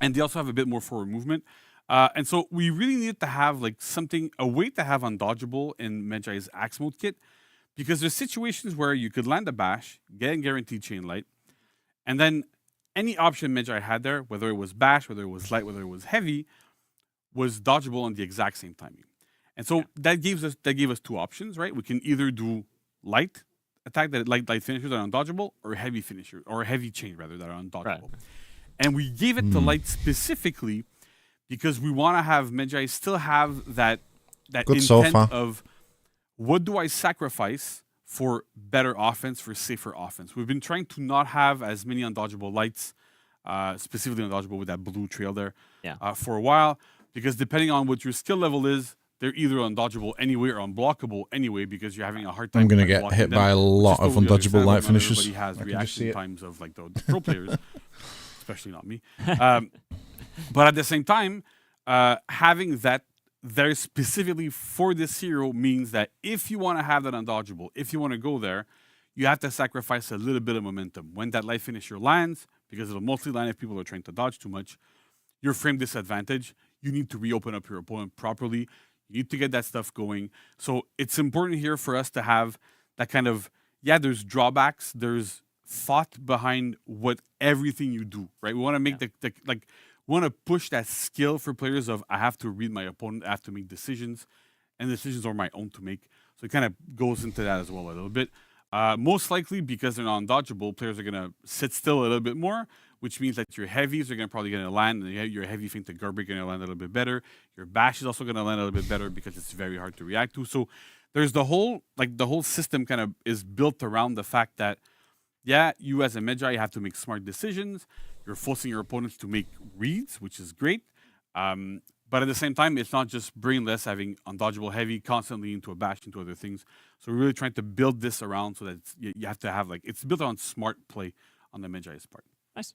and they also have a bit more forward movement. And so we really needed to have like a way to have undodgeable in Medjai's axe mode kit, because there's situations where you could land a bash, get a guaranteed chain light, and then any option Medjai had there, whether it was bash, whether it was light, whether it was heavy, was dodgeable on the exact same timing. And so that gave us 2 options, right? We can either do light attack that light finishers that are undodgeable, or heavy finisher, or heavy chain rather, that are undodgeable. Right. And we gave it to light specifically because we want to have Medjai still have that intent of, what do I sacrifice for better offense, for safer offense? We've been trying to not have as many undodgeable lights, specifically undodgeable with that blue trail there, for a while, because depending on what your skill level is, they're either undodgeable anyway or unblockable anyway, because you're having a hard time. I'm going to get hit by a lot of undodgeable light finishes. Everybody has reaction times of like the pro players, especially not me. But at the same time, having that there specifically for this hero means that if you want to have that undodgeable, if you want to go there, you have to sacrifice a little bit of momentum. When that light finisher lands, because it'll mostly land if people are trying to dodge too much, your frame disadvantage, you need to reopen up your opponent properly. You need to get that stuff going. So it's important here for us to have that kind of, there's drawbacks, there's thought behind what everything you do, right? We want to make we want to push that skill for players of, I have to read my opponent, I have to make decisions. and decisions are my own to make. So it kind of goes into that as well a little bit. Most likely, because they're non-dodgeable, players are going to sit still a little bit more, which means that your heavies are probably going to land. And your heavy thing to Gerber are going to land a little bit better. Your bash is also going to land a little bit better because it's very hard to react to. So there's the whole system kind of is built around the fact that, yeah, you as a Magi have to make smart decisions. You're forcing your opponents to make reads, which is great. But at the same time, it's not just brainless, having undodgeable heavy constantly into a bash, into other things. So we're really trying to build this around so that you have to have, like, it's built on smart play on the Magi's part. Nice.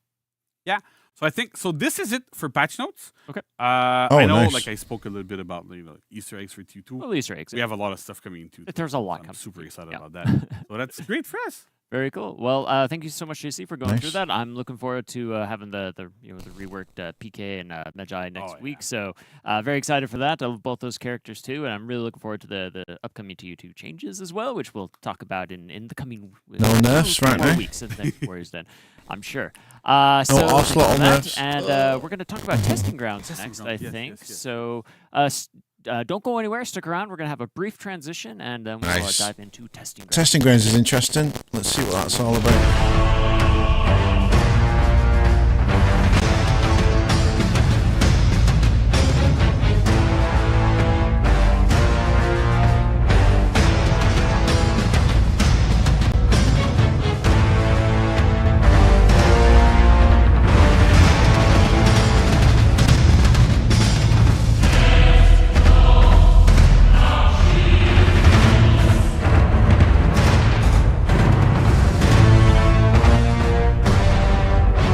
Yeah. So I think, so this is it for patch notes. Okay. I know, nice. like, I spoke a little bit about, Easter eggs for Q2. Well, Easter eggs. We have a lot of stuff coming in too. There's a lot I'm coming. super excited about that. So that's great for us. Very cool. Well, thank you so much, JC, for going through Nice. that. I'm looking forward to having the reworked PK and Magi next week. So very excited for that. I love both those characters too, and I'm really looking forward to the upcoming TU2 changes as well, which we'll talk about in the coming nerfs right now. weeks and next Warriors Den, I'm sure. So Ocelot on that, nerfs. and we're going to talk about testing grounds next, I Yes, think. yes, yes. So. Don't go anywhere. Stick around. We're going to have a brief transition, and then we'll Nice. dive into testing grounds. Testing grounds is interesting. Let's see what that's all about.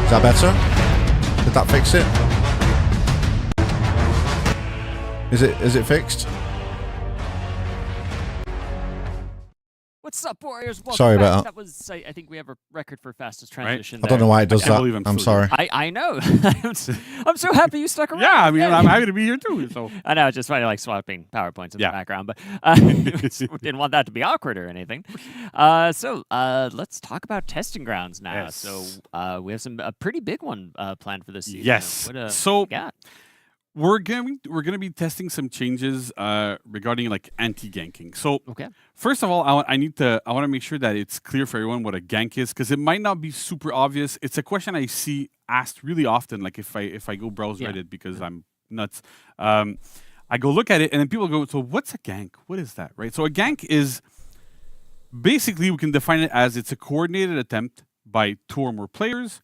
Is that better? Did that fix it? Is it fixed? What's up, Warriors? Welcome Sorry back. about that. That was, I think we have a record for fastest transition. I don't know why it does can't that. believe I'm sorry. I know. I'm so happy you stuck around. Yeah, I mean, Yay. I'm happy to be here too. So I know, just finding like swapping PowerPoints in the background, but didn't want that to be awkward or anything. So let's talk about testing grounds now. Yes. So we have a pretty big one planned for this season. yes. What, So yeah. we're gonna be testing some changes regarding like anti-ganking. So Okay. first of all, I want to make sure that it's clear for everyone what a gank is, because it might not be super obvious. It's a question I see asked really often. Like if I go browse Yeah. Reddit because I'm nuts, I go look at it and then people go, so what's a gank? What is that? Right. So a gank is basically, we can define it as it's a coordinated attempt by 2 or more players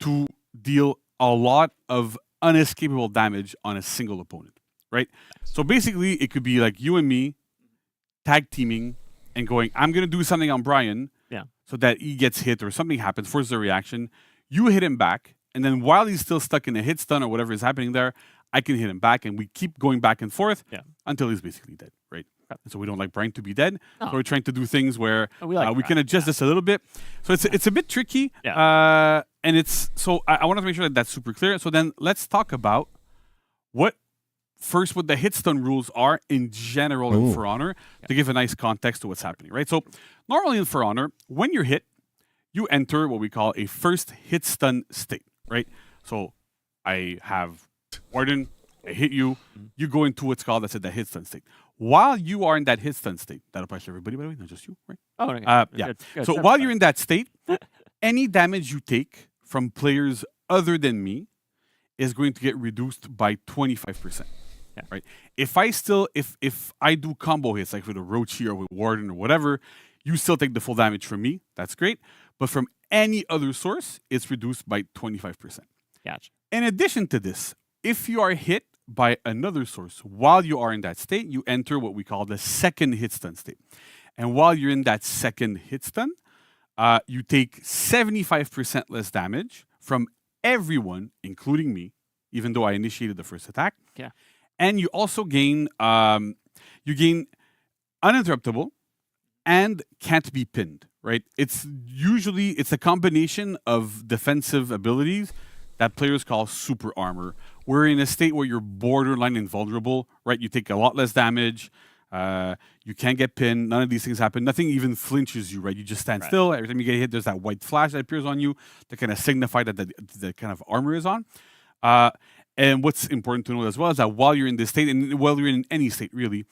to deal a lot of unescapable damage on a single opponent, right? So basically, it could be like you and me tag teaming and going, I'm going to do something on Brian so that he gets hit or something happens, forces a reaction. You hit him back, and then while he's still stuck in a hit stun or whatever is happening there, I can hit him back, and we keep going back and forth until he's basically dead, right? And so we don't like Brian to be dead. Oh. So we're trying to do things where We like we Brian, can adjust this a little bit. So it's a bit tricky. And it's so I wanted to make sure that that's super clear. So then let's talk about what the hit stun rules are in general in For Honor to give a nice context to what's happening, right? So normally in For Honor, when you're hit, you enter what we call a first hit stun state, right? So I have Warden, I hit you, you go into what's called, the hit stun state. While you are in that hit stun state, that applies to everybody, by the way, not just you, right? Oh, okay. Yeah. Good. So while you're in that state, any damage you take from players other than me is going to get reduced by 25%. Right? If I do combo hits like with a Roach here or with Warden or whatever, you still take the full damage from me. That's great. But from any other source, it's reduced by 25%. Gotcha. In addition to this, if you are hit by another source while you are in that state, you enter what we call the second hit stun state. And while you're in that second hit stun, you take 75% less damage from everyone, including me, even though I initiated the first attack. Yeah. And you also gain uninterruptible and can't be pinned, right? It's a combination of defensive abilities that players call super armor. We're in a state where you're borderline invulnerable, right? You take a lot less damage. You can't get pinned. None of these things happen. Nothing even flinches you, right? You just stand still. Every time you get hit, there's that white flash that appears on you to kind of signify that the kind of armor is on. And what's important to know as well is that while you're in this state, and while you're in any state really,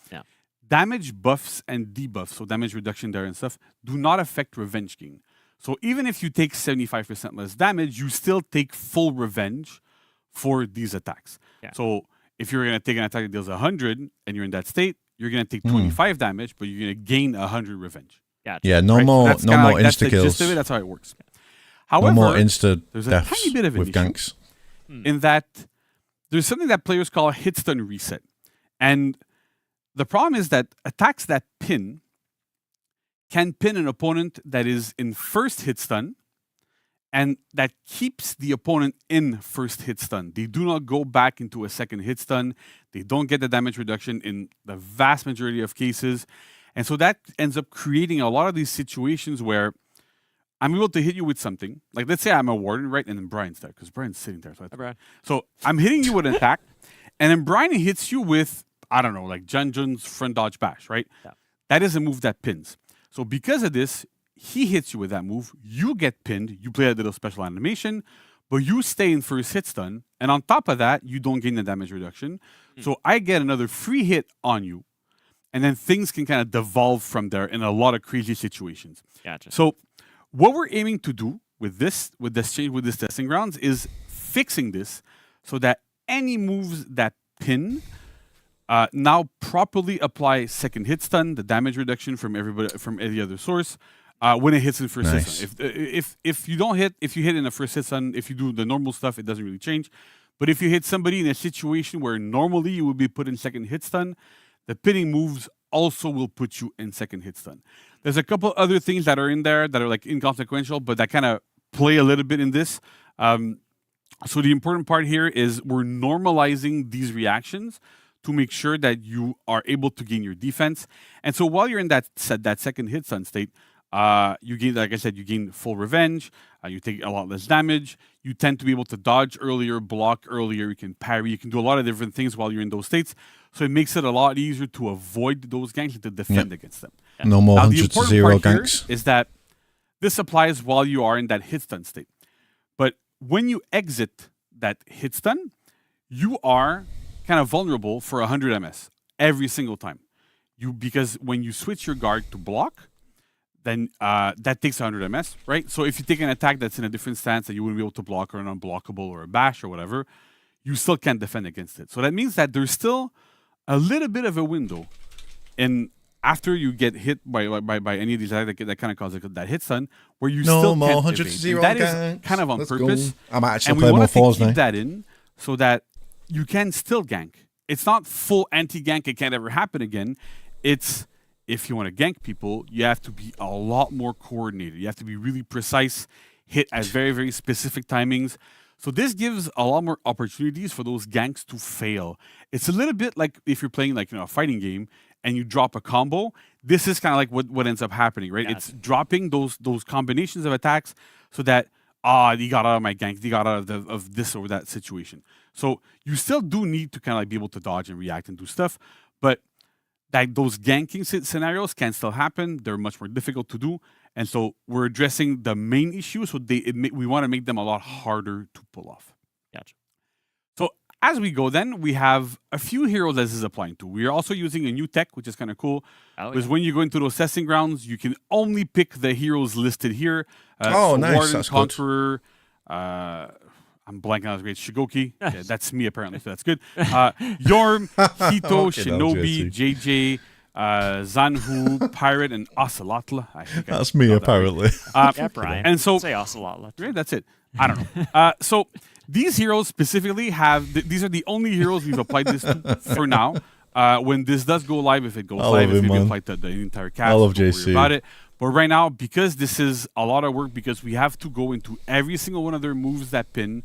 damage buffs and debuffs, so damage reduction there and stuff, do not affect revenge gain. So even if you take 75% less damage, you still take full revenge for these attacks. Yeah. So if you're going to take an attack that deals 100 and you're in that state, you're going to take 25 damage, but you're going to gain 100 revenge. Gotcha. Yeah, no Right? more, That's no kinda more like, that's insta the kills. gist of it. That's how it works. However, No more insta there's a deaths tiny bit of an with issue ganks. in that there's something that players call hit stun reset. And the problem is that attacks that pin can pin an opponent that is in first hit stun, and that keeps the opponent in first hit stun. They do not go back into a second hit stun. They don't get the damage reduction in the vast majority of cases. And so that ends up creating a lot of these situations where I'm able to hit you with something. Like, let's say I'm a warden, right? And then Brian's there, because Brian's sitting there. So I'm hitting you with an attack, and then Brian hits you with, I don't know, like Jun's front dodge bash, right? Yeah. That is a move that pins. So because of this, he hits you with that move, you get pinned, you play a little special animation, but you stay in first hit stun, and on top of that, you don't gain the damage reduction. So I get another free hit on you, and then things can kind of devolve from there in a lot of crazy situations. Gotcha. So what we're aiming to do with this change, with this testing grounds, is fixing this so that any moves that pin now properly apply second hit stun, the damage reduction from every other source, when it hits in first hit stun. If you don't hit, if you hit in the first hit stun, if you do the normal stuff, it doesn't really change. But if you hit somebody in a situation where normally you would be put in second hit stun, the pinning moves also will put you in second hit stun. There's a couple other things that are in there that are like inconsequential, but that kind of play a little bit in this. So the important part here is we're normalizing these reactions to make sure that you are able to gain your defense. And so while you're in that second hit stun state, you gain, like I said, you gain full revenge. You take a lot less damage. You tend to be able to dodge earlier, block earlier. You can parry. You can do a lot of different things while you're in those states. So it makes it a lot easier to avoid those ganks and to defend against them. No more Now, 100 to 0 ganks. Is that this applies while you are in that hit stun state. But when you exit that hit stun, you are kind of vulnerable for 100 MS every single time. Because when you switch your guard to block, then that takes 100 MS, right? So if you take an attack that's in a different stance that you wouldn't be able to block, or an unblockable or a bash or whatever, you still can't defend against it. So that means that there's still a little bit of a window in after you get hit by any of these attacks that kind of cause that hit stun, where you still more can't 100 evade. to 0 And that ganks. is kind of on Let's purpose. go. I'm actually and we playing more wanted to fours keep now. that in so that you can still gank. It's not full anti-gank, it can't ever happen again. It's, if you want to gank people, you have to be a lot more coordinated. You have to be really precise, hit at very, very specific timings. So this gives a lot more opportunities for those ganks to fail. It's a little bit like if you're playing like a fighting game and you drop a combo. This is kind of like what ends up happening, right? It's dropping those combinations of attacks so that he got out of my gank, he got out of this or that situation. So you still do need to kind of like be able to dodge and react and do stuff, but that those ganking scenarios can still happen. They're much more difficult to do. And so we're addressing the main issue, so we want to make them a lot harder to pull off. Gotcha. So as we go then, we have a few heroes that this is applying to. We are also using a new tech, which is kind of cool. Because when you go into those testing grounds, you can only pick the heroes listed here. So nice. Warden, That's Conqueror, I'm blanking on his great Shigoki. Yeah, that's me apparently, so that's good. Yorm, Hito, Shinobi, JJ, Zanhu, Pirate, and Ocelotl. That's me apparently. Yeah, Brian. And so say Ocelotl. Right, that's it. I don't know. So these heroes specifically these are the only heroes we've applied this to for now. When this does go live, if it goes live, it's going to be applied to the entire cast. I love Don't worry JC. about it. But right now, because this is a lot of work, because we have to go into every single one of their moves that pin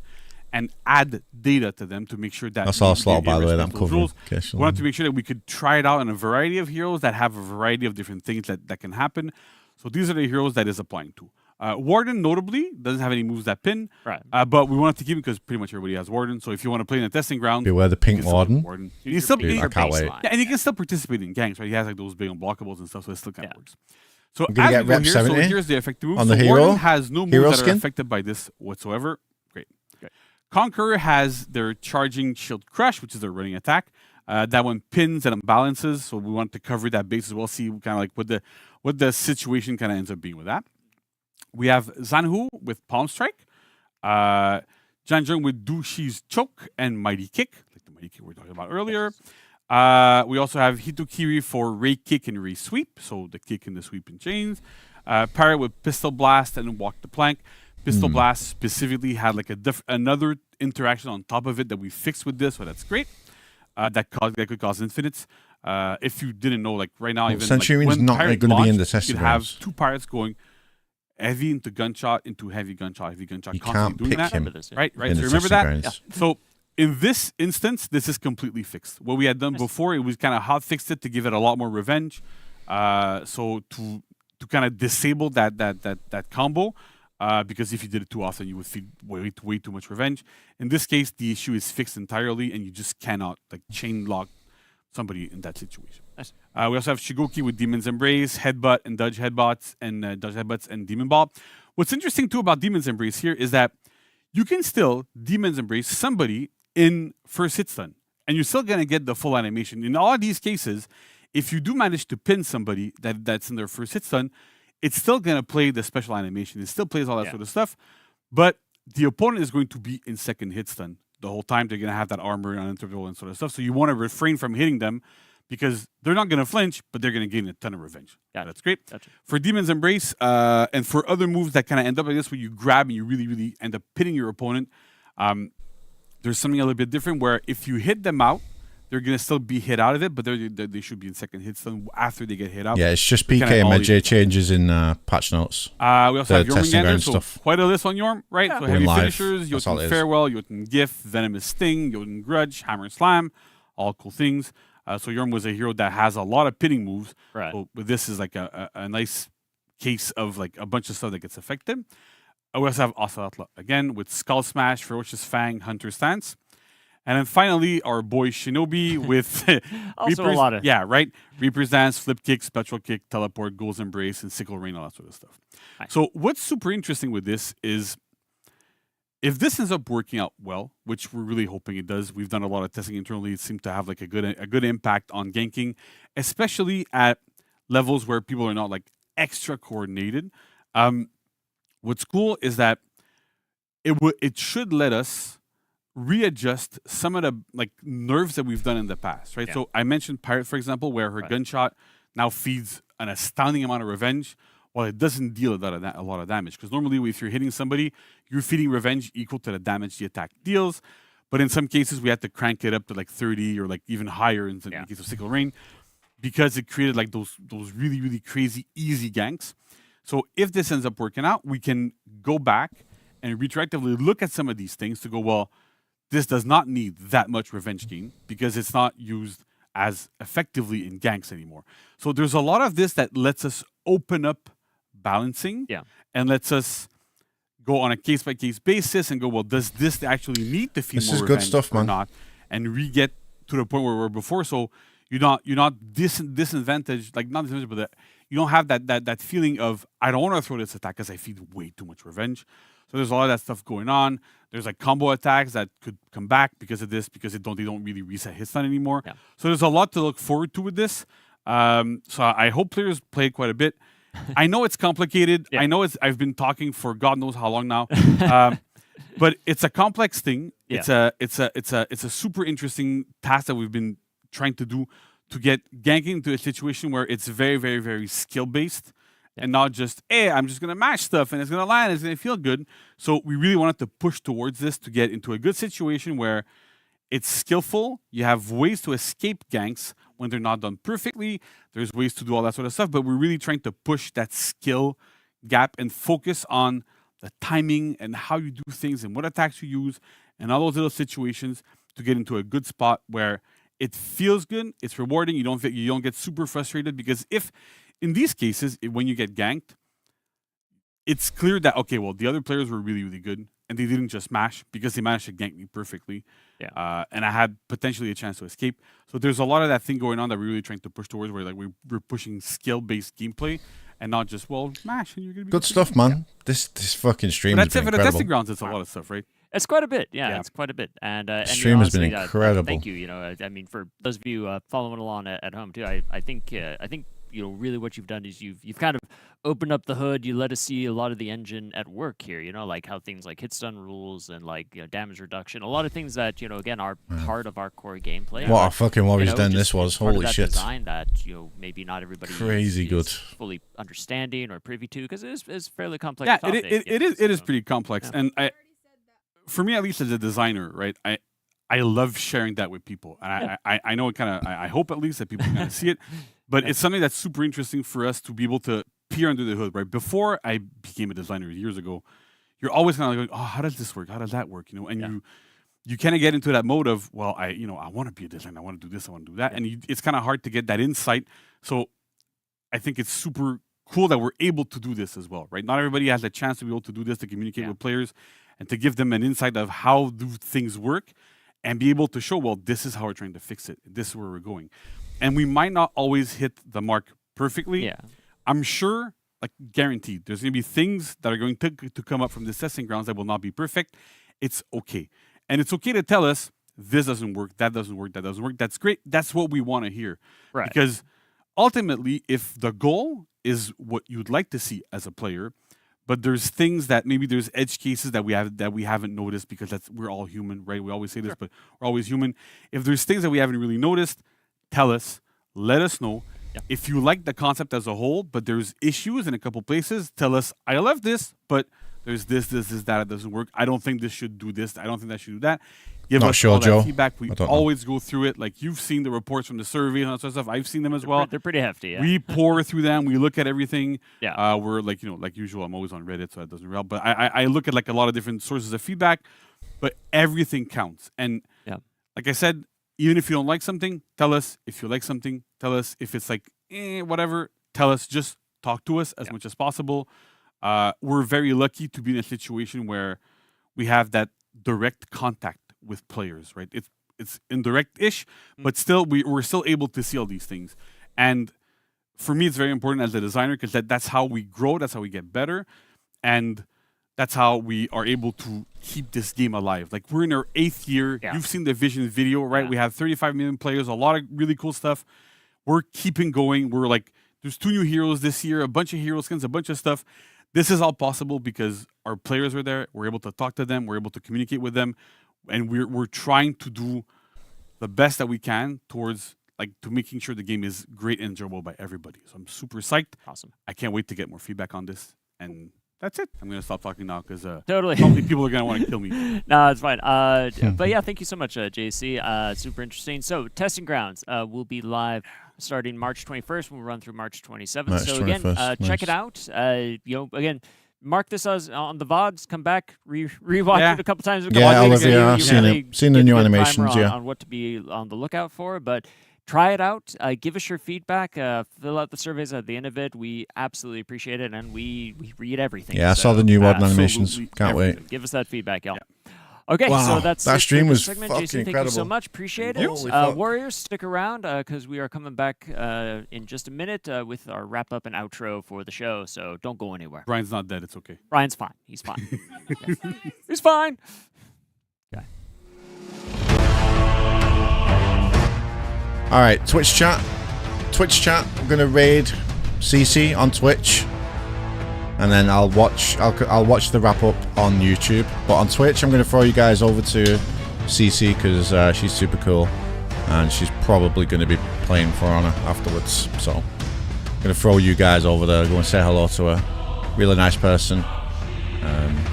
and add data to them to make sure that That's Ocelot, by the way, that I'm covering. We wanted to make sure that we could try it out on a variety of heroes that have a variety of different things that can happen. So these are the heroes that is applying to. Warden, notably, doesn't have any moves that pin. Right. But we wanted to keep him because pretty much everybody has Warden. So if you want to play in a testing ground, Beware the pink you can still play Warden. You can still Dude, I can't wait. Yeah, and you can still participate in ganks, right? He has like those big unblockables and stuff, so it still kind of works. So I'm gonna as get we go rep here, 70 so here's the effective move. on So the Warden hero. has no moves Hero that are skin? affected by this whatsoever. Great. Conqueror has their charging shield crush, which is their running attack. That one pins and imbalances, so we want to cover that base as well. See kind of like what the situation kind of ends up being with that. We have Zanhu with Palm Strike, Janjung with Du Shi's Choke and Mighty Kick, like the Mighty Kick we were talking about earlier. We also have Hitokiri for Ray Kick and Ray Sweep, so the kick and the sweep and chains. Parrot with Pistol Blast and Walk the Plank. Pistol Blast specifically had like another interaction on top of it that we fixed with this, so that's great. That could cause infinites. If you didn't know, like right now, even Centurion's like, not going to be in the testing you could have two pirates going heavy into gunshot, heavy gunshot. You Constantly can't doing pick that. him. Right. In So the remember that? testing grounds. So in this instance, this is completely fixed. What we had done before, it was kind of hot fixed it to give it a lot more revenge. So to kind of disable that combo, because if you did it too often, you would feed way too much revenge. In this case, the issue is fixed entirely, and you just cannot like chain lock somebody in that situation. Nice. We also have Shigoki with Demon's Embrace, Headbutt and Dodge Headbutts, and Demon Ball. What's interesting too about Demon's Embrace here is that you can still Demon's Embrace somebody in first hit stun, and you're still gonna get the full animation. In all of these cases, if you do manage to pin somebody that's in their first hit stun, it's still gonna play the special animation. It still plays all that sort of stuff, but the opponent is going to be in second hit stun the whole time. They're gonna have that armor and uninterruptible and sort of stuff. So you want to refrain from hitting them because they're not gonna flinch, but they're gonna gain a ton of revenge. That's great. Gotcha. For Demon's Embrace, and for other moves that kind of end up like this, where you grab and you really end up pinning your opponent, there's something a little bit different where if you hit them out, they're going to still be hit out of it, but they should be in second hit stun after they get hit out. Yeah, it's just PK and Medjay changes in patch notes. We also have Yorm again, so stuff. quite a list on Yorm, right? Yeah. So heavy Live. finishers, Jotun Farewell, Jotun Gift, Venomous Sting, Jotun Grudge, Hammer Slam, all cool things. So Yorm was a hero that has a lot of pinning moves. Right. So this is like a nice case of like a bunch of stuff that gets affected. We also have Ocelot again with Skull Smash, Ferocious Fang, Hunter Stance. And then finally, our boy Shinobi with Also a lot of Reaper's Dance, Flip Kick, Spectral Kick, Teleport, Ghoul's Embrace, and Sickle Rain, all that sort of stuff. Nice. So what's super interesting with this is if this ends up working out well, which we're really hoping it does, we've done a lot of testing internally. It seems to have like a good impact on ganking, especially at levels where people are not like extra coordinated. What's cool is that it should let us readjust some of the like nerves that we've done in the past, right? Yeah. So I mentioned Pirate, for example, where her gunshot now feeds an astounding amount of revenge, while it doesn't deal a lot of damage. Because normally, if you're hitting somebody, you're feeding revenge equal to the damage the attack deals. But in some cases, we had to crank it up to like 30 or like even higher in the case of Sickle Rain, because it created like those really crazy easy ganks. So if this ends up working out, we can go back and retroactively look at some of these things to go, well, this does not need that much revenge gain because it's not used as effectively in ganks anymore. So there's a lot of this that lets us open up balancing and lets us go on a case-by-case basis and go, well, does this actually need to feed This more is revenge good stuff, or man. not? And we get to the point where we were before. So you're not disadvantaged, like not disadvantaged, but you don't have that feeling of, I don't want to throw this attack because I feed way too much revenge. So there's a lot of that stuff going on. There's like combo attacks that could come back because of this, because they don't really reset hit stun anymore. Yeah. So there's a lot to look forward to with this. So I hope players play it quite a bit. I know it's complicated. I know I've been talking for God knows how long now. But it's a complex thing. Yeah. It's a super interesting task that we've been trying to do to get ganking into a situation where it's very skill based. And not just, hey, I'm just going to mash stuff and it's going to land, it's going to feel good. So we really wanted to push towards this to get into a good situation where it's skillful. You have ways to escape ganks when they're not done perfectly. There's ways to do all that sort of stuff. But we're really trying to push that skill gap and focus on the timing and how you do things and what attacks you use and all those little situations to get into a good spot where it feels good, it's rewarding, you don't get super frustrated, because if in these cases, when you get ganked, it's clear that, okay, well, the other players were really good, and they didn't just mash because they managed to gank me perfectly. Yeah. And I had potentially a chance to escape. So there's a lot of that thing going on that we're really trying to push towards, where like we're pushing skill-based gameplay and not just, well, mash and you're gonna be Good stuff, man. This fucking stream But has that's it been for the incredible. testing grounds. It's a lot of stuff, right? It's quite a bit, yeah. It's quite a bit, and stream has been honestly, incredible. Thank you. You know, I mean, for those of you following along at home too, I think you know, really what you've done is you've kind of opened up the hood. You let us see a lot of the engine at work here. You know, like how things like hit stun rules and like damage reduction, a lot of things that again are part of our core gameplay. What a fucking Warriors Den this was! Holy shit! Design that maybe not everybody is fully understanding or privy to, because it is fairly complex. Yeah, topic, it is pretty complex, and for me at least as a designer, right? I love sharing that with people, and I know it kind of I hope at least that people kind of see it. But it's something that's super interesting for us to be able to peer under the hood, right? Before I became a designer years ago, you're always kind of like, oh, how does this work? How does that work? You know, and you kind of get into that mode of, well, I want to be a designer. I want to do this. I want to do that. And it's kind of hard to get that insight. So I think it's super cool that we're able to do this as well, right? Not everybody has a chance to be able to do this, to communicate with players and to give them an insight of how do things work and be able to show, well, this is how we're trying to fix it. This is where we're going. And we might not always hit the mark perfectly. Yeah. I'm sure, like guaranteed, there's going to be things that are going to come up from the testing grounds that will not be perfect. It's okay. And it's okay to tell us, this doesn't work, that doesn't work, that doesn't work. That's great. That's what we want to hear. Right. Because ultimately, if the goal is what you'd like to see as a player, but there's things that maybe there's edge cases that we haven't noticed, because we're all human, right? We always say this, but we're always human. If there's things that we haven't really noticed, tell us, let us know. Yeah. If you like the concept as a whole, but there's issues in a couple places, tell us, I love this, but there's this, that it doesn't work. I don't think this should do this. I don't think that should do that. Give us all that feedback. We always go through it. Like, you've seen the reports from the survey and all that sort of stuff. I've seen them as well. They're pretty hefty. Yeah. We pour through them. We look at everything. Yeah. We're like, like usual, I'm always on Reddit, so that doesn't help. But I look at like a lot of different sources of feedback, but everything counts. And like I said, even if you don't like something, tell us. If you like something, tell us. If it's like, whatever, tell us. Just talk to us as much as possible. We're very lucky to be in a situation where we have that direct contact with players, right? It's indirect-ish, but still, we're still able to see all these things. And for me, it's very important as a designer, because that's how we grow, that's how we get better, and that's how we are able to keep this game alive. Like, we're in our 8th year. Yeah. You've seen the Vision video, right? Yeah. We have 35 million players, a lot of really cool stuff. We're keeping going. We're like, there's 2 new heroes this year, a bunch of hero skins, a bunch of stuff. This is all possible because our players are there. We're able to talk to them. We're able to communicate with them. And we're trying to do the best that we can towards, like, to making sure the game is great and enjoyable by everybody. So I'm super psyched. Awesome. I can't wait to get more feedback on this. And that's it. I'm going to stop talking now, because totally. Probably people are going to want to kill me. No, it's fine. But yeah, thank you so much, JC. Super interesting. So Testing Grounds will be live starting March 21st. We'll run through March 27th. March so again, 21st. Check it out. Again, mark this as on the VODs. Come back, rewatch it a couple times. Yeah, I've seen the new animations. On what to be on the lookout for, but try it out. Give us your feedback. Fill out the surveys at the end of it. We absolutely appreciate it, and we read everything. Yeah, I saw the new modern animations. Can't wait. Give us that feedback, y'all. Okay, wow, so that's that stream was segment. fucking Jason, incredible. Thank you so much. Appreciate it. Warriors, stick around because we are coming back in just a minute with our wrap up and outro for the show. So don't go anywhere. Brian's not dead. It's okay. Brian's fine. He's fine. He's fine. Okay. All right, Twitch chat. I'm gonna raid CC on Twitch. And then I'll watch the wrap up on YouTube. But on Twitch, I'm going to throw you guys over to CC because she's super cool, and she's probably going to be playing For Honor afterwards. So I'm going to throw you guys over there. Go and say hello to her. Really nice person.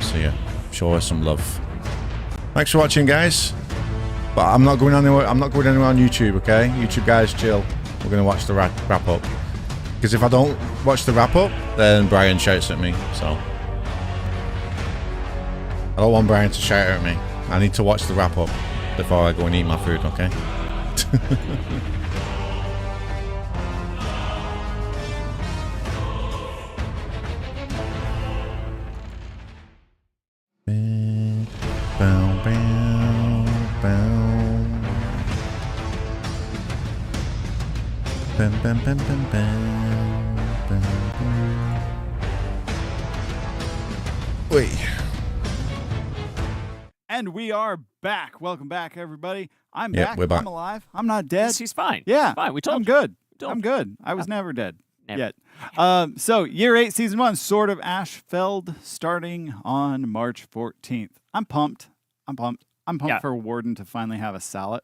So yeah, show her some love. Thanks for watching, guys. But I'm not going anywhere. I'm not going anywhere on YouTube. Okay, YouTube guys, chill. We're going to watch the wrap up. Because if I don't watch the wrap-up, then Brian shouts at me, so... I don't want Brian to shout at me. I need to watch the wrap-up before I go and eat my food, okay? And And we are back. Welcome back, everybody. I'm Yep, back. we're back. I'm alive. I'm not dead. He's fine. Yeah, He's fine. We told I'm you. good. told I'm you. good. I was never dead Never. yet. So, Year 8, Season 1, Sword of Ashfeld, starting on March 14th. I'm pumped. I'm pumped Yeah. for Warden to finally have a salad.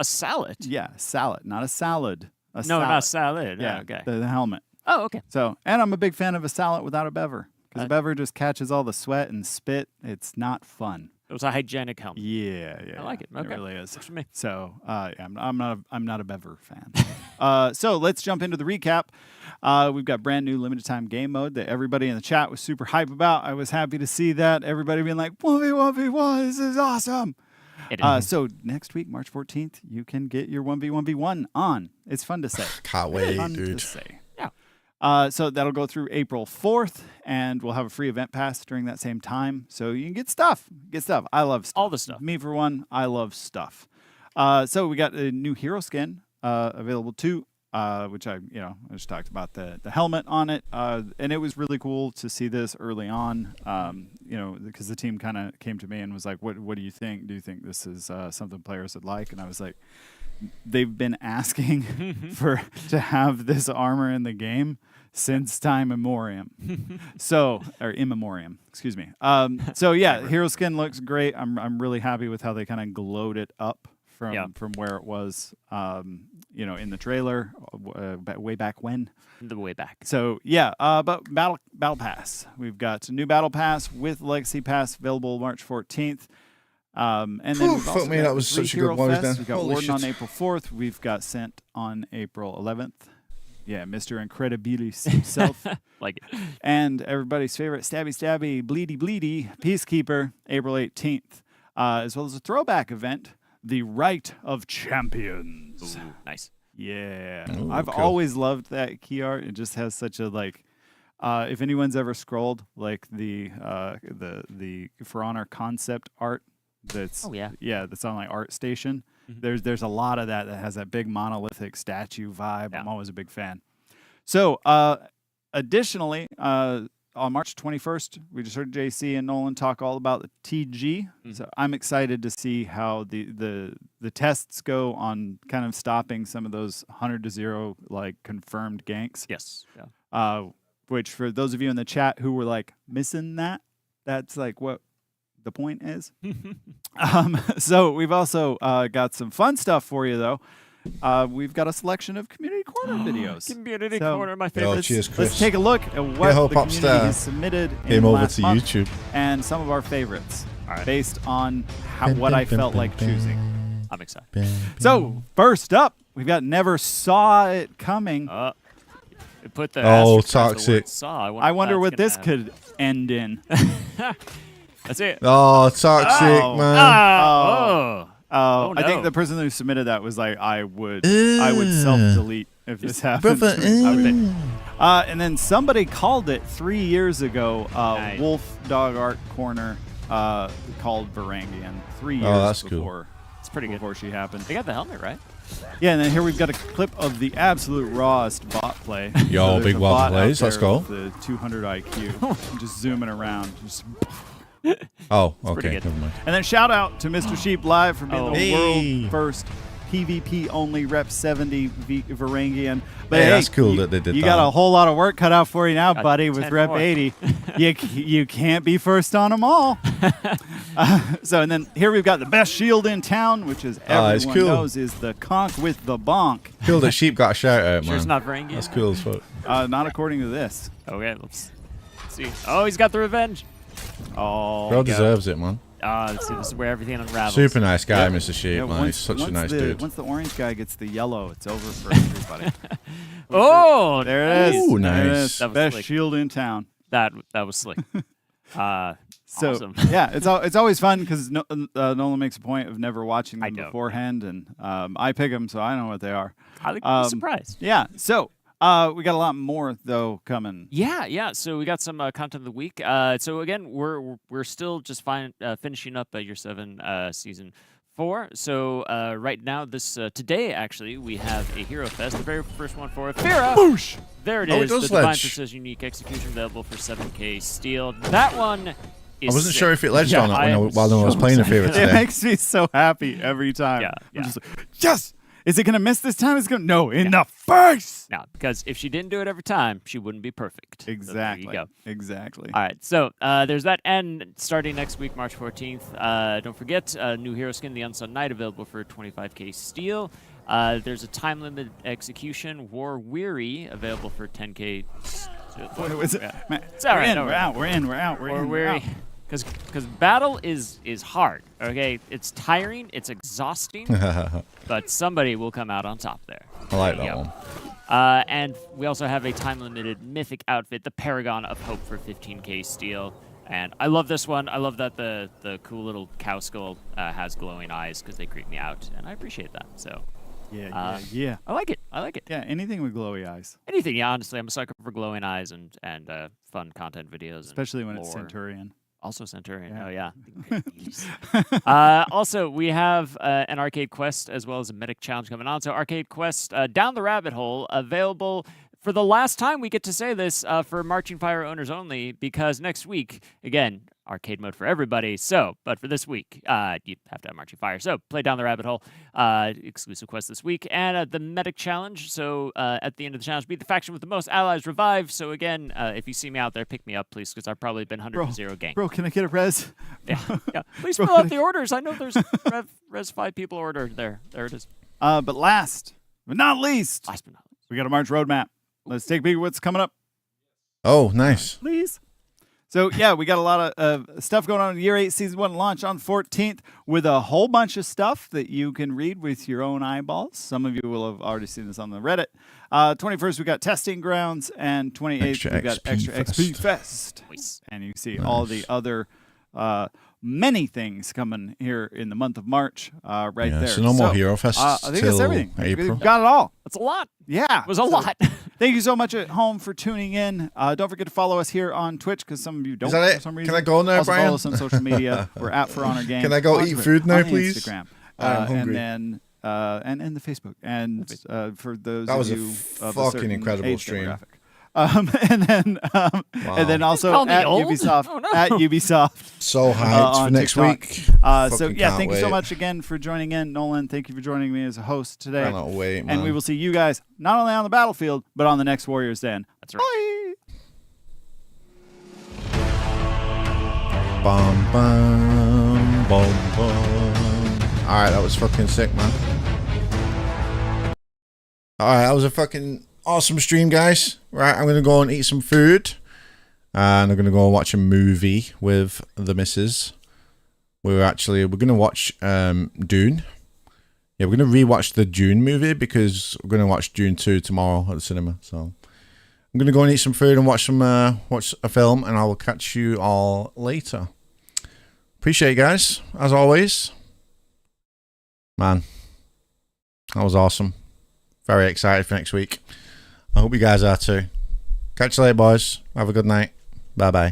A salad? Yeah, salad, not a salad. No, salad. not salad. Yeah, Oh, okay. the helmet. Oh, okay. So, and I'm a big fan of a salad without a bever. Because a bever just catches all the sweat and spit. It's not fun. It was a hygienic helmet. Yeah. I like it. Okay. It really is. Works for me. So, yeah, I'm not a bever fan. So let's jump into the recap. We've got brand new limited time game mode that everybody in the chat was super hype about. I was happy to see that. Everybody being like, 1v1v1, this is awesome. So next week, March 14th, you can get your 1v1v1 on. It's fun to say. Can't wait, fun dude. to say. Yeah. So that'll go through April 4th, and we'll have a free event pass during that same time. So you can get stuff. I love stuff. All the stuff. Me, for one, I love stuff. So we got a new hero skin available too, which I just talked about the helmet on it. And it was really cool to see this early on, because the team kind of came to me and was like, what do you think? Do you think this is something players would like? And I was like, they've been asking to have this armor in the game since time immemorial. Or immemorium, excuse me. So yeah, hero skin looks great. I'm really happy with how they kind of glowed it up from where it was, in the trailer way back when. Way back. So yeah, but battle pass. We've got a new battle pass with legacy pass available March 14th. And then we've also got that was such a good Hero one. Fest. We've got Holy Warden on shit. April 4th. We've got Sent on April 11th. Yeah, Mr. Incredibilis himself. Like it. And everybody's favorite Stabby Bleedy Peacekeeper, April 18th. As well as a throwback event, the Rite of Champions. Ooh, nice. Yeah. Ooh, I've cool. always loved that key art. It just has such a if anyone's ever scrolled the For Honor concept art that's that's on ArtStation. Mm-hmm. There's a lot of that has that big monolithic statue vibe. I'm always a big fan. So additionally, on March 21st, we just heard JC and Nolan talk all about the TG. So I'm excited to see how the tests go on kind of stopping some of those 100-0 confirmed ganks. Yes. Yeah. Which for those of you in the chat who were missing that's what the point is. So we've also got some fun stuff for you though. We've got a selection of Community Corner videos. Community Corner, my favorite. Cheers, Chris. Let's take a look at what Hope the community Popstar has submitted in came the over last to month YouTube. and some of our favorites based on what I felt like choosing. I'm excited. So first up, we've got Never Saw It Coming. Put the Oh, asterisk next to the word toxic. Saw. I wonder that's what gonna this happen. could end in. That's it. Oh, toxic, man. Oh, I think no. the person who submitted that was like, I would self-delete if this happened. Brother, I would think. And then somebody called it 3 years ago, Nice. Wolf Dog Art Corner called Varangian. 3 years that's cool. before. It's pretty good. Before she happened. They got the helmet, right? Yeah, and then here we've got a clip of the absolute rawest bot play. Yo, there's big a bot bot out plays, let's there go. with the 200 IQ, just zooming around. Just Oh, pretty okay, good. never mind. And then shout out to Mr. Sheep Live for being the Hey. world first PvP only Rep 70 Varangian. But Hey, that's cool that they did You that. got a whole lot of work cut out for you now, Got buddy, with 10 Rep more. 80. You can't be first on them all. And then here we've got the best shield in town, which is it's everyone cool. knows is the conch with the bonk. Cool that sheep got a shout out, Sure man. it's not Varangian. That's cool as fuck. Not according to this. Okay, let's see. Oh, he's got the revenge. Oh, Bro deserves it, man. Let's see. This is where everything unravels. Super nice guy, Yeah. Mr. Sheep, Yeah, man. He's such a nice dude. Once the orange guy gets the yellow, it's over for everybody. Oh, There it is. Ooh, There it nice. is. That was Best slick. shield in town. that was slick. So Awesome. yeah, it's always fun because Nolan makes a point of never watching them don't. beforehand, and I pick them so I know what they are. Highly surprised. Yeah. So we got a lot more though coming. Yeah. So we got some content of the week. So again, we're still just finishing up Year 7 season 4. So right now, today actually, we have a Hero Fest, the very first one for Fira. Boosh! There it Oh, it is. does The Divine ledge. Precision Unique Execution available for 7K Steel. That one is I wasn't sick. sure if it ledged Yeah, on it while I was so playing a excited. favorite It today. makes me so happy every time. Yeah, I'm yeah. just like, yes! Is it going to miss this time? It's going to... No, in the face! No, because if she didn't do it every time, she wouldn't be perfect. So Exactly. there you go. Exactly. All right, so there's that. And starting next week, March 14th, don't forget, new hero skin, the Unsung Knight, available for 25k steel. There's a time limit execution, War Weary, available for 10k. What was it? Man, It's all right. we're out. We're in. We're out. We're War in. We're Weary. out. Because battle is hard, okay? It's tiring, it's exhausting, but somebody will come out on top there. I like There you that go. one. And we also have a time-limited mythic outfit, the Paragon of Hope, for 15k steel. And I love this one. I love that the cool little cow skull has glowing eyes because they creep me out, and I appreciate that. So Yeah. I like it. I like it. Yeah, anything with glowy eyes. Anything, yeah. Honestly, I'm a sucker for glowing eyes and fun content videos, Especially when it's lore. Centurion. Also Centurion. Yeah. Oh, yeah. Also, we have an Arcade Quest as well as a Medic Challenge coming on. So Arcade Quest, Down the Rabbit Hole, available for the last time we get to say this for Marching Fire owners only, because next week, again, arcade mode for everybody. So, but for this week, you have to have Marching Fire. So play Down the Rabbit Hole, exclusive quest this week, and the Medic Challenge. So at the end of the challenge, beat the faction with the most allies revive. So again, if you see me out there, pick me up, please, because I've probably been 100-0 gang. Bro, can I get a res? Yeah. Please Bro, fill out can the orders. I know there's res 5 people order there. There it is. But last but not least, we got a March roadmap. Let's take a peek at what's coming up. Oh, nice. Please. So, yeah, we got a lot of stuff going on in Year 8 Season 1 launch on 14th with a whole bunch of stuff that you can read with your own eyeballs. Some of you will have already seen this on the Reddit. 21st, we got Testing Grounds, and 28th, we got Extra XP Fest. And you see all the other many things coming here in the month of March right there. So no more Hero Fest I think that's till everything. April. We've got it all. That's a lot. Yeah. It was a lot. Thank you so much at home for tuning in. Don't forget to follow us here on Twitch, because some of you don't Is that it? for some reason. Can I go now, also Brian? follow us on social media. We're at For Honor Game. Can I go on eat Twitter, food now, on please? Instagram. I'm hungry. And then and the Facebook. And for those That was a of you of fucking certain incredible age stream. demographic. And then also Call me at old? Ubisoft. Oh, no. At Ubisoft. So hyped for on next TikTok. week. So Fucking yeah, can't thank you so wait. much again for joining in, Nolan. Thank you for joining me as a host today. Cannot wait, And we man. will see you guys not only on the battlefield but on the next Warriors Den. That's right. Bye. Bum, bum, bum, bum. Alright, that was fucking sick, man. Alright, that was a fucking awesome stream, guys. Right, I'm gonna go and eat some food. And I'm gonna go and watch a movie with the missus. We're gonna watch Dune. Yeah, we're gonna rewatch the Dune movie because we're gonna watch Dune 2 tomorrow at the cinema. So I'm gonna go and eat some food and watch a film, and I will catch you all later. Appreciate it, guys, as always. Man, that was awesome. Very excited for next week. I hope you guys are too. Catch you later, boys. Have a good night. Bye bye.